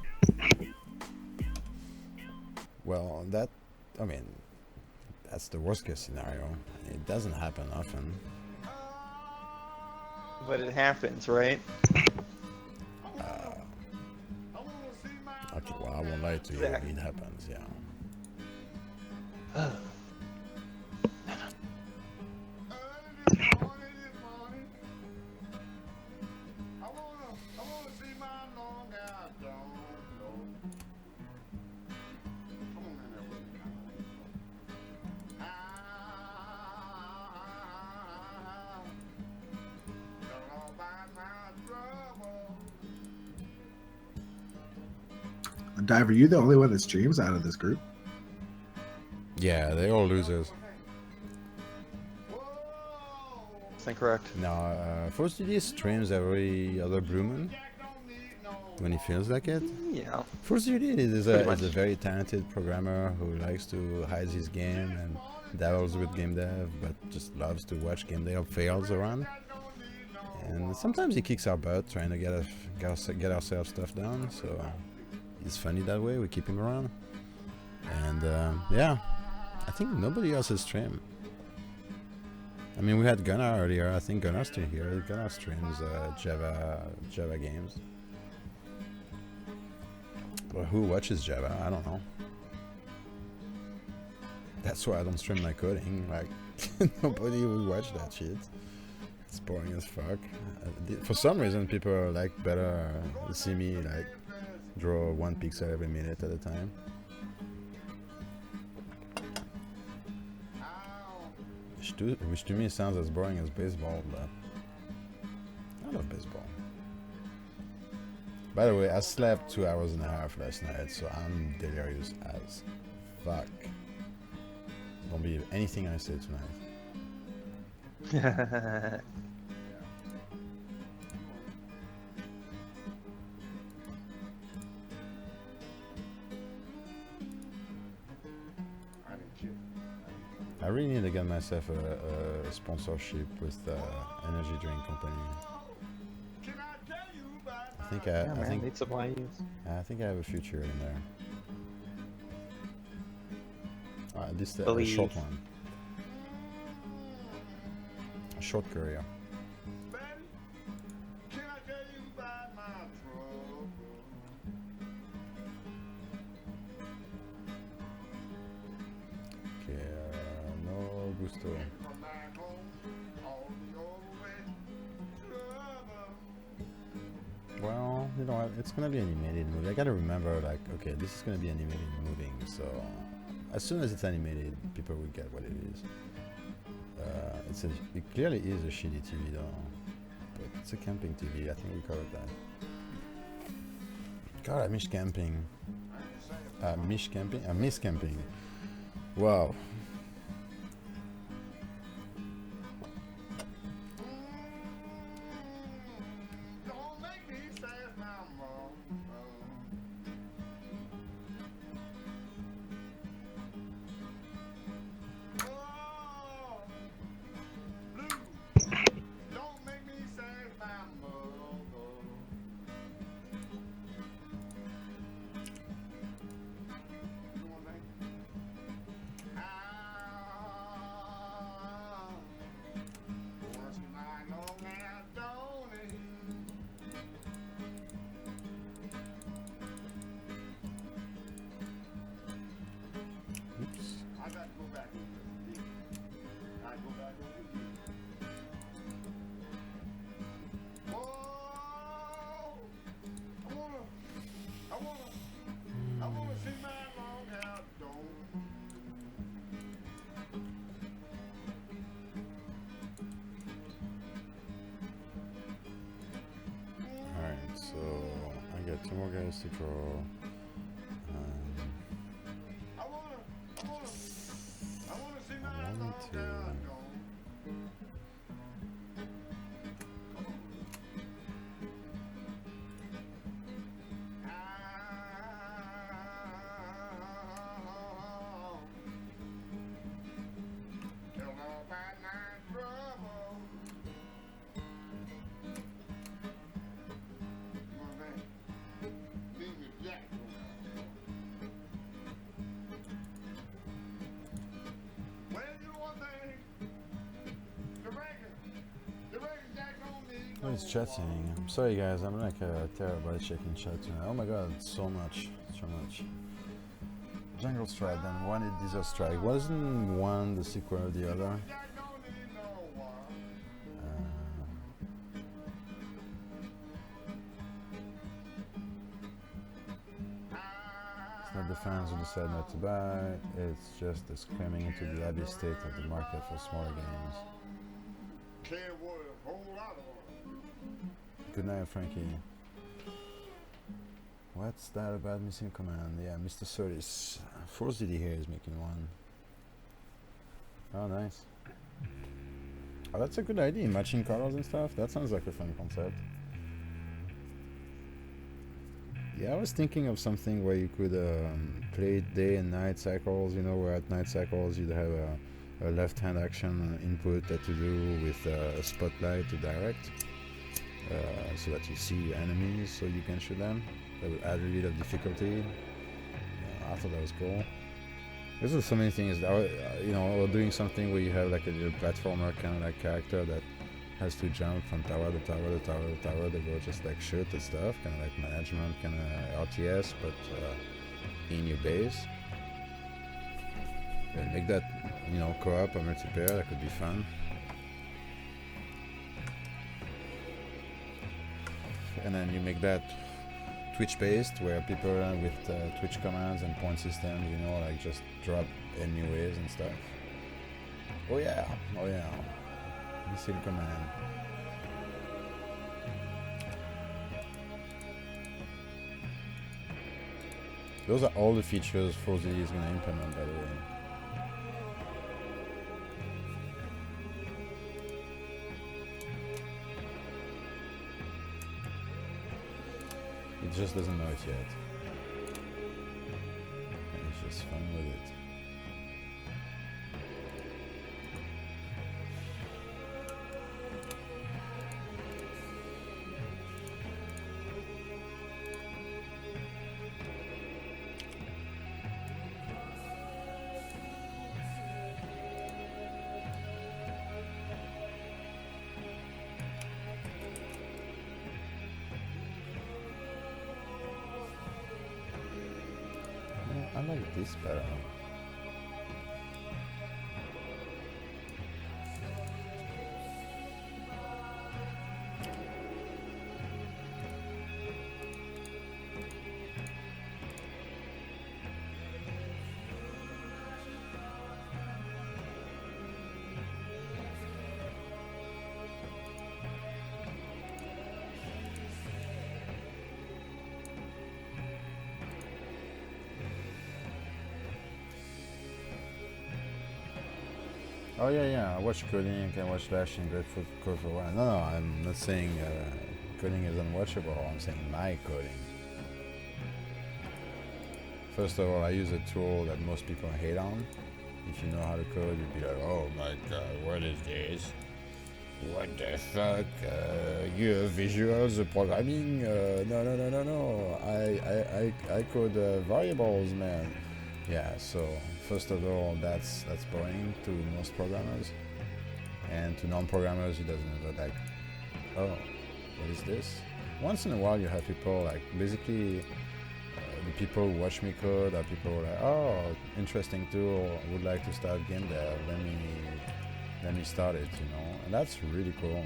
Well, I mean, that's the worst case scenario. It doesn't happen often. But it happens, right? Okay, well, I won't lie to you. Exactly. It happens, yeah. Diver, you the only one that streams out of this group? Yeah, they're all losers. That's incorrect. No, Force DD streams every other blue moon when he feels like it. Yeah. Force DD is Pretty a much. very talented programmer who likes to hide his game and dabbles with game dev, but just loves to watch game dev fails around. And sometimes he kicks our butt trying to get ourselves stuff done. So it's funny that way. We keep him around. And yeah, I think nobody else has streamed. I mean, we had Gunnar earlier. I think Gunnar's still here. Gunnar streams Java games. But who watches Java? I don't know. That's why I don't stream my coding. Like, nobody will watch that shit. It's boring as fuck. For some reason, people are like better see me like draw 1 pixel every minute at a time. Which to me sounds as boring as baseball, but I love baseball. By the way, I slept 2 hours and a half last night, so I'm delirious as fuck. Don't believe anything I say tonight. I really need to get myself a sponsorship with energy drink company. I think Yeah, man, need supply use. I think I have a future in there. At least a Believe. short one. A short career. Okay, no gusto. Well, you know what? It's gonna be animated movie. I gotta remember, like, okay, this is gonna be animated moving, so as soon as it's animated, people will get what it is. It clearly is a shitty TV though, but it's a camping TV. I think we covered that. God, I miss camping. I miss camping. Wow. Alright, so I got 2 more guys to draw. I wanted to. is chatting. I'm sorry guys, I'm like a terabyte checking chat tonight. Oh my god, so much. Jungle Strike, then one is Desert Strike. Wasn't one the sequel of the other? It's not the fans who decide not to buy, it's just the screaming into the abyss state of the market for smaller games. Good night, Frankie. What's that about missing command? Yeah, Mr. Solis. Force DD here is making one. Oh, nice. Oh, that's a good idea. Matching colors and stuff. That sounds like a fun concept. Yeah, I was thinking of something where you could play day and night cycles. You know, where at night cycles you'd have a left-hand action input that you do with a spotlight to direct, so that you see enemies, so you can shoot them. That would add a bit of difficulty. I thought that was cool. There's also so many things. You know, or doing something where you have like a little platformer kind of like character that has to jump from tower to tower to tower to tower to go just like shoot and stuff, kind of like management, kind of RTS, but in your base. And make that, you know, co-op or multiplayer. That could be fun. And then you make that Twitch-based, where people with Twitch commands and point systems, you know, like just drop anyways and stuff. Oh yeah, missile command. Those are all the features ForZD is going to implement, by the way. It just doesn't know it yet. It's just fun with it. I like this better. Oh yeah, I watch coding, I can watch Dash and Grateful Code for a while. No, I'm not saying coding is unwatchable, I'm saying my coding. First of all, I use a tool that most people hate on. If you know how to code, you'd be like, oh my god, what is this? What the fuck? You have visuals programming? No. I code variables, man. Yeah, so first of all, that's boring to most programmers, and to non-programmers, it doesn't look like, oh, what is this? Once in a while, you have people like basically the people who watch me code are people who are like, oh, interesting tool, I would like to start game dev. Let me start it, you know, and that's really cool.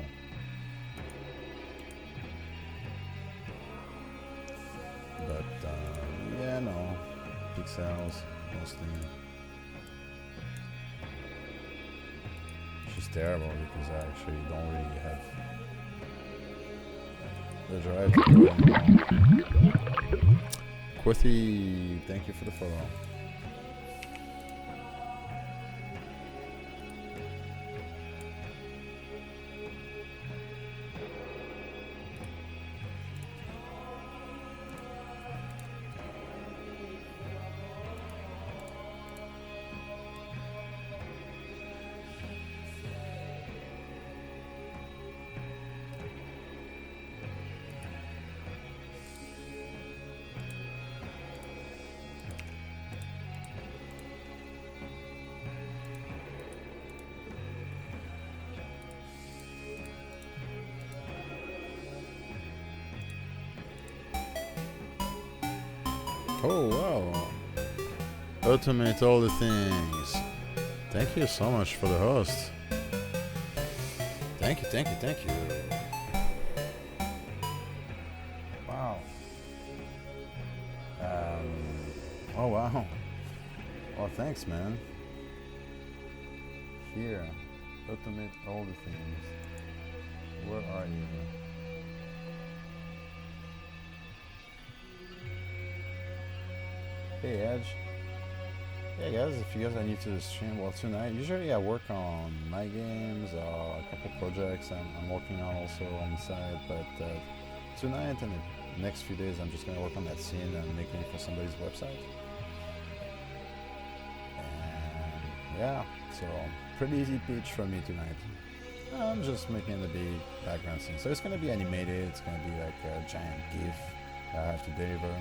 But yeah, no. Pixels, mostly. She's terrible because I actually don't really have the drive to go anymore. Quothy, thank you for the follow. Oh wow. Automate all the things. Thank you so much for the host. Thank you, thank you, thank you. Wow. Oh wow. Oh, thanks, man. Here, automate all the things. Where are you? Hey, Edge. Hey guys, if you guys are new to the stream, well tonight, usually I work on my games, a couple projects I'm working on also on the side, but tonight and the next few days I'm just gonna work on that scene and making it for somebody's website. And yeah, so pretty easy pitch for me tonight. I'm just making the big background scene. So it's gonna be animated, it's gonna be like a giant GIF that I have to deliver.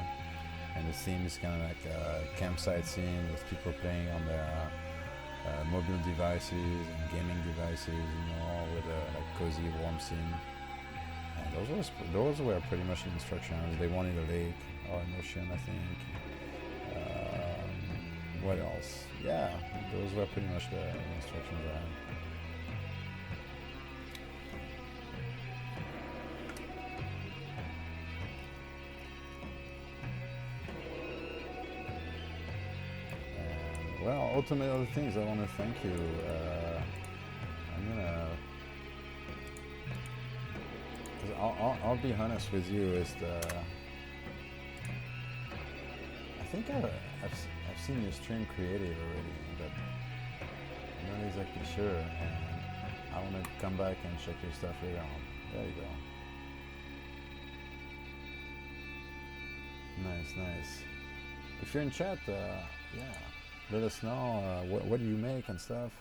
And the theme is kind of like a campsite scene with people playing on their mobile devices and gaming devices, you know, with a like cozy, warm scene. And those were pretty much the instructions. They wanted a lake or an ocean, I think. What else? Yeah, those were pretty much the instructions I had. Well, ultimately, other things, I want to thank you. I'm gonna. Cause I'll be honest with you. Is I think I've seen your stream created already, but I'm not exactly sure. And I want to come back and check your stuff later on. There you go. Nice, nice. If you're in chat, yeah. Let us know what do you make and stuff.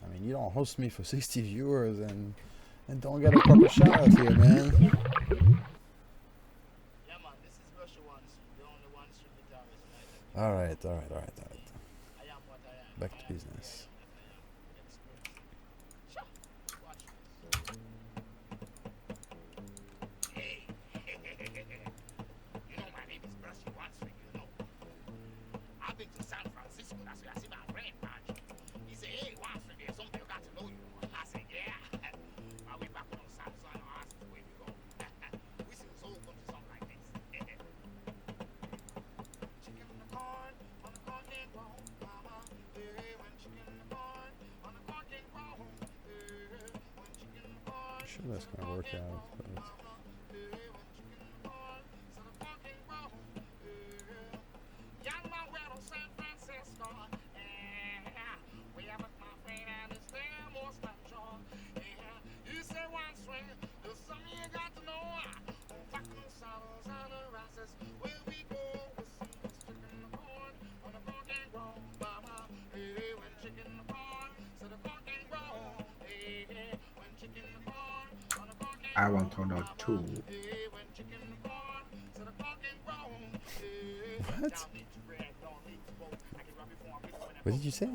I mean, you don't host me for 60 viewers and don't get a proper shout out here, man. Yeah, man, this is Russia Ones, the only one street guitarist, right? All right. I am what I am. Back to business. Hey, you know my name is Russia Ones, you know. I've been to San Francisco, that's where I see my friend, man. He said, hey, Ones, there's something I got to know you. I said, yeah. I went back on Samsung, I asked where we go. We sing soul country song like this. Chicken in the corn, on the corn can grow, mama. Hey, when chicken in the corn, on the corn can grow. Hey, when chicken in the corn, I'm sure that's gonna work out. But young man, we're on San Francisco. We have a my friend and his name was Pancho. You say one swing, there's something you got to know. Fucking saddles and the rasses, where we go with some chicken in the corn, on the corn can grow, mama. Hey, when chicken in the corn, so the corn can grow. Hey, when chicken in the corn, on the corn can grow. I want to know too. Hey, when chicken in the corn, so the corn can grow. what? What did you say?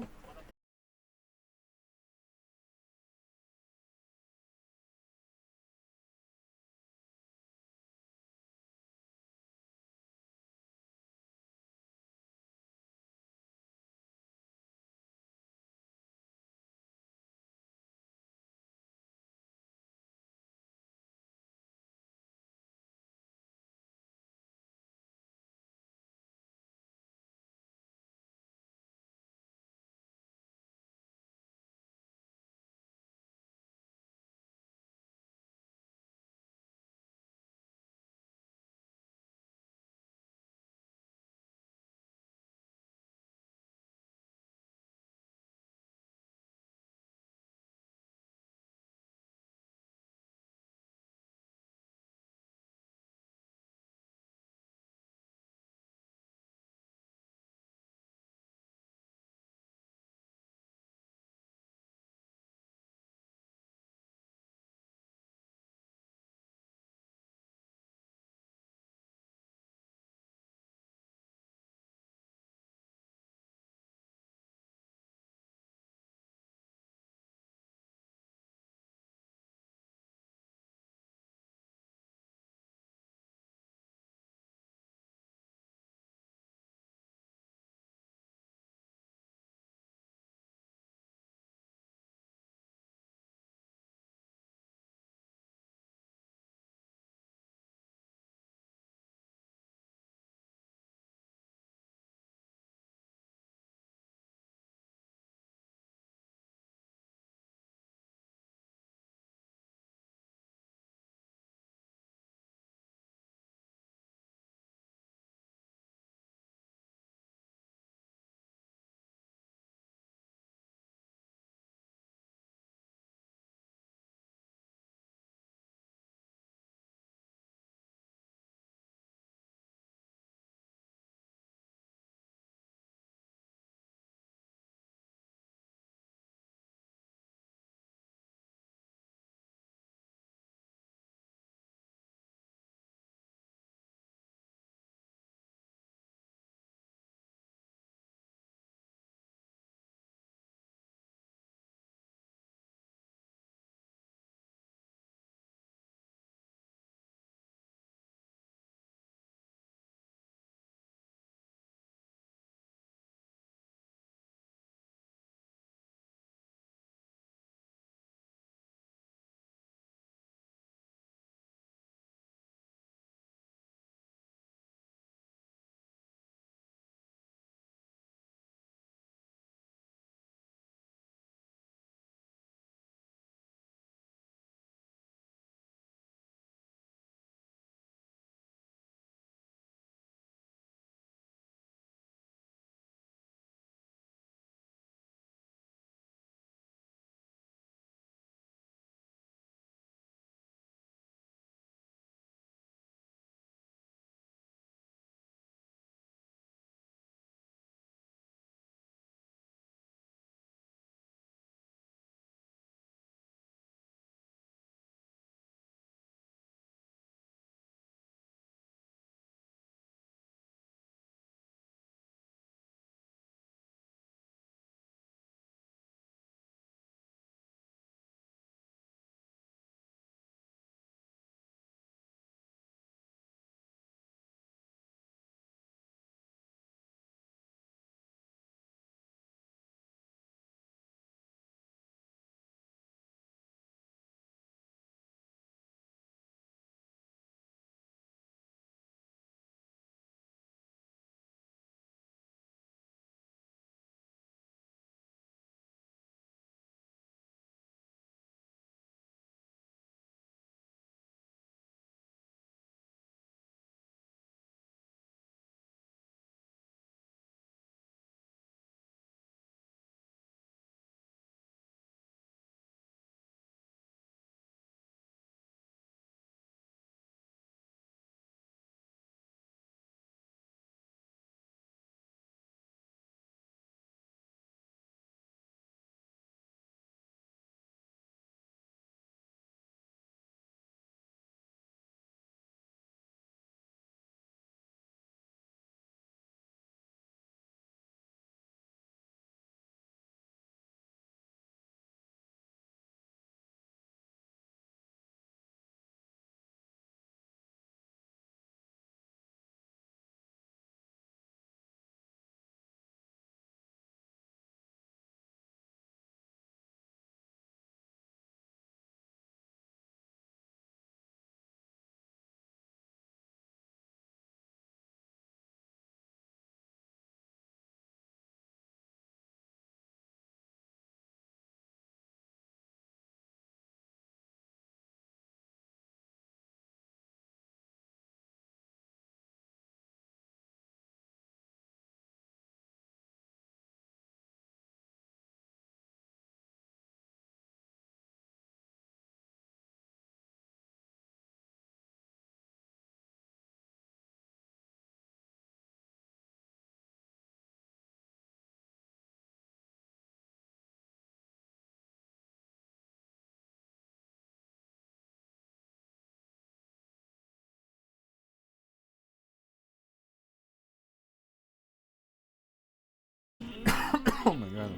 Oh my god.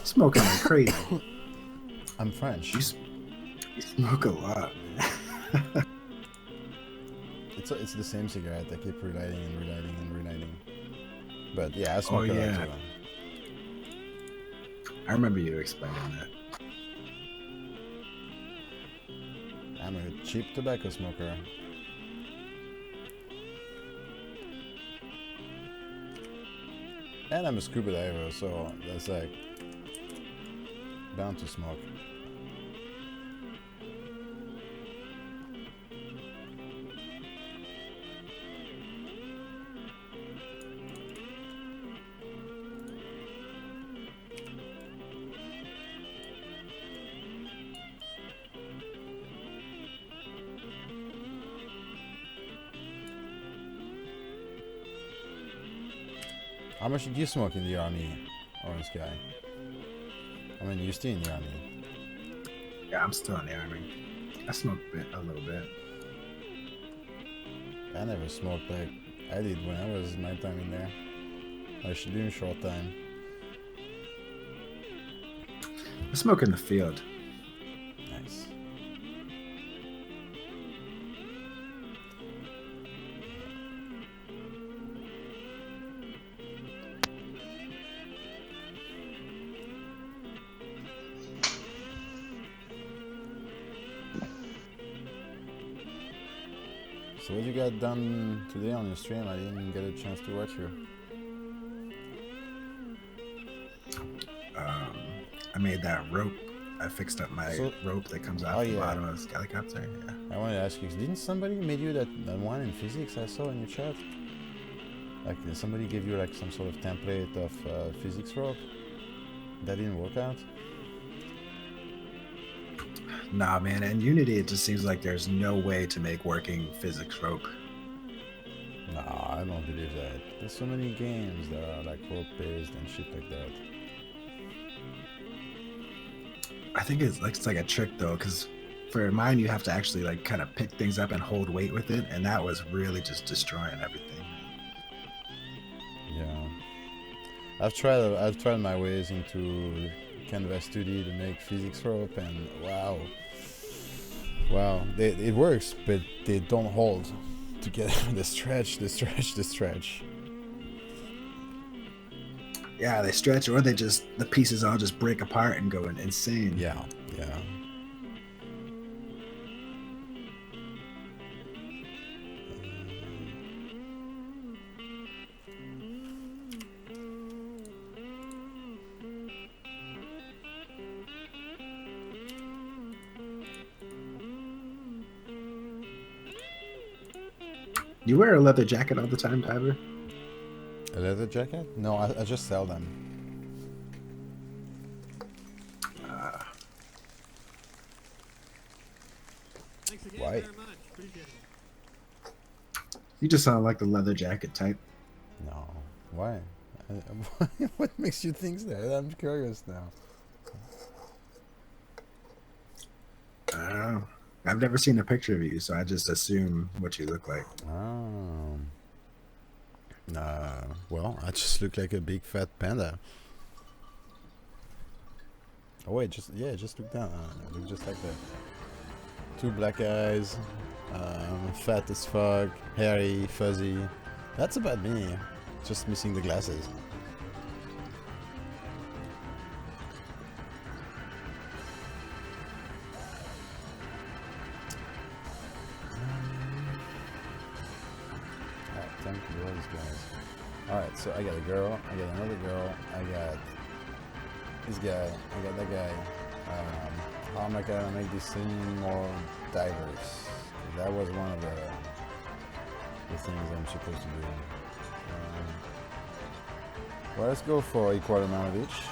Smoking like crazy. I'm French. You smoke a lot, man. It's the same cigarette. I keep relighting and relighting and relighting. But yeah, I smoke a yeah. lot too. I remember you explaining that. I'm a cheap tobacco smoker. And I'm a scuba diver, so that's like bound to smoke. How much did you smoke in the army, Orange Sky? I mean, you're still in the army. Yeah, I'm still in the army. I smoke a little bit. I never smoked like I did when I was my time in there. I should do in a short time. I smoke in the field. Nice. So what you got done today on your stream? I didn't get a chance to watch you. I made that rope. I fixed up my rope that comes off the bottom of this helicopter. Yeah. I wanted to ask you, didn't somebody made you that one in physics I saw in your chat? Like did somebody give you like some sort of template of physics rope? That didn't work out? Nah, man. In Unity, it just seems like there's no way to make working physics rope. Nah, I don't believe that. There's so many games that are like rope-based and shit like that. I think it's like a trick though, because for mine you have to actually like kind of pick things up and hold weight with it, and that was really just destroying everything. Yeah, I've tried my ways into Canvas 2D to make physics rope, and wow, it works, but they don't hold together. the stretch. Yeah, they stretch, or the pieces all just break apart and go insane. Yeah. You wear a leather jacket all the time, Diver? A leather jacket? No, I just sell them. Why? You just sound like the leather jacket type. No. Why? What makes you think that? I'm curious now. I don't know. I've never seen a picture of you, so I just assume what you look like. Well, I just look like a big fat panda. Oh wait, just look down. I look just like that. 2 black eyes, fat as fuck, hairy, fuzzy. That's about me. Just missing the glasses. Time to do all these guys. Alright, so I got a girl, I got another girl, I got this guy, I got that guy. How am I gonna make this scene more diverse? That was one of the things I'm supposed to do. Well, let's go for equal amount of each.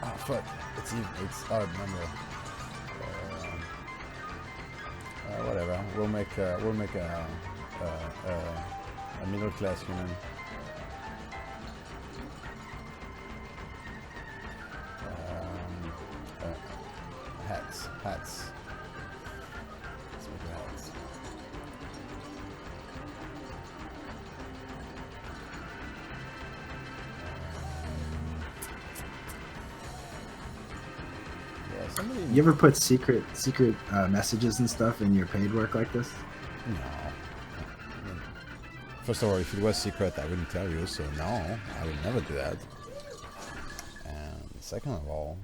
Oh fuck, it's odd number. Whatever. We'll make a middle class human. Hats. Let's make hats. somebody. You ever put secret messages and stuff in your paid work like this? No. I mean, first of all, if it was secret, I wouldn't tell you. So no, I would never do that. And second of all,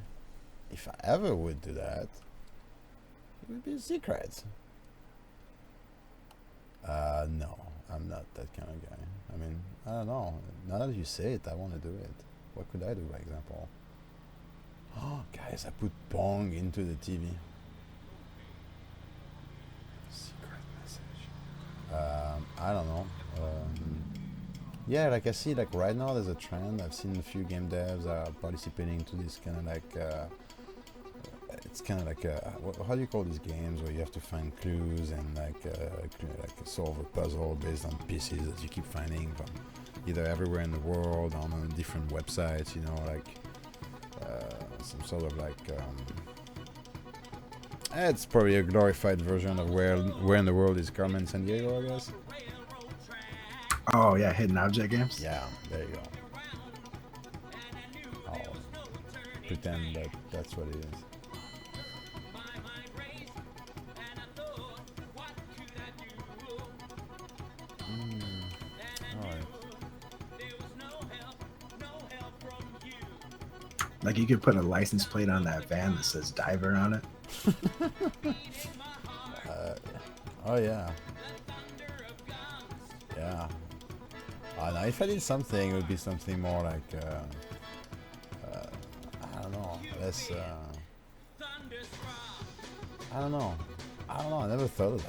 if I ever would do that, it would be a secret. No, I'm not that kind of guy. I mean, I don't know. Now that you say it, I want to do it. What could I do, by example? Oh, guys, I put Pong into the TV. Secret message. I don't know. Yeah, like I see, like right now there's a trend. I've seen a few game devs are participating to this kind of like. It's kind of like how do you call these games where you have to find clues and like solve a puzzle based on pieces that you keep finding from either everywhere in the world on different websites, you know, like some sort of like it's probably a glorified version of where in the world is Carmen Sandiego, I guess. Oh yeah, hidden object games. Yeah, there you go. I'll pretend that that's what it is. Like you could put a license plate on that van that says diver on it. Oh yeah. Yeah. Now if I did something, it would be something more like, I don't know, less, I don't know, I never thought of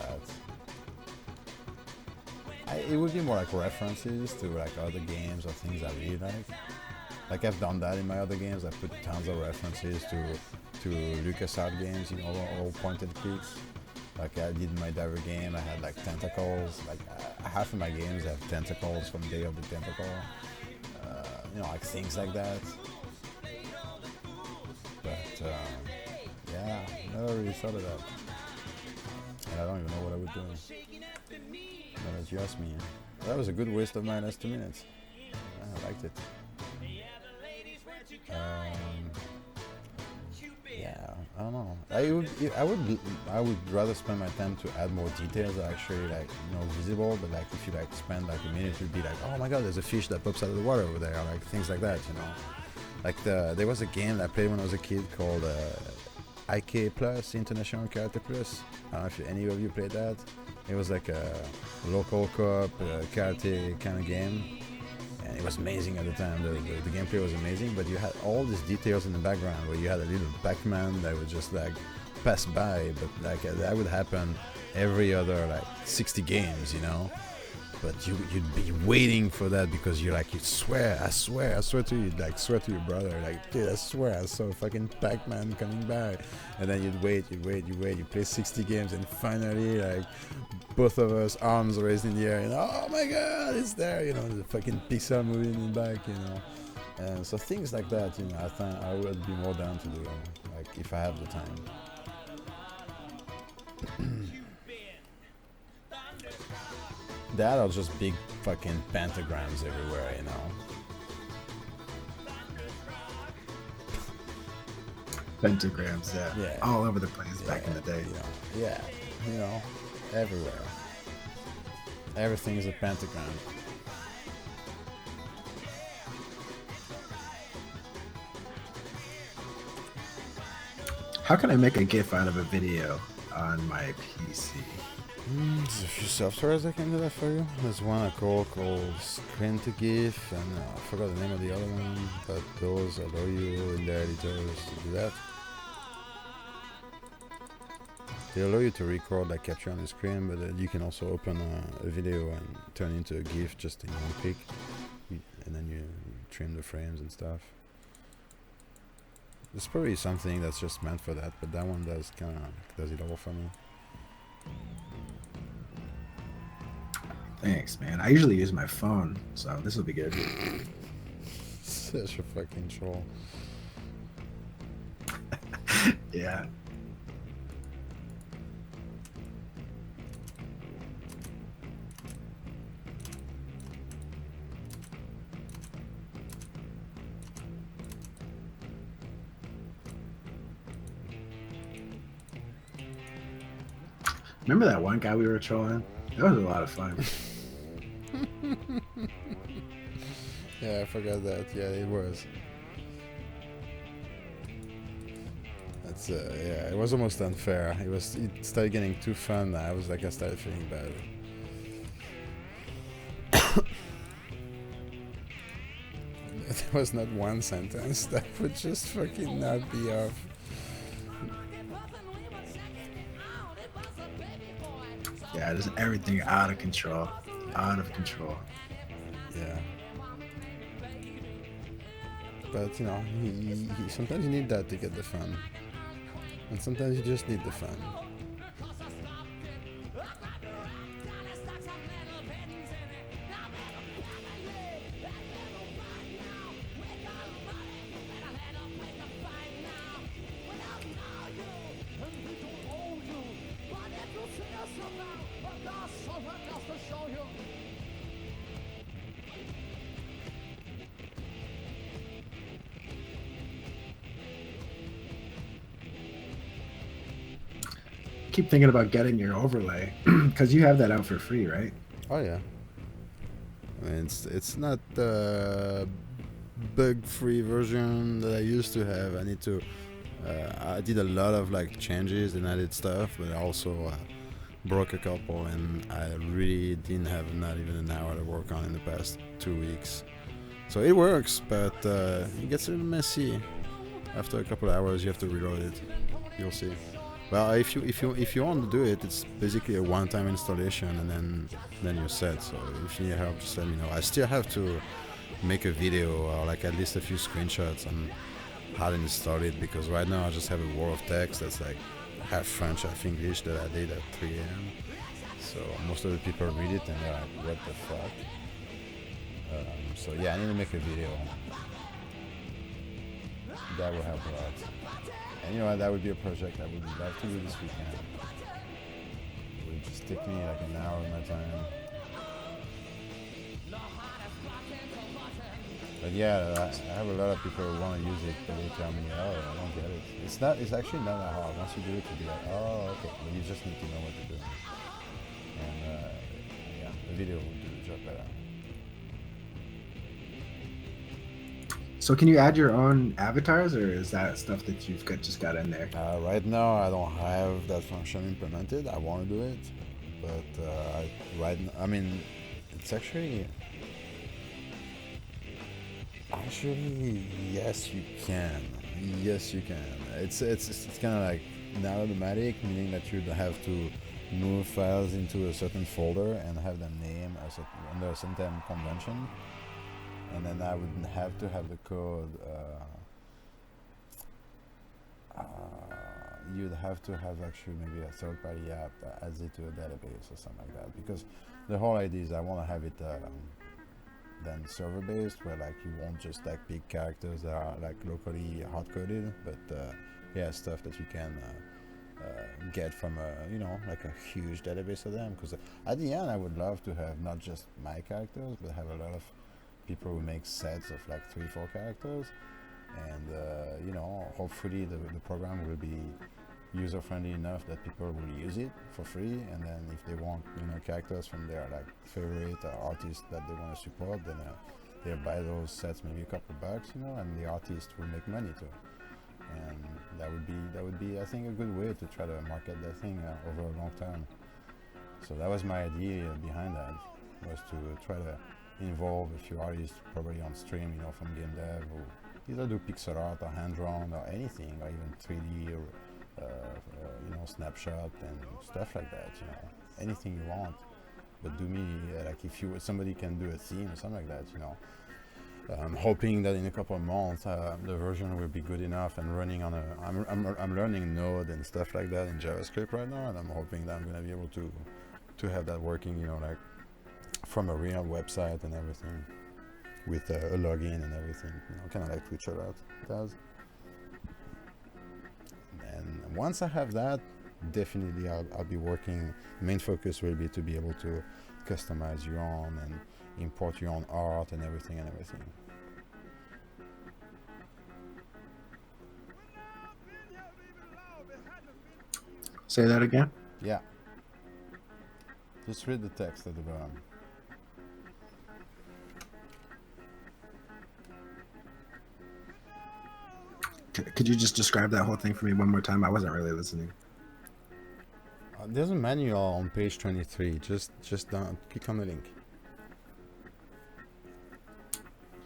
that. It would be more like references to like other games or things I really like. Like I've done that in my other games. I put tons of references to LucasArts games, you know, all point and clicks. Like I did in my diver game, I had like tentacles. Like half of my games have tentacles from Day of the Tentacle. You know, like things like that. But yeah, never really thought of that. And I don't even know what I would do. Now that you asked me, that was a good waste of my last 2 minutes. I liked it. Yeah, I don't know. I would rather spend my time to add more details that are actually like, you know, visible. But like if you like spend like a minute, it would be like, oh my god, there's a fish that pops out of the water over there, like things like that, you know. Like there was a game that I played when I was a kid called IK Plus, International Karate Plus. I don't know if any of you played that. It was like a local co-op karate kind of game. And it was amazing at the time. The gameplay was amazing, but you had all these details in the background where you had a little Pac-Man that would just like pass by, but like that would happen every other like 60 games, you know. But you'd be waiting for that because you're like, I swear to you, like swear to your brother, like, dude, I swear I saw fucking Pac-Man coming by. And then you'd wait, you play 60 games, and finally, like, both of us, arms raised in the air, and oh my god, it's there, you know, the fucking Pixar movie in the back, you know. And so things like that, you know, I think I would be more down to do, like, if I have the time. That or just big fucking pentagrams everywhere, you know. Pentagrams, yeah. All over the place back in the day. You know, everywhere. Everything is a pentagram. How can I make a GIF out of a video on my PC? There's a few softwares that can do that for you. There's one called Screen to GIF, and I forgot the name of the other one, but those allow you in the editors to do that. They allow you to record, like capture on the screen, but you can also open a video and turn into a GIF just in one click, and then you trim the frames and stuff. There's probably something that's just meant for that, but that one does it all for me. Thanks, man. I usually use my phone, so this will be good. Such a fucking troll. Yeah. Remember that one guy we were trolling? That was a lot of fun. Yeah, I forgot that. Yeah, it was. That's yeah, it was almost unfair. It started getting too fun. I started feeling bad. There was not one sentence that would just fucking not be off. Yeah, just everything out of control. Out of control. Yeah. But you know, sometimes you need that to get the fun, and sometimes you just need the fun. Keep thinking about getting your overlay because you have that out for free, right? Oh yeah. I mean, it's not the bug-free version that I used to have. I need to. I did a lot of like changes and added stuff, but I also broke a couple, and I really didn't have not even an hour to work on in the past 2 weeks. So it works, but it gets a little messy. After a couple of hours, you have to reload it. You'll see. Well, if you want to do it, it's basically a one-time installation, and then you're set. So if you need help, just let me know. I still have to make a video or like at least a few screenshots on how to install it, because right now I just have a wall of text that's like half French, half English that I did at 3 a.m. So most of the people read it and they're like, what the fuck? So yeah, I need to make a video. That will help a lot. And you know what, that would be a project I would love to do this weekend. It would just take me like an hour of my time. But yeah, I have a lot of people who want to use it, but they tell me, oh, I don't get it. It's actually not that hard. Once you do it, you'll be like, oh, okay. But you just need to know what to do. And yeah, the video will do the job better. So can you add your own avatars, or is that stuff that you've just got in there? Right now, I don't have that function implemented. I want to do it, but I mean, it's actually yes, you can. Yes, you can. It's kind of like not automatic, meaning that you'd have to move files into a certain folder and have them named under a certain convention. And then I would have to have the code. You'd have to have actually maybe a third-party app that adds it to a database or something like that. Because the whole idea is I want to have it then server-based, where like you won't just like pick characters that are like locally hard-coded, but yeah, stuff that you can get from like a huge database of them. Because at the end, I would love to have not just my characters, but have a lot of people who make sets of like 3-4 characters, and hopefully the program will be user friendly enough that people will use it for free, and then if they want characters from their like favorite artists that they want to support, then they'll buy those sets, maybe a couple bucks, and the artist will make money too. And that would be I think a good way to try to market that thing over a long term. So that was my idea behind that, was to try to involve a few artists probably on stream, from game dev, who either do pixel art or hand drawn or anything, or even 3D or snapshot and stuff like that. Anything you want. But do me like if somebody can do a theme or something like that. I'm hoping that in a couple of months the version will be good enough and running on I'm learning Node and stuff like that in JavaScript right now, and I'm hoping that I'm gonna be able to have that working, like from a real website and everything, with a login and everything, kind of like Twitch does. And once I have that, definitely I'll be working. Main focus will be to be able to customize your own and import your own art and everything. Say that again. Yeah. Just read the text at the bottom. Could you just describe that whole thing for me one more time? I wasn't really listening. There's a manual on page 23. Just don't click on the link.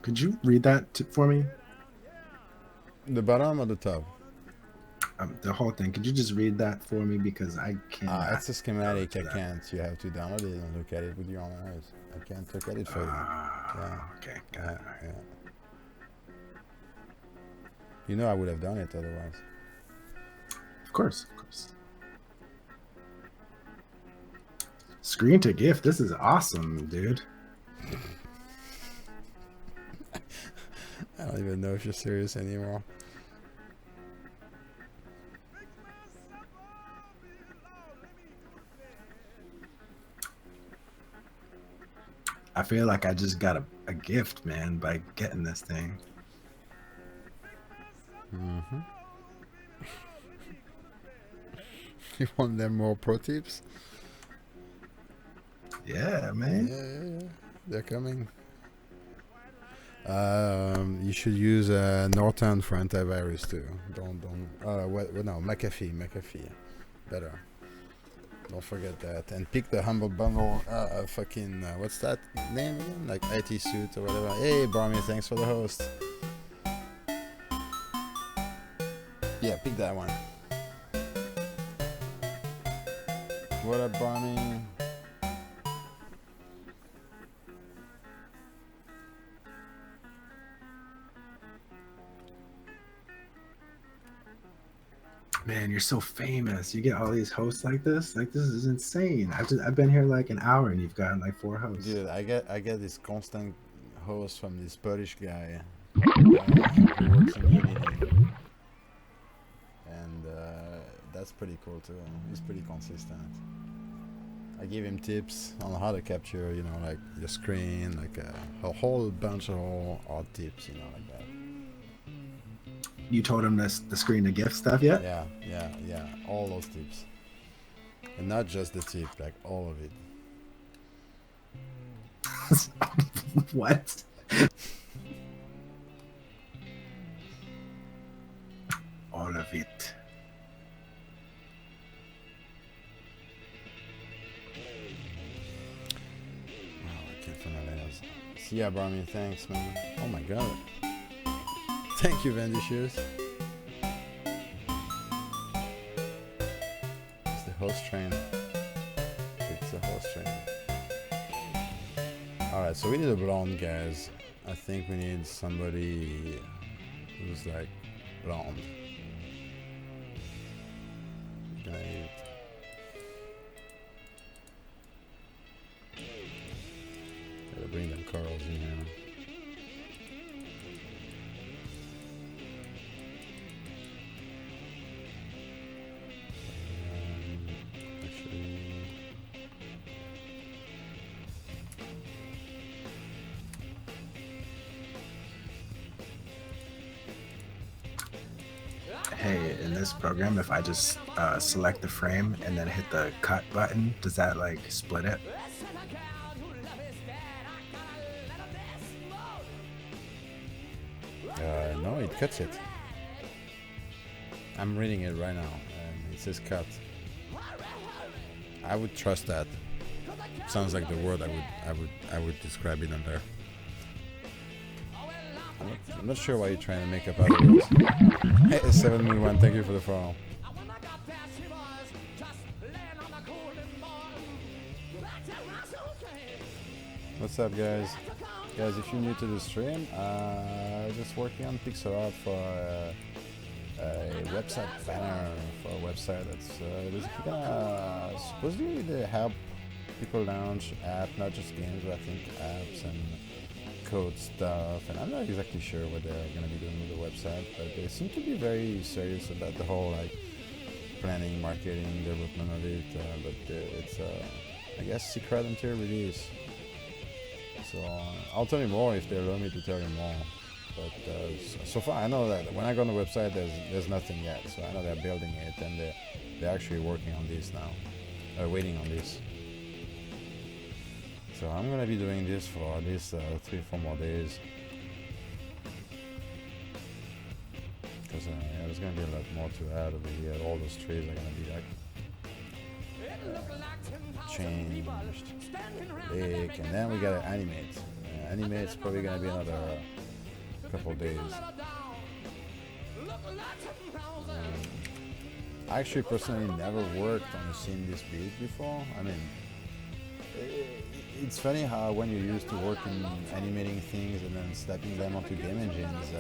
Could you read that for me? The bottom or the top? The whole thing. Could you just read that for me because I can't. It's a schematic. I can't. You have to download it and look at it with your own eyes. I can't look at it for you. Yeah. Okay. Got Yeah, it. All right. yeah. You know I would have done it otherwise. Of course. Screen to GIF. This is awesome, dude. I don't even know if you're serious anymore. I feel like I just got a gift, man, by getting this thing. Mm-hmm. You want them more pro tips? Yeah, man. Yeah. They're coming. You should use Norton for antivirus too. Don't. No, McAfee. Better. Don't forget that. And pick the Humble Bundle. What's that name again? Like IT Suite or whatever. Hey, Barmy, thanks for the host. Yeah, pick that one. What up, Barmy? Man, you're so famous. You get all these hosts like this. Like, this is insane. I've been here like an hour and you've gotten like 4 hosts. Dude, I get this constant host from this Polish guy who works in Unity, and that's pretty cool too. He's pretty consistent. I give him tips on how to capture, like your screen, like a whole bunch of odd tips, like that. You told him the screen to GIF stuff yet? Yeah, all those tips, and not just the tip, like all of it. What? All of it. Oh, I can't find my letters. See ya, Barmy. Thanks, man. Oh my god. Thank you, Vandicious. It's the host train. It's the host train. Alright, so we need a blonde, guys. I think we need somebody who's like blonde. Right. Gotta bring them corals in here. Hey, in this program, if I just select the frame and then hit the cut button, does that like split it? No, it cuts it. I'm reading it right now, and it says cut. I would trust that. Sounds like the word I would describe it under. I'm not sure why you're trying to make up other words. Hey, 711, thank you for the follow. What's up, guys? Guys, if you're new to the stream, just working on pixel art for a website banner for a website that's basically gonna supposedly help people launch apps, not just games, but I think apps and code stuff. And I'm not exactly sure what they're gonna be doing with the website, but they seem to be very serious about the whole like planning, marketing, development of it. But it's I guess secret until release. So I'll tell you more if they allow me to tell you more. But so far I know that when I go on the website there's nothing yet. So I know they're building it and they're actually working on this now. Waiting on this. So I'm gonna be doing this for at least 3-4 more days. Because there's gonna be a lot more to add over here. All those trees are gonna be like changed, big, and then we gotta animate. Animate's probably gonna be another couple days. I actually personally never worked on a scene this big before. I mean, it's funny how when you're used to working animating things and then slapping them onto game engines,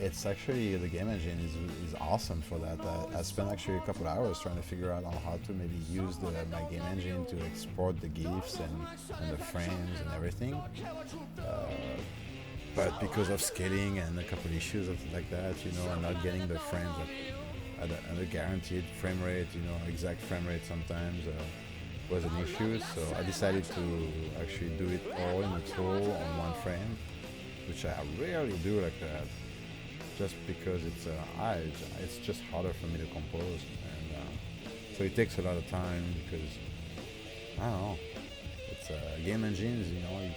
it's actually the game engine is awesome for that. I spent actually a couple hours trying to figure out on how to maybe use my game engine to export the GIFs and the frames and everything. But because of scaling and a couple issues like that, you know, and not getting the frames at a guaranteed frame rate, you know, exact frame rate sometimes was an issue. So I decided to actually do it all in the tool on one frame, which I rarely do like that. Just because it's just harder for me to compose, and so it takes a lot of time because I don't know. It's game engines, you know. You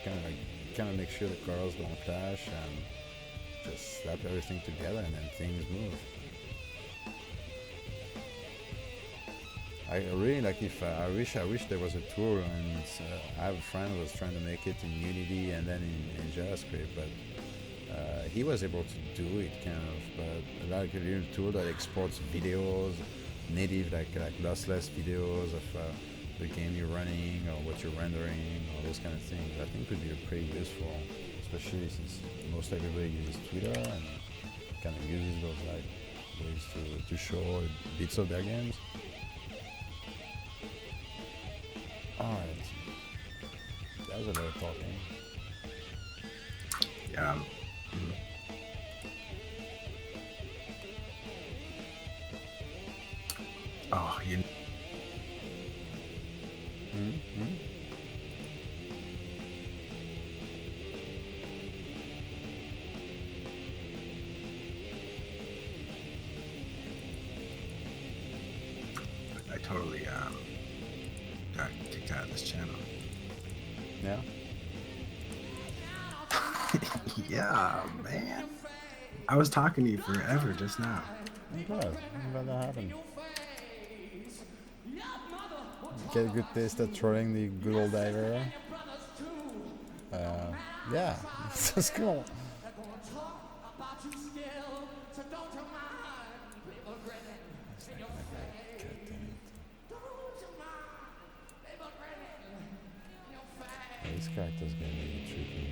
kind of make sure the cars don't clash and just slap everything together, and then things move. I really like I wish there was a tool, and I have a friend who was trying to make it in Unity and then in JavaScript, but. He was able to do it kind of, but like a little tool that exports videos, native like lossless videos of the game you're running or what you're rendering, or those kind of things. I think would be pretty useful, especially since most everybody uses Twitter and kind of uses those like ways to show bits of their games. All right, that was a lot of talking. Yeah. Oh, you. I totally got kicked out of this channel. Yeah. Yeah, man. I was talking to you forever just now. I'm glad. I'm glad that happened. Get a good taste at trolling the good old diver. Yeah, that's cool. This character's gonna be tricky.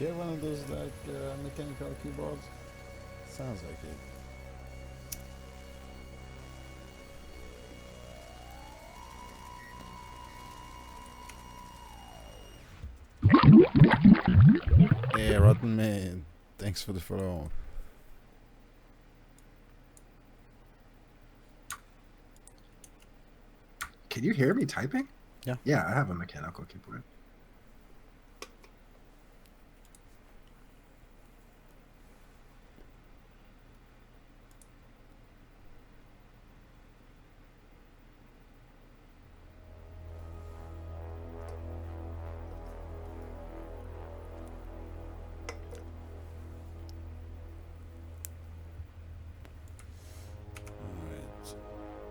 you have one of those like mechanical keyboards? Sounds like it. Hey, Rotten Man, thanks for the follow. Can you hear me typing? Yeah. Yeah, I have a mechanical keyboard.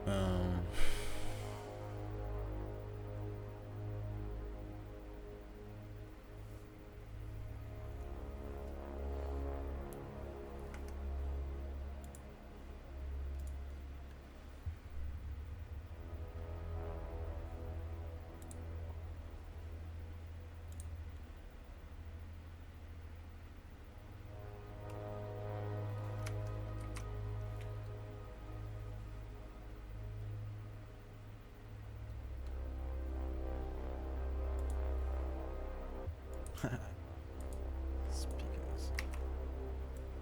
Alright. Speakers.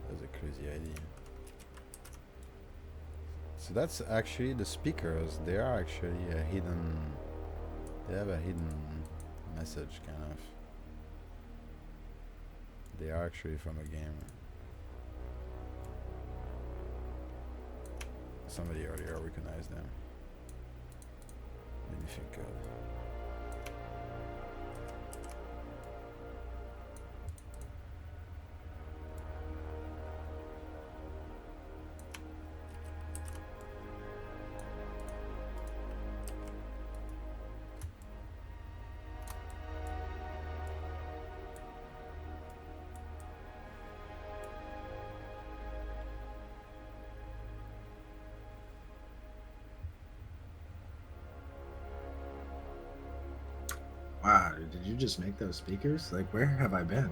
That's a crazy idea. So that's actually the speakers. They are actually a hidden. They have a hidden message, kind of. They are actually from a game. Somebody earlier recognized them. Made me think of. Wow, did you just make those speakers? Like, where have I been?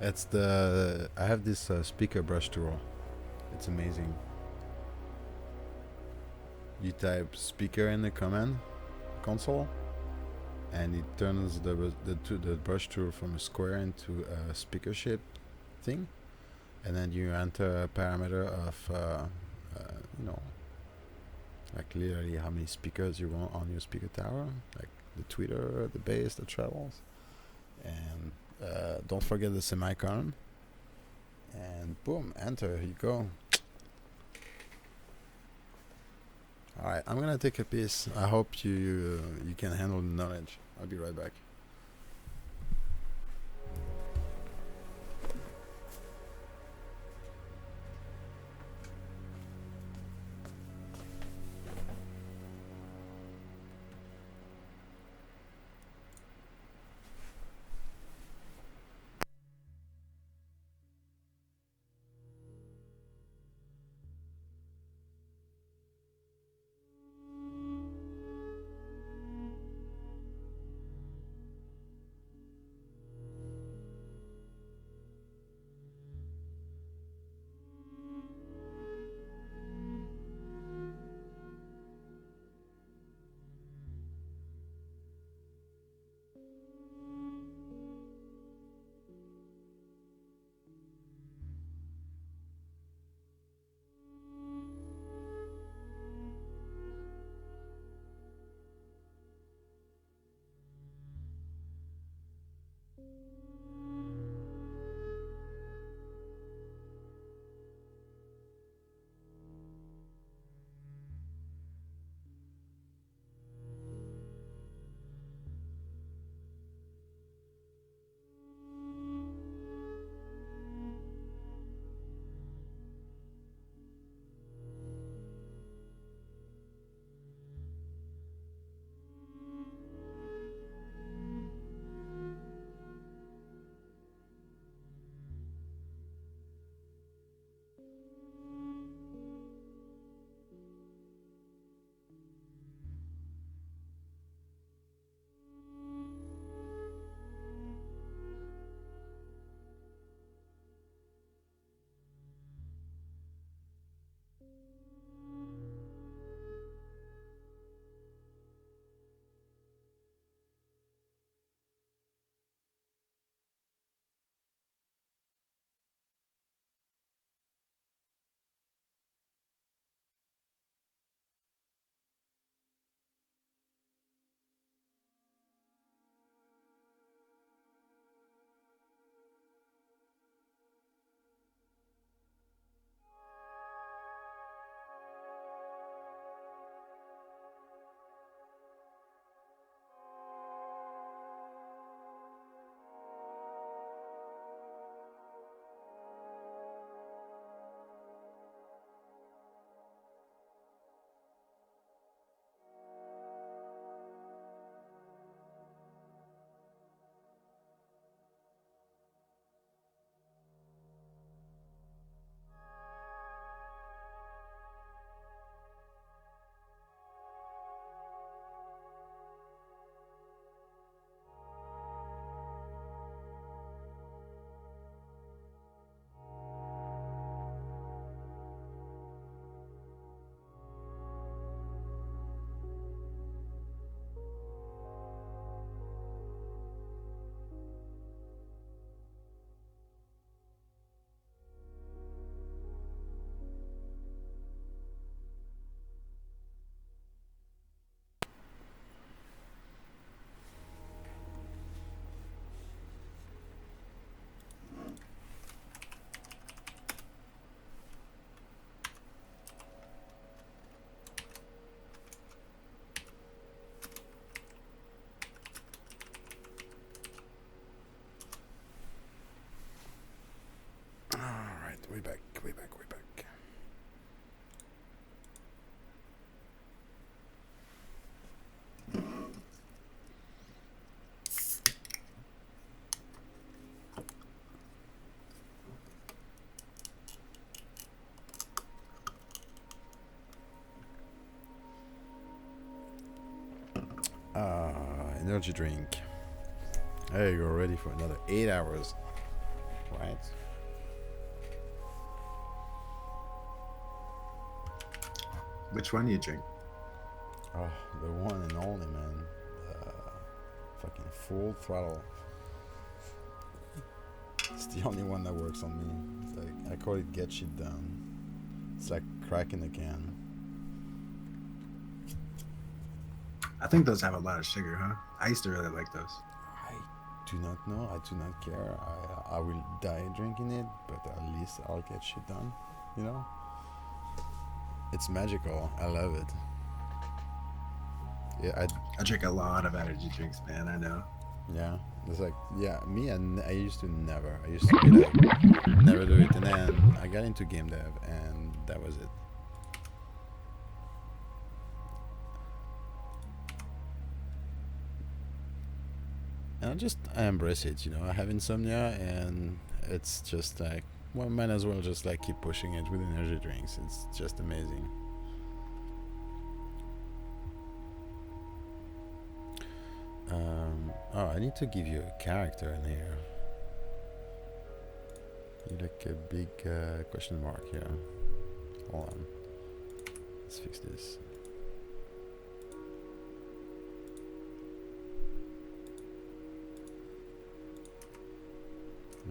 It's the. I have this speaker brush tool. It's amazing. You type speaker in the command console, and it turns the brush tool from a square into a speaker shape thing, and then you enter a parameter of you know, like literally how many speakers you want on your speaker tower, like the tweeter, the bass, the trebles, and don't forget the semicolon, and boom, enter, here you go. Alright, I'm gonna take a piece. I hope you can handle the knowledge. I'll be right back. back. We back. We back. Energy drink. Hey, you're ready for another 8 hours, right? Which one do you drink? Oh, the one and only, man. Fucking full throttle. It's the only one that works on me. It's like, I call it get shit done. It's like cracking a can. I think those have a lot of sugar, huh? I used to really like those. I do not know. I do not care. I will die drinking it, but at least I'll get shit done. You know? It's magical. I love it. Yeah, I drink a lot of energy drinks, man. I know. yeah. It's like, yeah, me, I used to never. I used to be like, never do it. And then I got into game dev, and that was it. And I embrace it, you know. I have insomnia, and it's just like, well, might as well just like keep pushing it with energy drinks. It's just amazing. Oh, I need to give you a character in here. You like a big question mark here. Hold on. Let's fix this.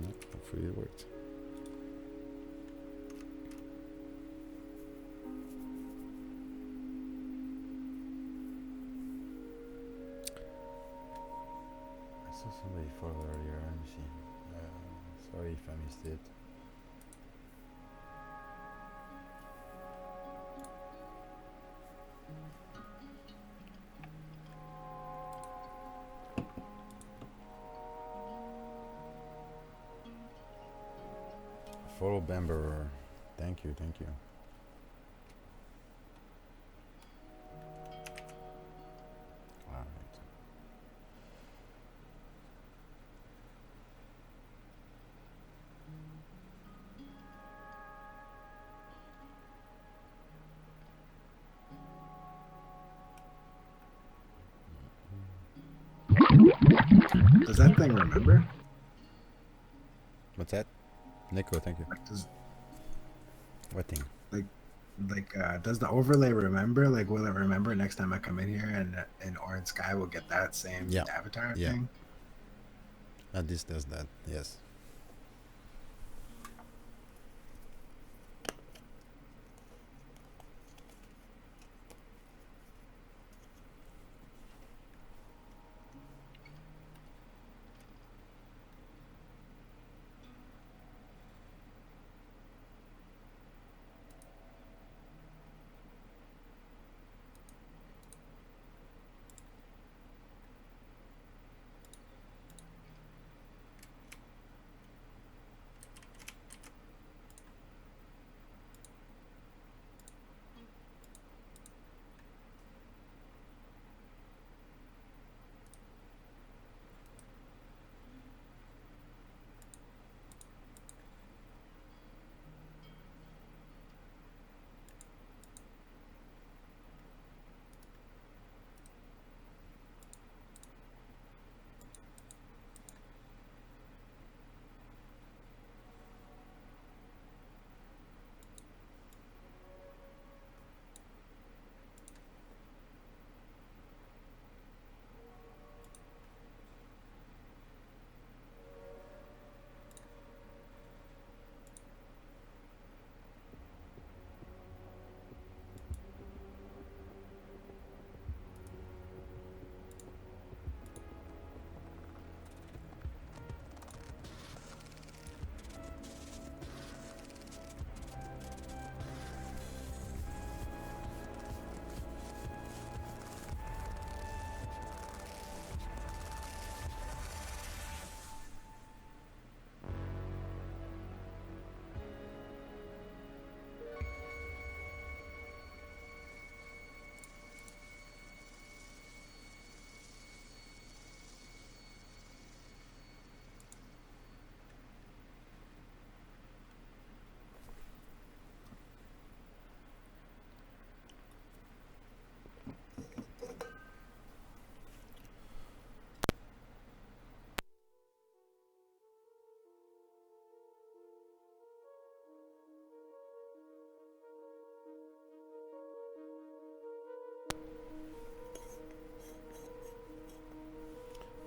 No, hopefully it worked. I saw somebody follow earlier. Let me see. Sorry if I missed it. Follow Bamberer. Thank you, thank you. Alright. Does that thing remember? What's that? Nico, thank you. Like, What thing? does the overlay remember? Like, will it remember next time I come in here and Orange Sky will get that same Yeah. avatar Yeah. thing? This does that, yes.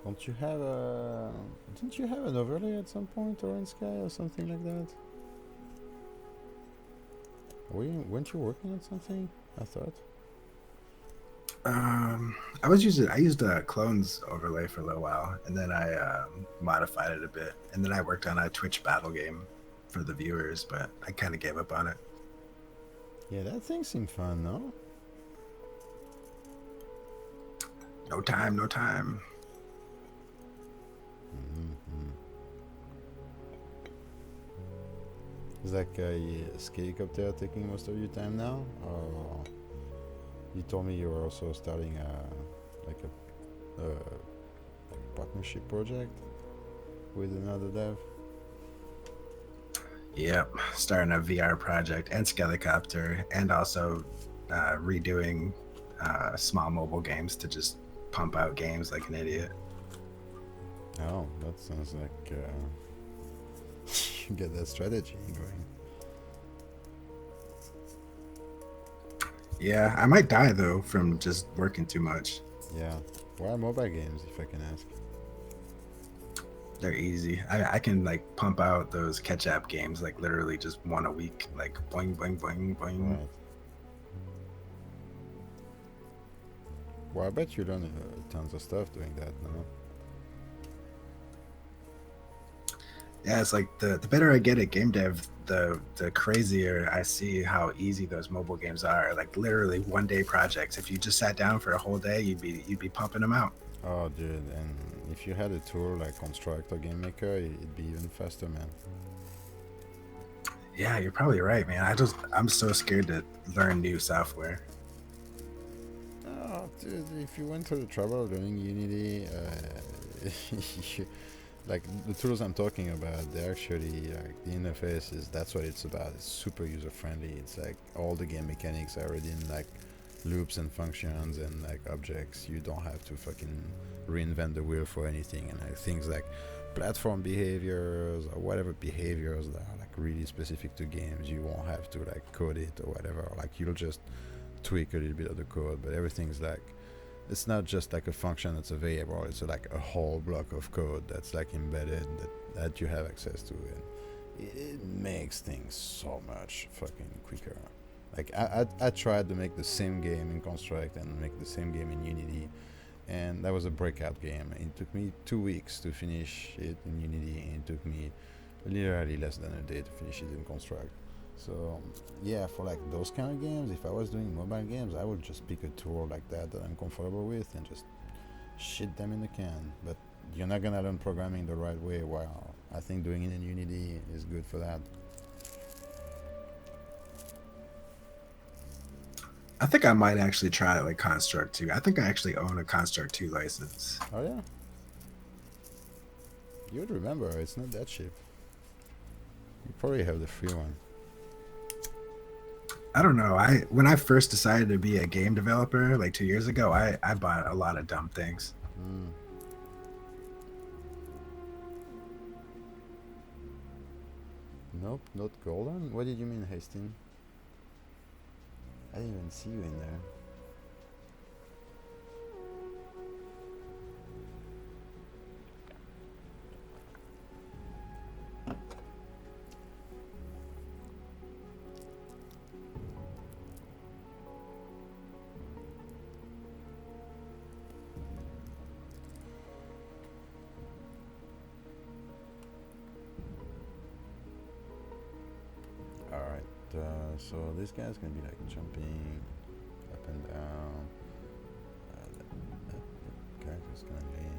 Don't you have a? Didn't you have an overlay at some point, Orange Sky, or something like that? Weren't you working on something? I thought. I used a clones overlay for a little while, and then I modified it a bit, and then I worked on a Twitch battle game for the viewers, but I kind of gave up on it. Yeah, that thing seemed fun, no? No time, no time. Mm-hmm. Is like a skate up there taking most of your time now, or you told me you were also starting like a partnership project with another dev? Yep, starting a VR project and Skelicopter, and also redoing small mobile games to just pump out games like an idiot. Oh, that sounds like you get that strategy going. Yeah, I might die though from just working too much. Yeah. Why mobile games, if I can ask? They're easy. I can like pump out those catch-up games like literally just one a week, like boing boing boing boing. Right. Well, I bet you learn tons of stuff doing that, no? Yeah, it's like the better I get at game dev, the crazier I see how easy those mobile games are. Like literally 1-day projects. If you just sat down for a whole day, you'd be pumping them out. Oh, dude, and if you had a tool like Construct or Game Maker, it'd be even faster, man. Yeah, you're probably right, man. I'm so scared to learn new software. Oh, dude, if you went through the trouble of learning Unity, like the tools I'm talking about, they're actually like the interface that's what it's about. It's super user friendly. It's like all the game mechanics are already in like loops and functions and like objects. You don't have to fucking reinvent the wheel for anything. And things like platform behaviors or whatever behaviors that are like really specific to games, you won't have to like code it or whatever. Like you'll just tweak a little bit of the code, but everything's like, it's not just like a function that's a variable, it's like a whole block of code that's like embedded that you have access to, and it makes things so much fucking quicker. Like I tried to make the same game in Construct and make the same game in Unity, and that was a breakout game. It took me 2 weeks to finish it in Unity, and it took me literally less than a day to finish it in Construct. So yeah, for like those kind of games, if I was doing mobile games, I would just pick a tool like that I'm comfortable with and just shit them in the can. But you're not gonna learn programming the right way. While I think doing it in Unity is good for that. I think I might actually try like Construct 2. I think I actually own a Construct 2 license. Oh yeah, you would remember. It's not that cheap. You probably have the free one. I don't know. When I first decided to be a game developer like 2 years ago, I bought a lot of dumb things. Mm. Nope, not golden. What did you mean, Hastings? I didn't even see you in there. So this guy's gonna be like jumping up and down. That guy just gonna lean.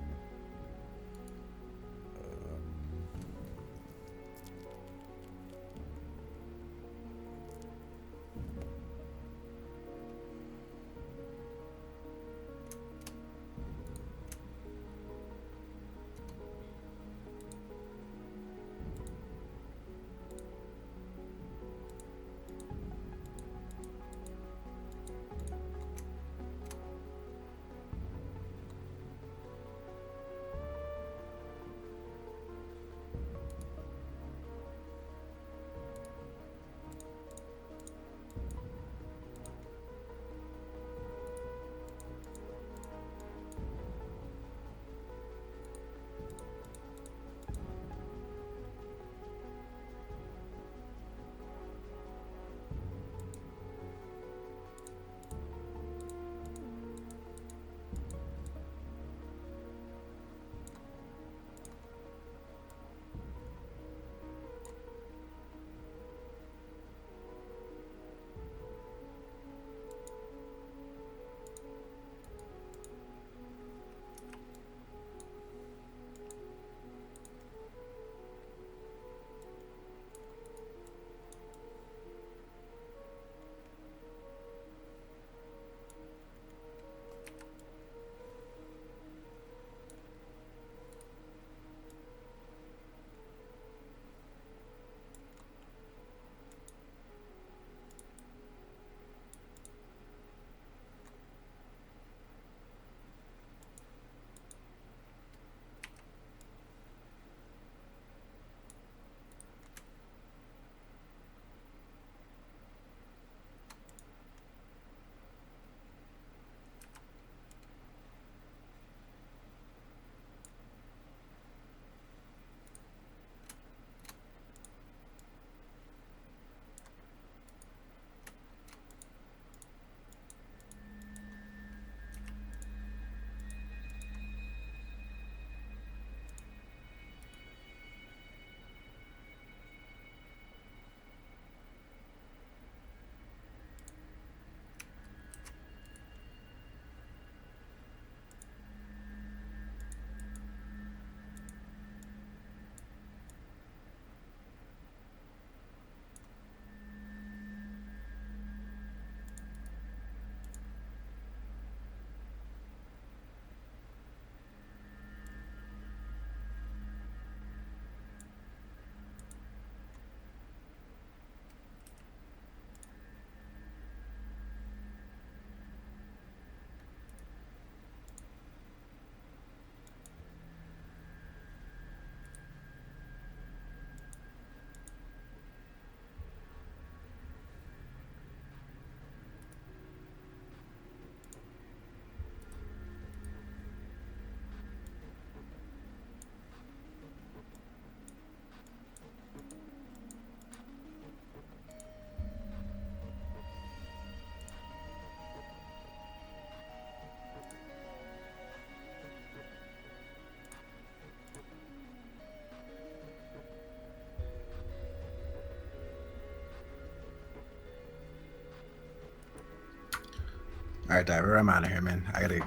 All right, Diver, I'm out of here, man. I gotta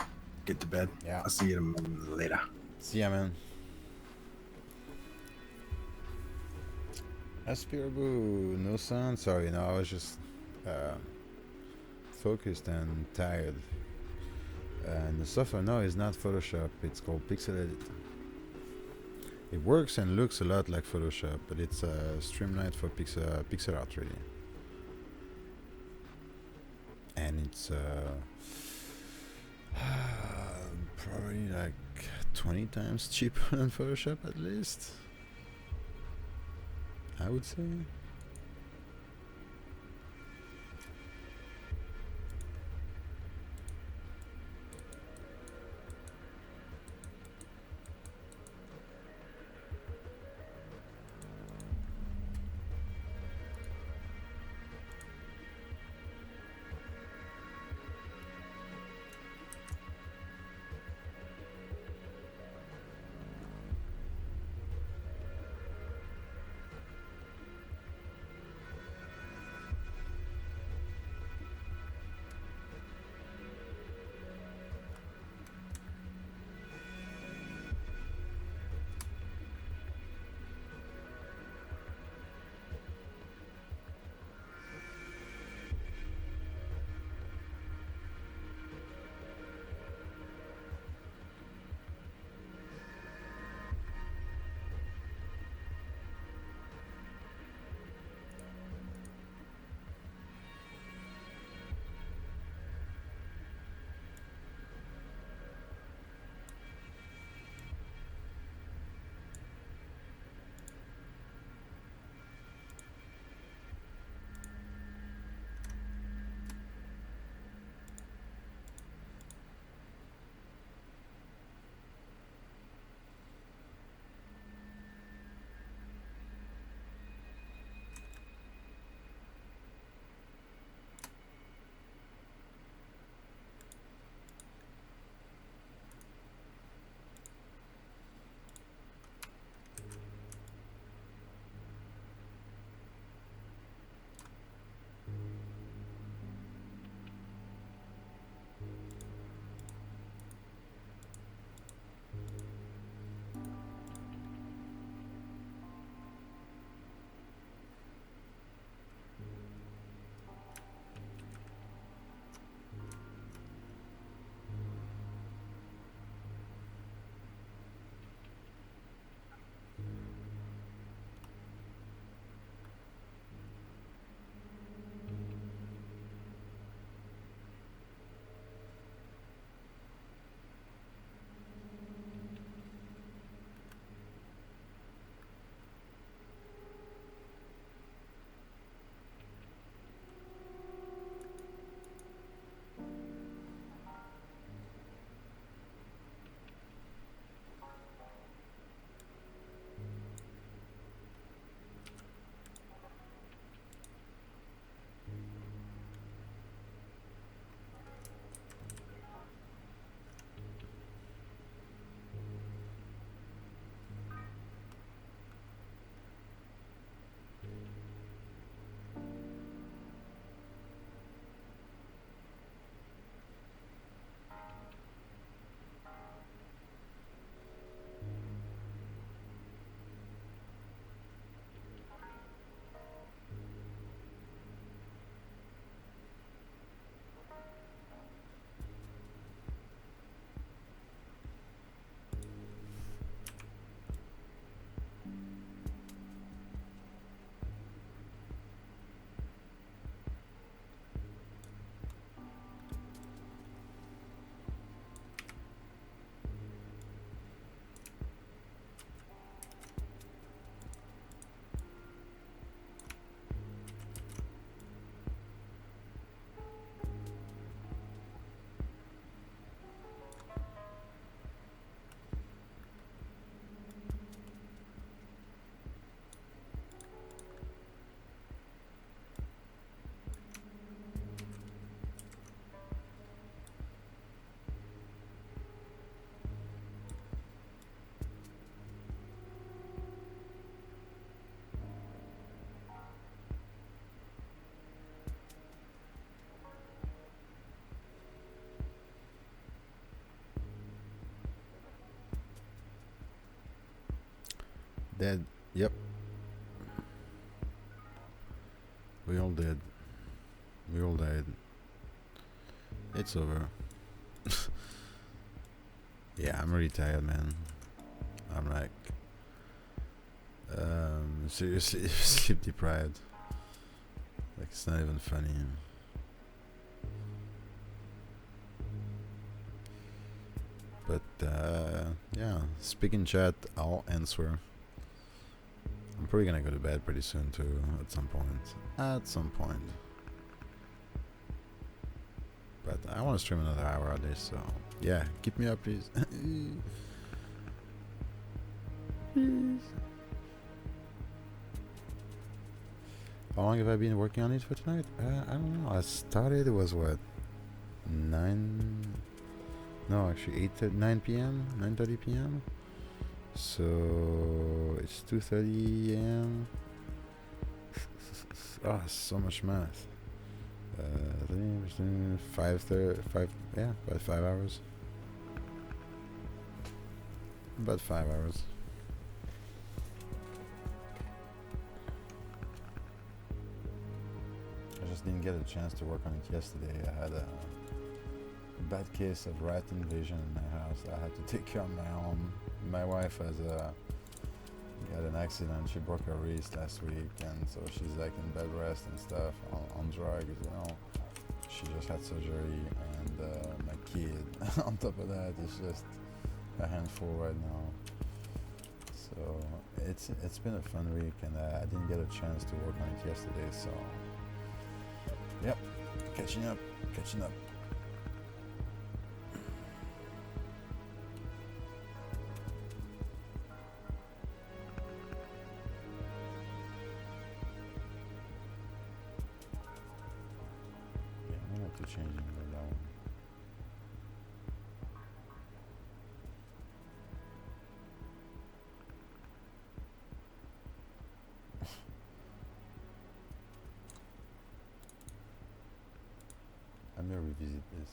get to bed. Yeah. I'll see you later. See ya, man. Aspirabu, no sound. Sorry, no, I was just focused and tired. And the software no, is not Photoshop. It's called Pixel Edit. It works and looks a lot like Photoshop, but it's streamlined for pixel art, really. And it's probably like 20 times cheaper than Photoshop, at least. I would say. Dead. Yep. We all dead. We all died. It's over. Yeah, I'm really tired, man. I'm like, seriously sleep deprived. Like, it's not even funny. But yeah, speak in chat. I'll answer. I'm probably gonna go to bed pretty soon too. At some point. At some point. But I want to stream another hour at least. So yeah, keep me up, please. Please. How long have I been working on it for tonight? I don't know. I started. It was what 9. No, actually 9 p.m. 9:30 p.m. So it's 2:30 a.m. Ah, so much math. 5:30, yeah, about 5 hours. About 5 hours. I just didn't get a chance to work on it yesterday. I had a bad case of rat invasion in my house. I had to take care of my own. My wife got an accident. She broke her wrist last week, and so she's like in bed rest and stuff on drugs. You know, she just had surgery, and my kid on top of that is just a handful right now. So it's been a fun week, and I didn't get a chance to work on it yesterday. So yep, catching up. Changing the loan. I'm gonna revisit this.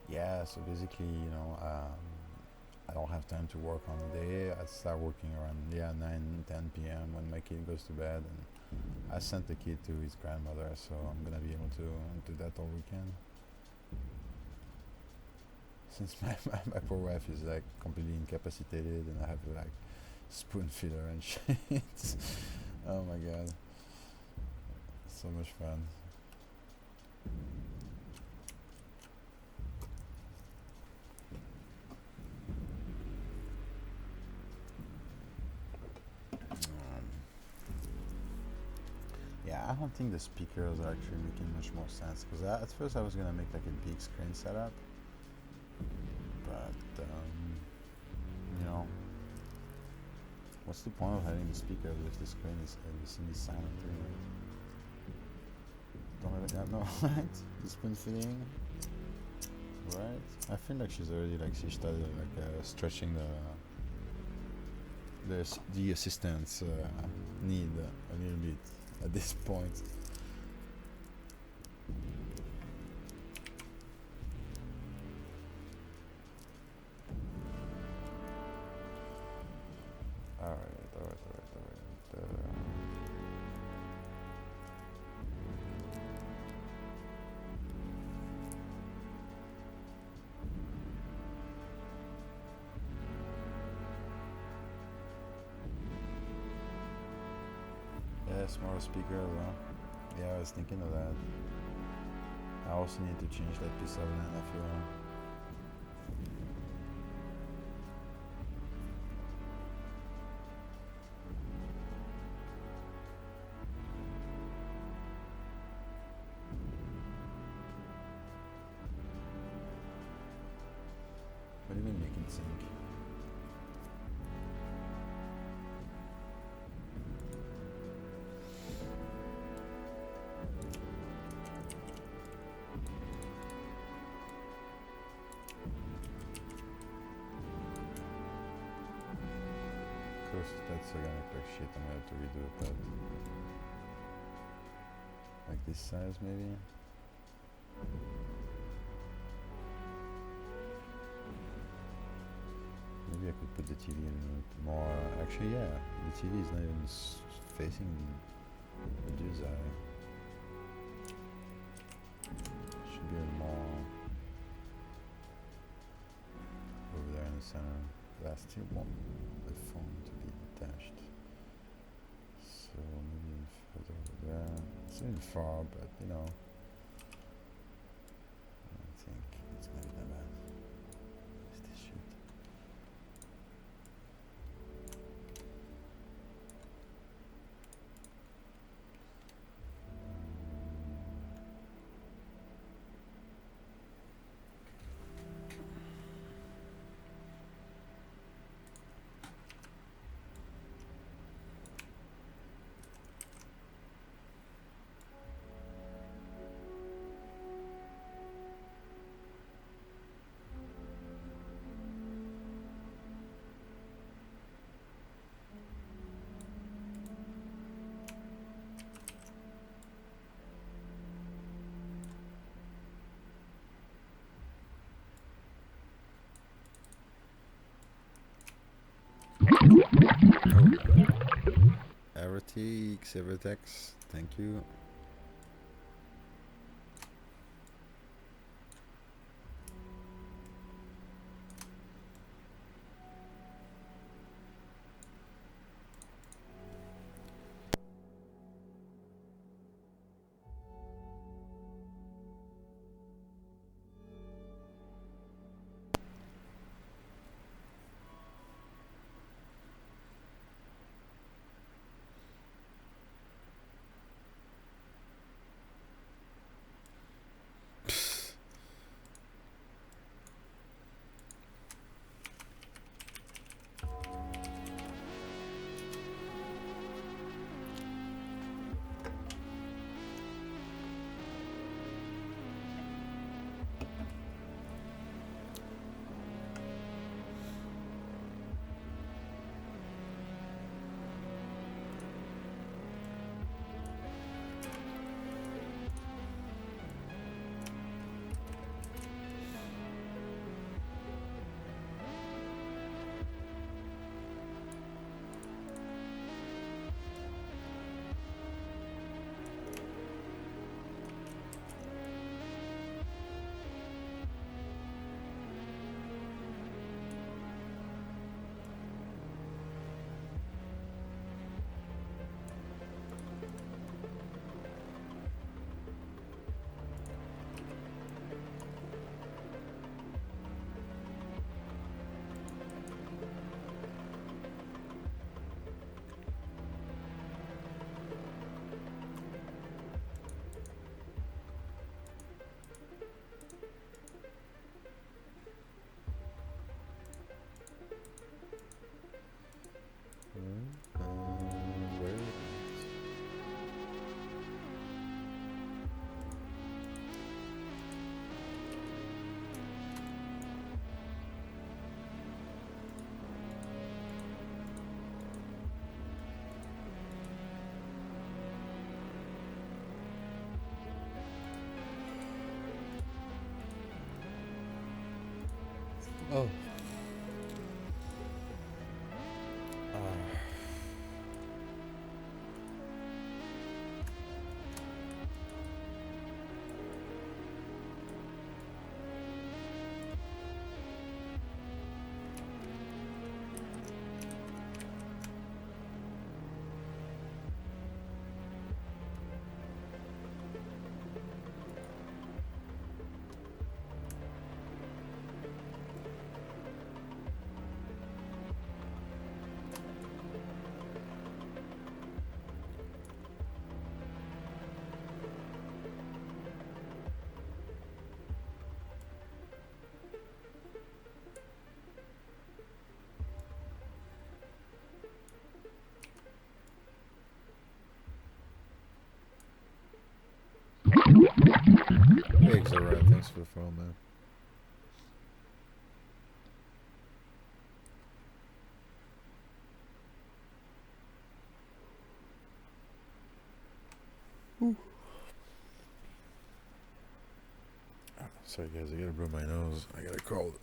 Yeah, so basically, I don't have time to work on the day. I start working around 9-10 p.m. when my kid goes to bed, and I sent the kid to his grandmother, so I'm gonna be able to do that all weekend. Since my poor wife is like completely incapacitated, and I have to like spoon feed her and shit. Oh my god, so much fun. Yeah, I don't think the speakers are actually making much more sense, because at first I was gonna make like a big screen setup, but what's the point of having the speakers if the screen is everything is silent anyway? Don't really know, right? The spoon feeding, right? I feel like she's already she started stretching the assistance need a little bit at this point. Alright. Yeah, smaller speakers, huh? Yeah, I was thinking of that. I also need to change that piece of land, I feel. What do you mean make it sync? Of course, that's gonna look like shit. I'm gonna have to redo it, but this size maybe. Maybe I could put the TV in more. Actually, yeah, the TV is not even facing Medu's eye. Should be more over there in the center. But I still want the phone to be detached. So maybe further over there. It's even far, but you know. I don't think it's gonna be that bad. What's this shit? Evertix, Evertex, thank you. Where is it? Oh. Hey, Xara, thanks for the follow, man. Sorry guys, I gotta blow my nose. I got a cold.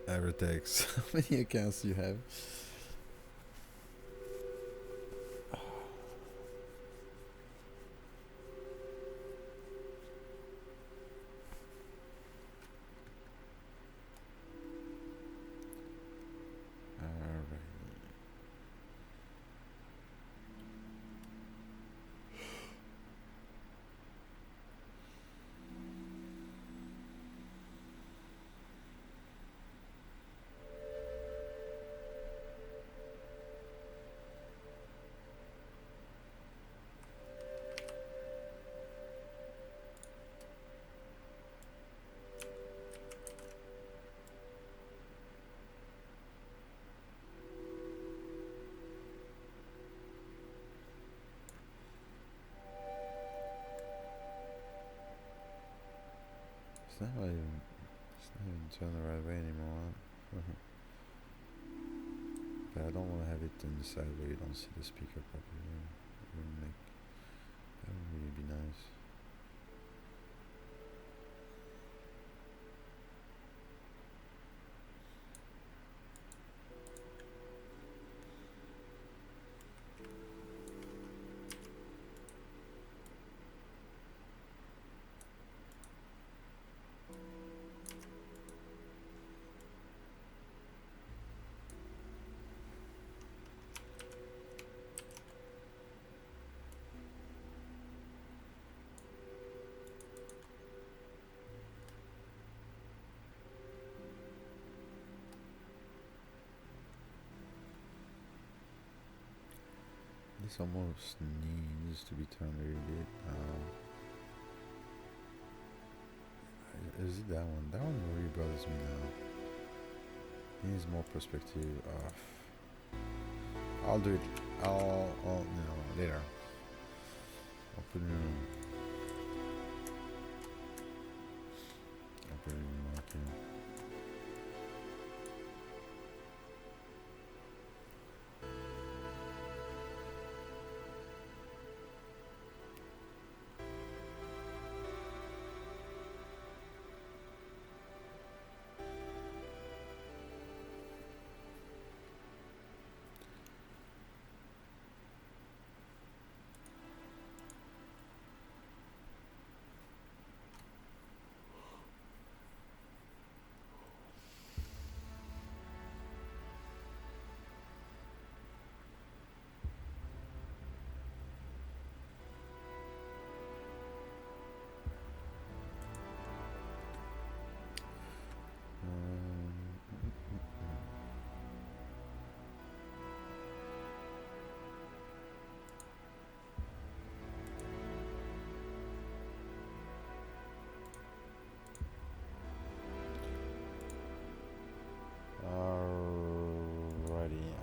Evertex. How many accounts do you have? Alright. It's not even turned the right way anymore. But I don't want to have it on the side where you don't see the speaker properly. That would really be nice. This almost needs to be turned a little bit. Is it that one? That one really bothers me now. It needs more perspective. I'll do it. Later. I'll put it in. I'll put it in marking.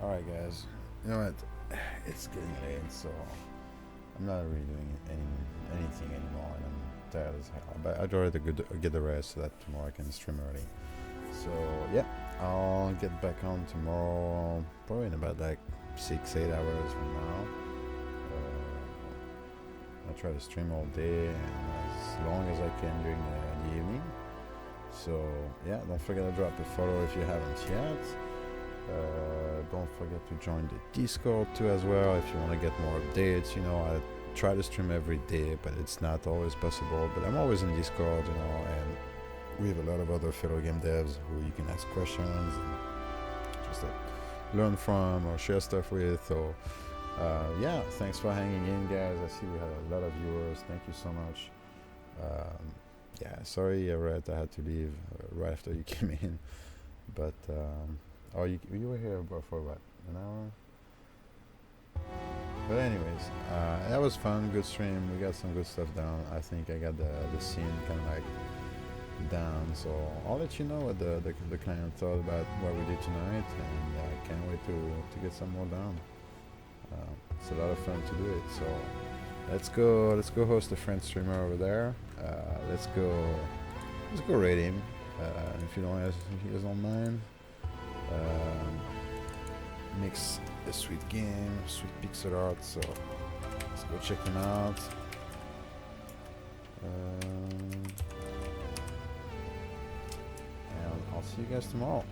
Alright guys, you know what, it's getting late, so I'm not really doing anything anymore, and I'm tired as hell, but I'd rather get the rest so that tomorrow I can stream early. So yeah, I'll get back on tomorrow, probably in about like 6-8 hours from now. I'll try to stream all day and as long as I can during the evening. So yeah, don't forget to drop a follow if you haven't yet. Don't forget to join the Discord too as well if you want to get more updates. You know, I try to stream every day, but it's not always possible. But I'm always in Discord, you know, and we have a lot of other fellow game devs who you can ask questions and just learn from or share stuff with. So yeah, thanks for hanging in, guys. I see we had a lot of viewers. Thank you so much. Yeah, sorry, Red, I had to leave right after you came in, but oh, you were here for what, an hour? But anyways, that was fun, good stream. We got some good stuff down. I think I got the scene kind of like down. So I'll let you know what the client thought about what we did tonight, and can't wait to get some more down. It's a lot of fun to do it. So let's go host a friend streamer over there. Let's go raid him if you don't mind. Makes a sweet game, sweet pixel art. So let's go check him out. And I'll see you guys tomorrow.